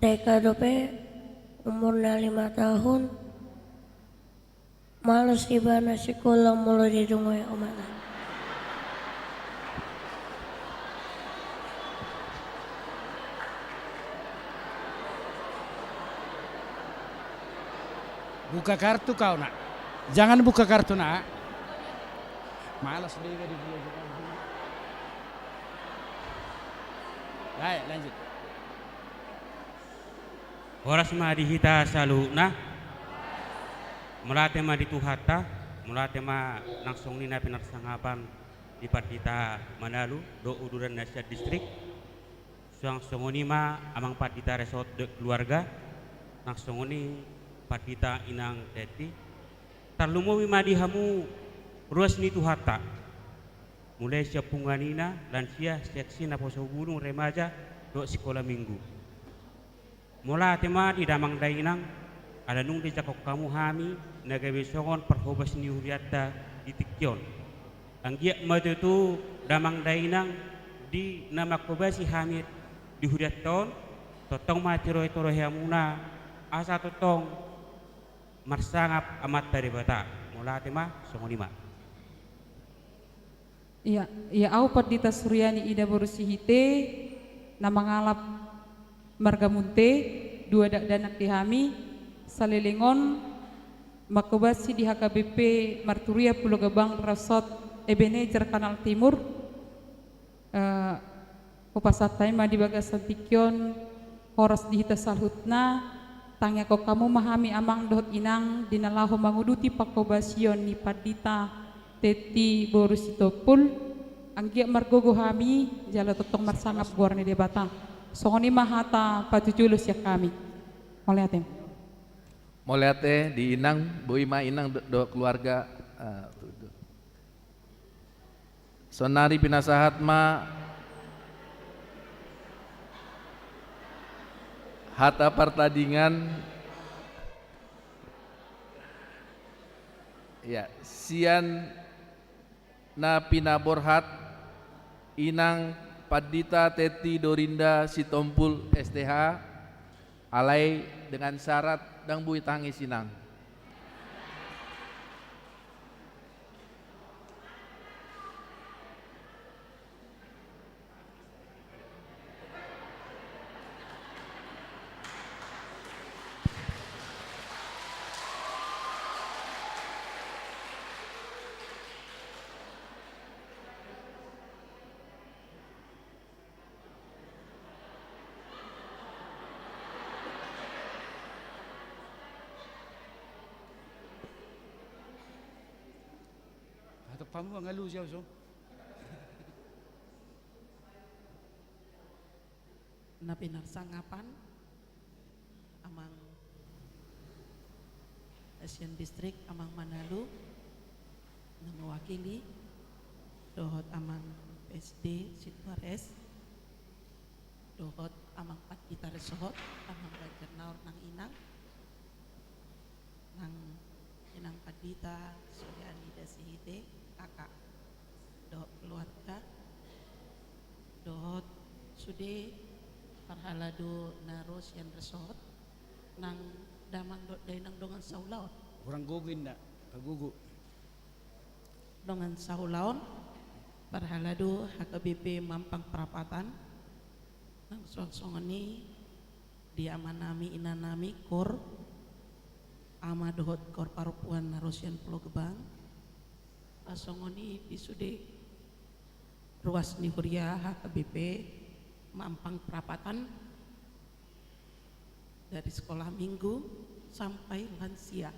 TKDP umurnya 5 tahun males ibana sekolah mulai didungoy omana. Buka kartu kau nak. Jangan buka kartu nak. Malas dia di bulan. Baik, lanjut. Horas ma dihita saluna mulate ma dituhata mulate ma langsung nina pinarsangapan di Pandita Manalu do uduran nasihat distrik suang songoni ma amang Pandita Resort de keluarga langsung ini Pandita inang teti tarlumo ma dihamu ruas ni tuhata mulai siapunganina lansia seksi na poso gunung remaja do sekolah minggu. Mula tema di damang dainang ada nung di jakok kamu hami nagawe songon perhobas ni huriata di tikyon. Anggiak matu itu damang dainang di nama kobasi hamid di huriaton totong mati roy toro hamuna asa totong marsangap amat dari bata mula tema songonima. Iya, iya au Pardita Suryani ida borusihite na mangalap margamunte dua danak dihami salilingon makobasi di HKBP Marturia Pulau Gebang Resort Ebenezer Kanal Timur Kopasatay di bagasan tikyon horas dihita salhutna tangya ko kamu mahami amang dohot inang dinalaho manguduti pakobasyon ni Pardita Teti Borusitopul anggia margogo hami jala totong marsangap guarni debata songoni mahata patujulus ya kami oleh atem Moleate di inang Bu Ima inang do keluarga sonari pinasahat ma hata pertandingan ya sian na pinaborhat inang Pardita Teti Dorinda Sitompul STH alai dengan syarat dang bui tangi sinang. Pamu ngalu siya so. Na pinarsangapan amang Asian District amang Manalu na mewakili dohot amang PSD Sitwares dohot amang Pardita Resort amang Raja Naur nang inang nang inang Pardita Suryani Dasihite kakak dohot keluarga dohot sude parhalado naros yang resort nang damang day nang dongan saulaon Kurang gugin na kagugu dongan saulaon parhalado HKBP Mampang Perapatan nang song-songani diamanami inanami kor ama dohot kor parupuan naros yang Pulau Gebang asongoni bisude ruas nihuria HKBP Mampang Perapatan dari sekolah minggu sampai lansia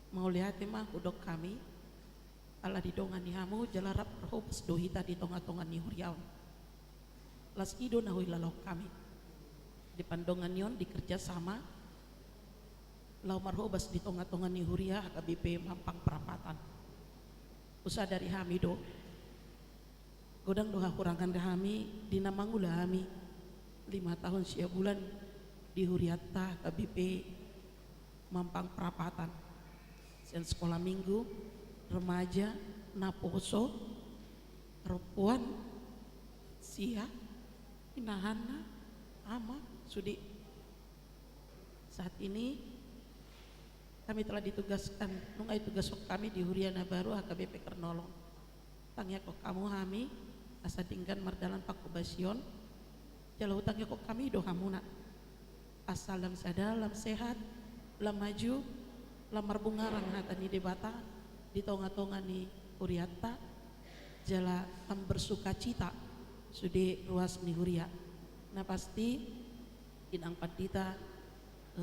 mau lihat mah udok kami ala di dongani hamu jalarap rohobas dohita di tonga-tonga nihuriaon las ido nahui lalok kami di pandongan yon dikerja sama lau marhobas di tonga-tonga nihuria HKBP Mampang Perapatan usaha dari hamido godang doha kurangan dahami di namangula hami 5 tahun sia bulan di huriata HKBP Mampang Perapatan sian sekolah minggu remaja naposo perempuan sia inahana ama sudi saat ini kami telah ditugaskan nungai tugas kami di Huriana Baru HKBP Kernolong tangnya kok kamu hami asa tinggan mardalan pakubasion jala hutangnya kok kami do hamuna asal lam sadalam sehat lam maju lam marbungarang hatani debata di tonga-tonga ni Huriata jala lam bersuka cita sude ruas ni Huria nah pasti inang Pardita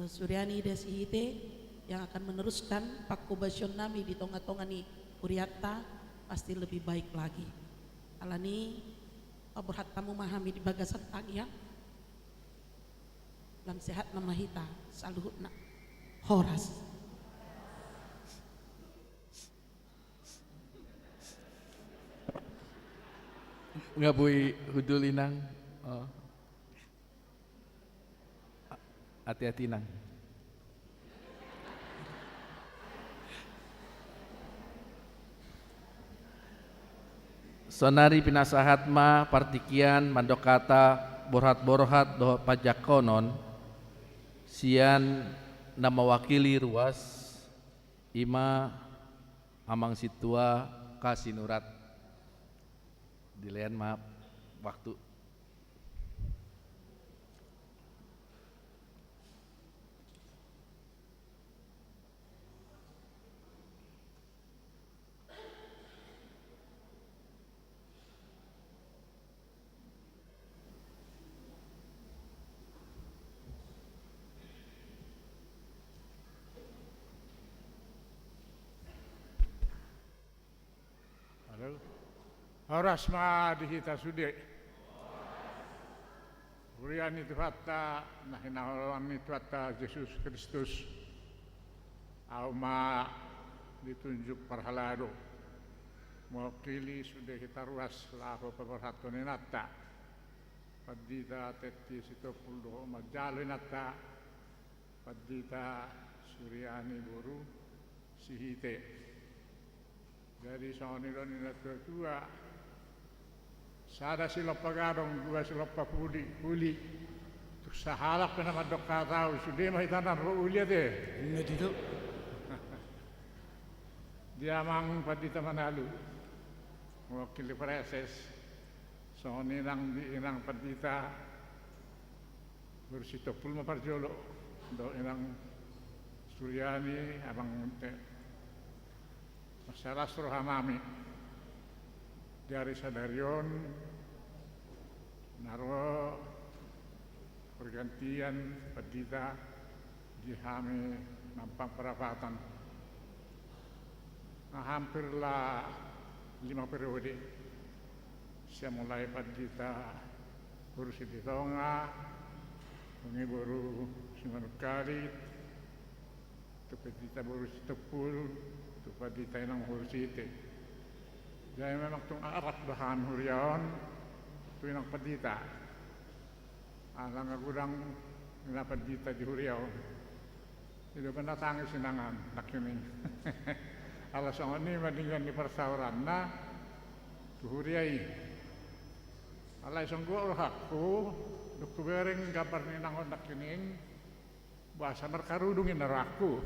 Suryani Dasihite yang akan meneruskan pakubasion nami di tonga-tonga ni Huriata pasti lebih baik lagi. Alani paburhat tamu mahami di bagasan tagya lam sehat namahita saluhutna horas. Nggak bui hudul inang. Oh. Hati-hati nang. Sonari pinasahat ma partikian mandokata borhat-borhat doh pajak konon sian na mewakili ruas ima amang situa kasinurat dilean maaf waktu. Horas ma dihita sude. Urian itu hatta nah hinawan itu hatta Yesus Kristus. Auma ditunjuk parhalado. Mewakili sudah kita ruas lahu pemerhatian nata. Padita teti situpuldo majalo nata. Padita Suryani Buru Sihite. Jadi sonilo nila tua sada sila pagarong dua sila papuli terus sahalak na madok katao sudah mahitanan ro ulia deh ingat itu dia mang Padita Manalu mewakili preses so ninang di inang Padita bersitopul maparjolo do inang Suryani abang masalah Hamami dari Sadarion naro pergantian Padita di Hami Nampang Perapatan hampirlah 5 periode saya mulai Padita Kursi di Tonga mengiburu Simanukari itu Padita Kursi Tepul itu Padita Inang Kursi itu. Jadi memang tung arat bahan huriaon tu inang Padita. Alang agudang ina Padita di huriaon. Itu kan datang sinangan nak ini. Alasan ini madingan di persauran na tu huriai. Alasan gua hakku duk bereng gambar ni nang nak ini bahasa merkarudungin naraku.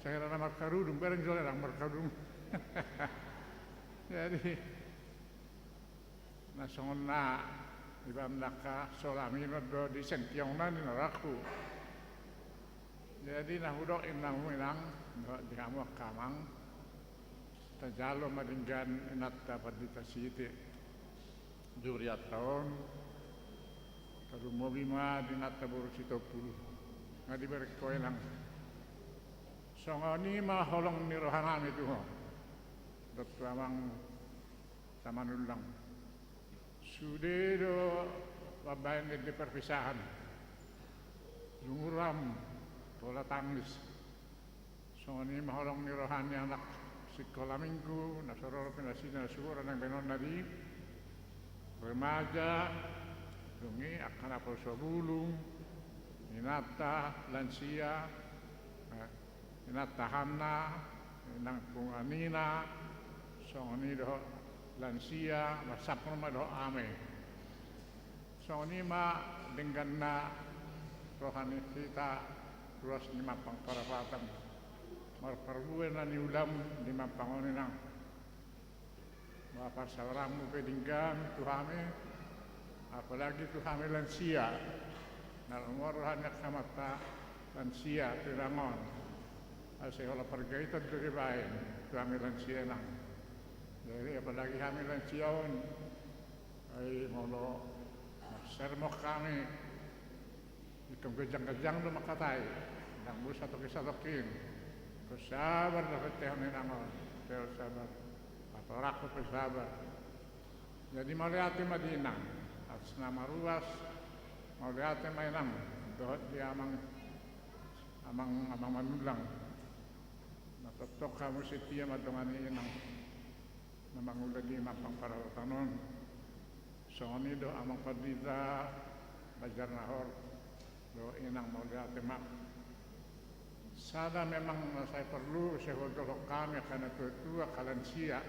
Saya kira merkarudung bereng jual orang merkarudung. Jadi nasongon na ibam naka solamino do di sentiong na ni naraku. Jadi nahudok inang minang do di hamu kamang tajalo madinggan inatta Padita Siti duriat tahun karumobi ma dinatta Borositopul ngadi berkoy lang songoni ma holong ni rohanam itu ho Dr. Amang Tamanulang sudah do babayan di perpisahan lunguram tola tangis songoni ma holong ni rohani anak sekolah minggu nasoro pinasina suara nang benon nadi remaja dungi akan apa sobulung inata lansia inata hamna inang punganina songoni do lansia masapno ma do ame songoni ma dengan na rohani kita ruas ni mapang parapatan marparluan na ni ulam di mapangon nang Bapak salamu pedinggan tuhame apalagi tuhame lansia na umur hanya kamata lansia tirangon asehola pergaitan dari bain tuhame lansia nang jadi apalagi kami lansiaon ay molo sermo kami ikam gejang-gejang do makatay nang busa to kisatokin sabar na ketehon nangon pero sabar atorak ko sabar jadi maliati Madinah atas nama ruas maliati mainang dohot di amang manulang natotok kamu setia madongani inang namang ulagi mapang para tanon soni do amang Padita Bajar Nahor do inang maliati mak sada memang saya perlu sehodol kami karena tua kalansia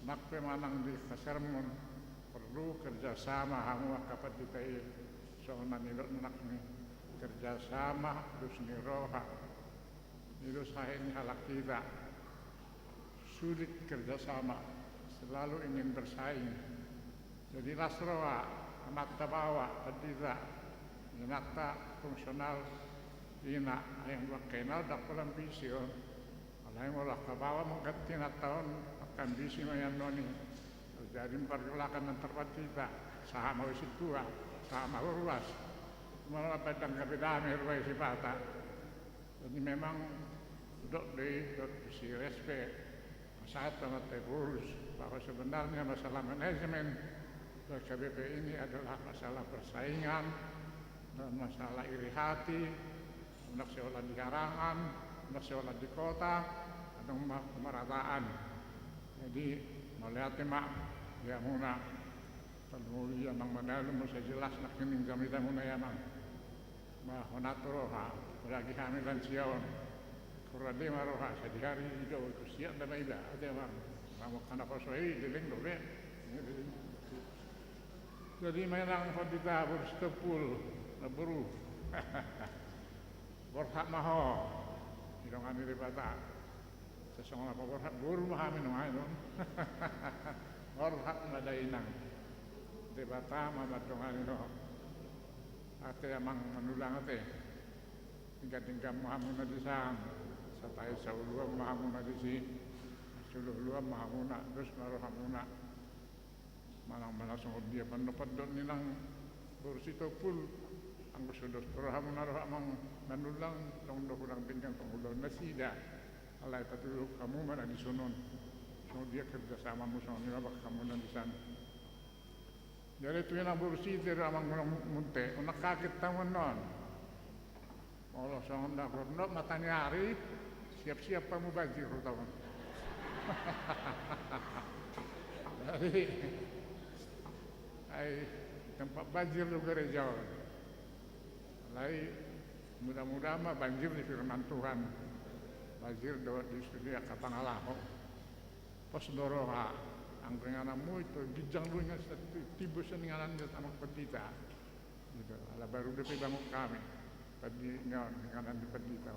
makpe manang di Kasermon perlu kerjasama hamu kapat ditai soal manilok nak ni kerjasama Husni Roha. Itu saya ini halak kita. Sulit kerjasama, selalu ingin bersaing. Jadi Nasroa, amat tabawa, pedira, menata fungsional, ina yang kenal dak dalam vision. Alai molah kabawa mengganti tahun akan visi mayanoni. Jadi pergolakan antar kita, sama wisi tua, sama luas. Malah pedang kabedame ruai sifata. Jadi memang dok si respect saat amat terurus bahwa sebenarnya masalah manajemen KBP ini adalah masalah persaingan dan masalah iri hati, hendak seolah di karangan, hendak seolah di kota, atau pemerataan. Jadi melihat mak ya muna kalau yang mendalam mesti jelas nak kening kami tak muna ya mang. Honatoroha lagi kami lansiawan kurade maroha sedihari itu siap dan ida ada mang kamu kana kosoi dileng dobe jadi menang fadita berstepul beru berhak maho hidungan diri bata sesungguhnya apa berhak guru maha minum air berhak madainang debata mamadongan itu ate amang menulang ate tingkat-tingkat mahamuna di sang satai saulua mahamuna di si suluh-lua mahamuna terus marohamuna malang langsung dia pandopandot ninang bersito pul anggo sudos rohamuna rohamang menulang tong do kurang tinggal pengulang nasida alai patuluk kamu mana di sonon so dia kerjasama musuh ni babak kamu di sana. Jadi itu yang bersih dari amang munte, unak kaget taman non. Allah sangat nak kornok matanya hari, siap-siap kamu banjir taman. Jadi, tempat banjir juga jauh. Lain mudah-mudahan mah banjir di firman Tuhan, banjir di studi Kapangalahu, pos doroha. Angkringanmu itu gijang lu ingat tiba seninganan dia sama pedita gitu ala baru depe bangun kami tadi nganan di pedita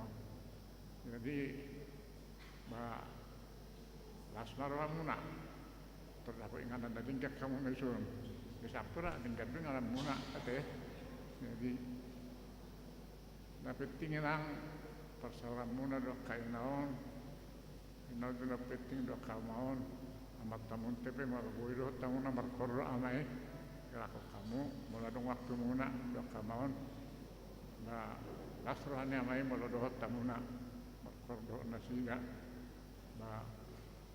jadi ba lasnar ramuna terdapat inganan dan tingkat kamu mesun disapura tingkat dengan muna ate jadi dapat tinginang persoalan muna dok kainaon ina dina peting dok kamaon amat tamun tepe marboiro tamun namar korro amai kelako kamu muladong waktu muna dok kamaon na lasrohani amai muladong tamuna markordo nasiga na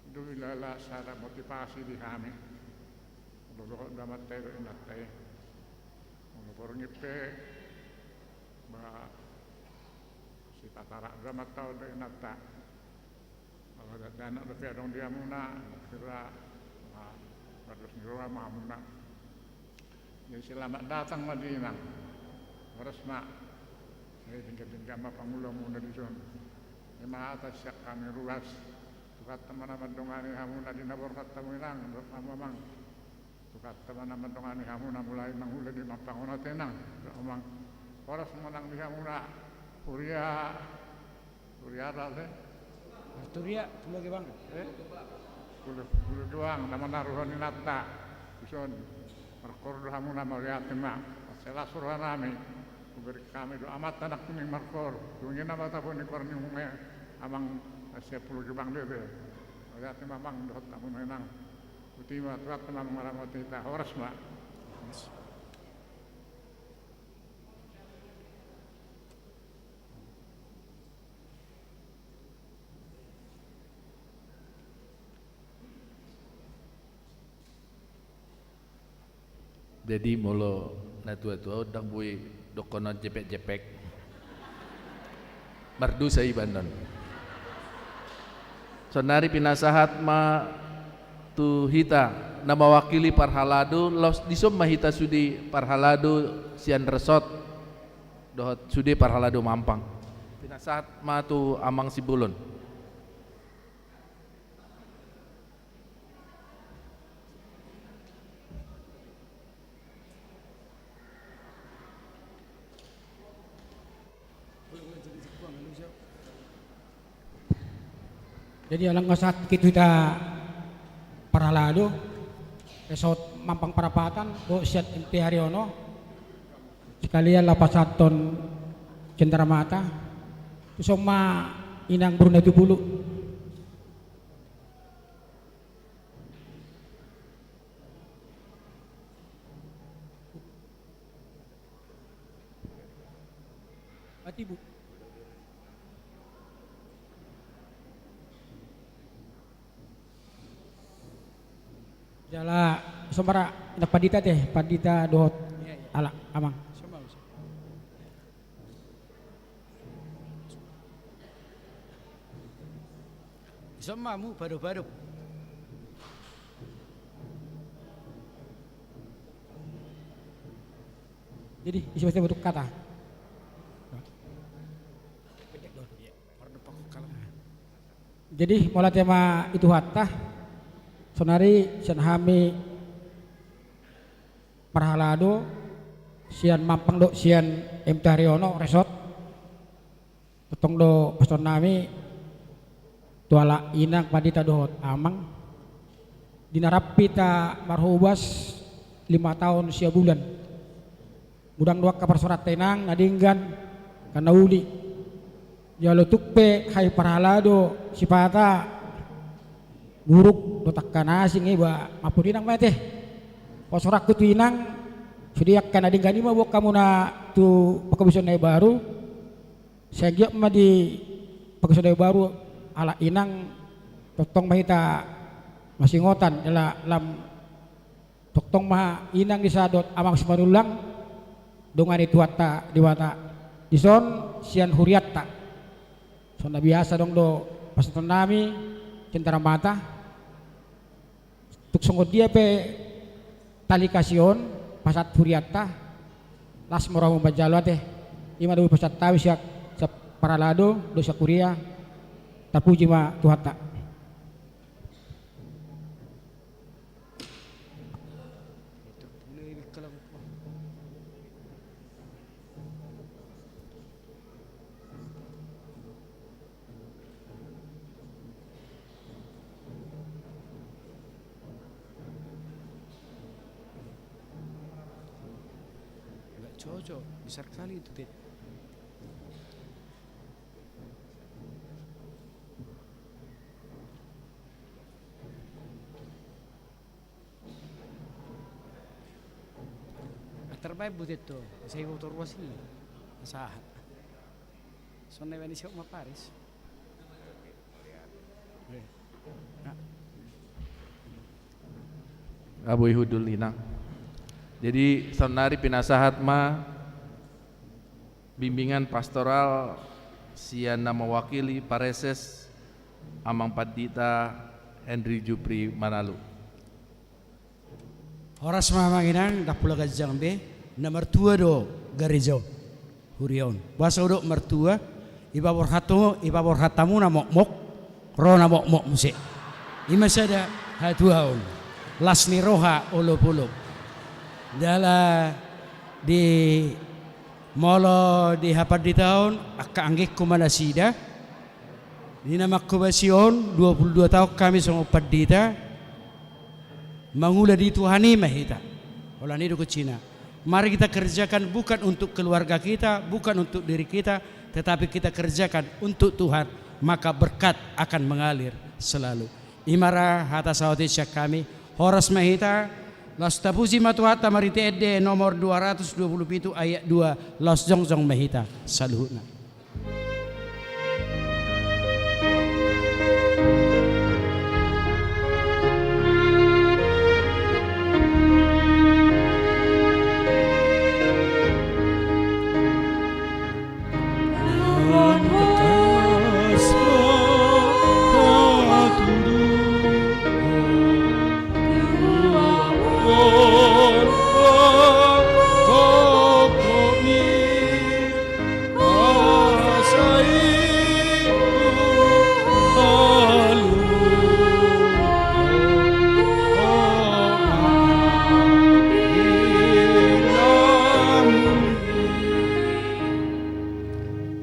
itu ilala sara motivasi di kami muladong damat tayo inat tayo muladong ngipe ba si tatara damat tayo inat tayo dan anak lebih adong dia muna kira terus nyuruh muna jadi selamat datang Madinah harus mak saya tinggal mak pangulang muna di sana lima atas syak kami ruas tukat teman-teman dongani hamuna di nabor kata menang berpamang tukat teman-teman dongani hamuna mulai menghula di mampanguna tenang omang harus menang di hamuna kuria rale Turia, tuloy bang. Kulo doang nama naruhan nata. Bison markor hamu nama lihat tema. Selas suruhan kami. Kuberi kami do amat anak kuning markor. Dungin nama tapon ni korni hunge amang 10 bang dede. Lihat tema bang dot tamu menang. Utima tuat tema maramot kita horas mak. Jadi molo na tua-tua udang bui dokonon jepek-jepek merdu sa ibanon sonari pinasahat ma tu hita na mawakili parhalado los disom mahita sudi parhalado sian resort dohot sudi parhalado mampang pinasahat ma tu amang sibulon. Jadi alang ngasat kita paralado resort Mampang Perapatan do siat MT Haryono sekalian lapasaton Cenderamata soma inang Brunei Tubulu. Mati Bu. Jala sombara ina padita teh padita dot ala amang. Semamu baru-baru. Jadi isi bentuk kata. Jadi mulai tema itu hatta sonari sian hami parhalado sian Mampang do sian MT Haryono resort potong do pason nami tuala inang padita dohot amang dinarapi ta marhubas 5 tahun sia bulan mudang dua kapar surat tenang nadinggan karena uli jalo tukpe hai parhalado sipata buruk do takkan asing iba mapudinang mate posorak ku inang sudiak kana dinggan ima bo kamu na tu pakabison na baru segiak ma di pakabison baru ala inang totong mahita masingotan ela lam totong maha inang disadot amang simanulang dongan itu wata diwata dison sian huriatta sona biasa dong do pasaton nami Cenderamata tuk songgot dia pe tali kasion pasat huriatta las morang bajalo teh ima do pasat tawi siak paralado do kuria tapuji ma tuhata. Enggak cocok, besar kali itu Tit. Terbaik buat itu, saya motor was ini, sah. Soalnya ini siapa Paris. Abu Ihudul Inang. Jadi sonari pinasahat ma bimbingan pastoral sian nama wakili pareses Amang Padita Henry Jupri Manalu. Horas mamanginang dah pula gajang be na mertua do garijo hurion basa do mertua iba borhatamu na mok ro na mok musik ima sada hatuhaun lasni roha olo dala di molo di hapad di tahun akka anggik kumanasida di nama kubasion 22 tahun kami sama padita mangula di Tuhani mahita olah ini ke Cina. Mari kita kerjakan bukan untuk keluarga kita, bukan untuk diri kita, tetapi kita kerjakan untuk Tuhan, maka berkat akan mengalir selalu. Imara hata sawati syak kami horas mahita las tapuji matuhata marite ede nomor 227 ayat 2 las jongjong mahita saluhuna.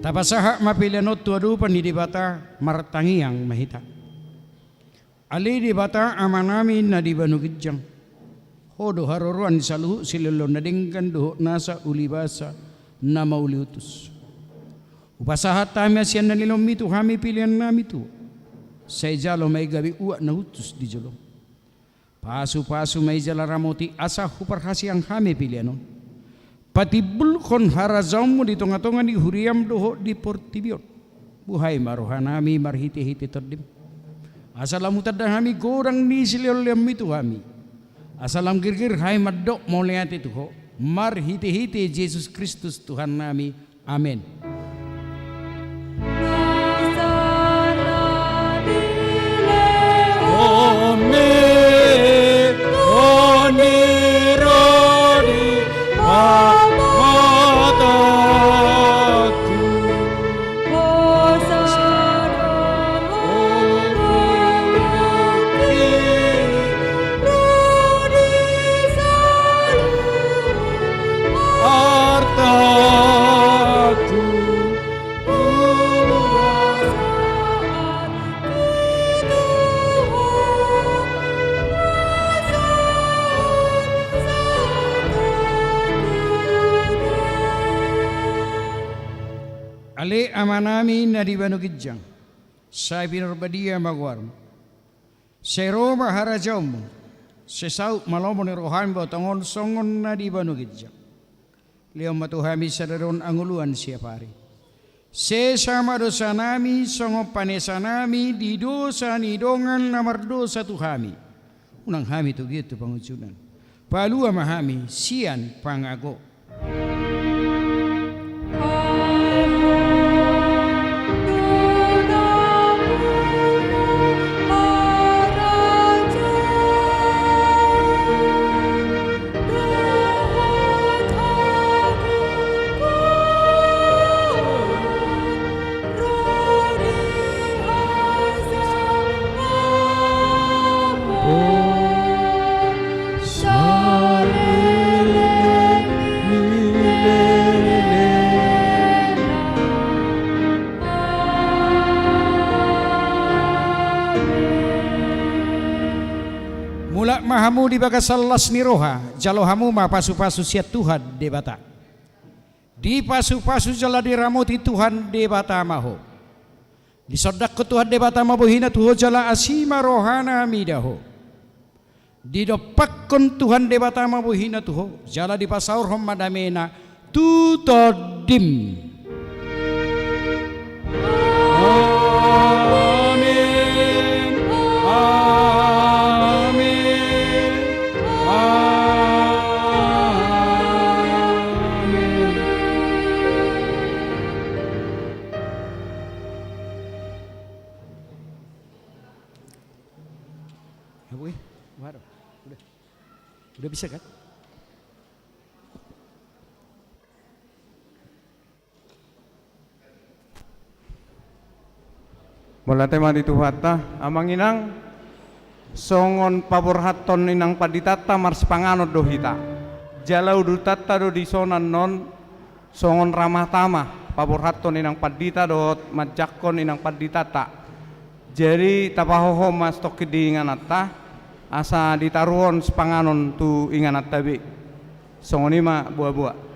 Tapasahak mapilianot tuadu panidibata martangi yang mahita. Ali di bata amanami na di banugidjang. Hodo haroruan saluhu sililo nadingkan doho nasa ulibasa na mauliutus. Upasahat tami asian na nilom itu kami pilihan nami tu. Say jalo may gabi uwa na hutus di jalo. Pasu-pasu may jala ramoti asa huparhasi ang kami pilihan. Patibul kon harazam mo di tonga-tonga di huriam doho di portibion. Buhay marohanami marhiti-hiti terdim. Asalam utadang kami gorang ni silil yam itu kami. Asalam girgir hai madok mau lihat itu ho. Marhiti-hiti Yesus Kristus Tuhan kami. Amin. Ale amanami na di banugidjang, sa pinarbadia magwarm. Se Roma harajom, se saut malomo ni rohan botongon songon na di banugidjang. Leo matuhami sa daron anguluan siya pari. Se sama dosa nami, songo panesa nami, di dosa ni dongan namardosa tuhami. Unang hami tu gitu pangucunan. Palua mahami, sian pangago. Mahamu di bagas salas ni roha, jalo hamu ma pasu-pasu siat Tuhan de bata. Di pasu-pasu jala di ramoti Tuhan de bata maho. Di sodak ke Tuhan de bata mabuhina tuho jala asima rohana midaho. Di dopakkon Tuhan de bata mabuhina tuho jala di pasaur hom madamena tutodim. Udah bisa kan? Bola tema di tuhata amang inang songon pabor haton inang paditata mars panganod dohita jalau dutata do disonan non songon ramah tamah pabor haton inang padita dot majakon inang paditata jadi tapahoho mas toki di inganata asa ditaruhon sepanganon tu inganat tabi songonima buah-buah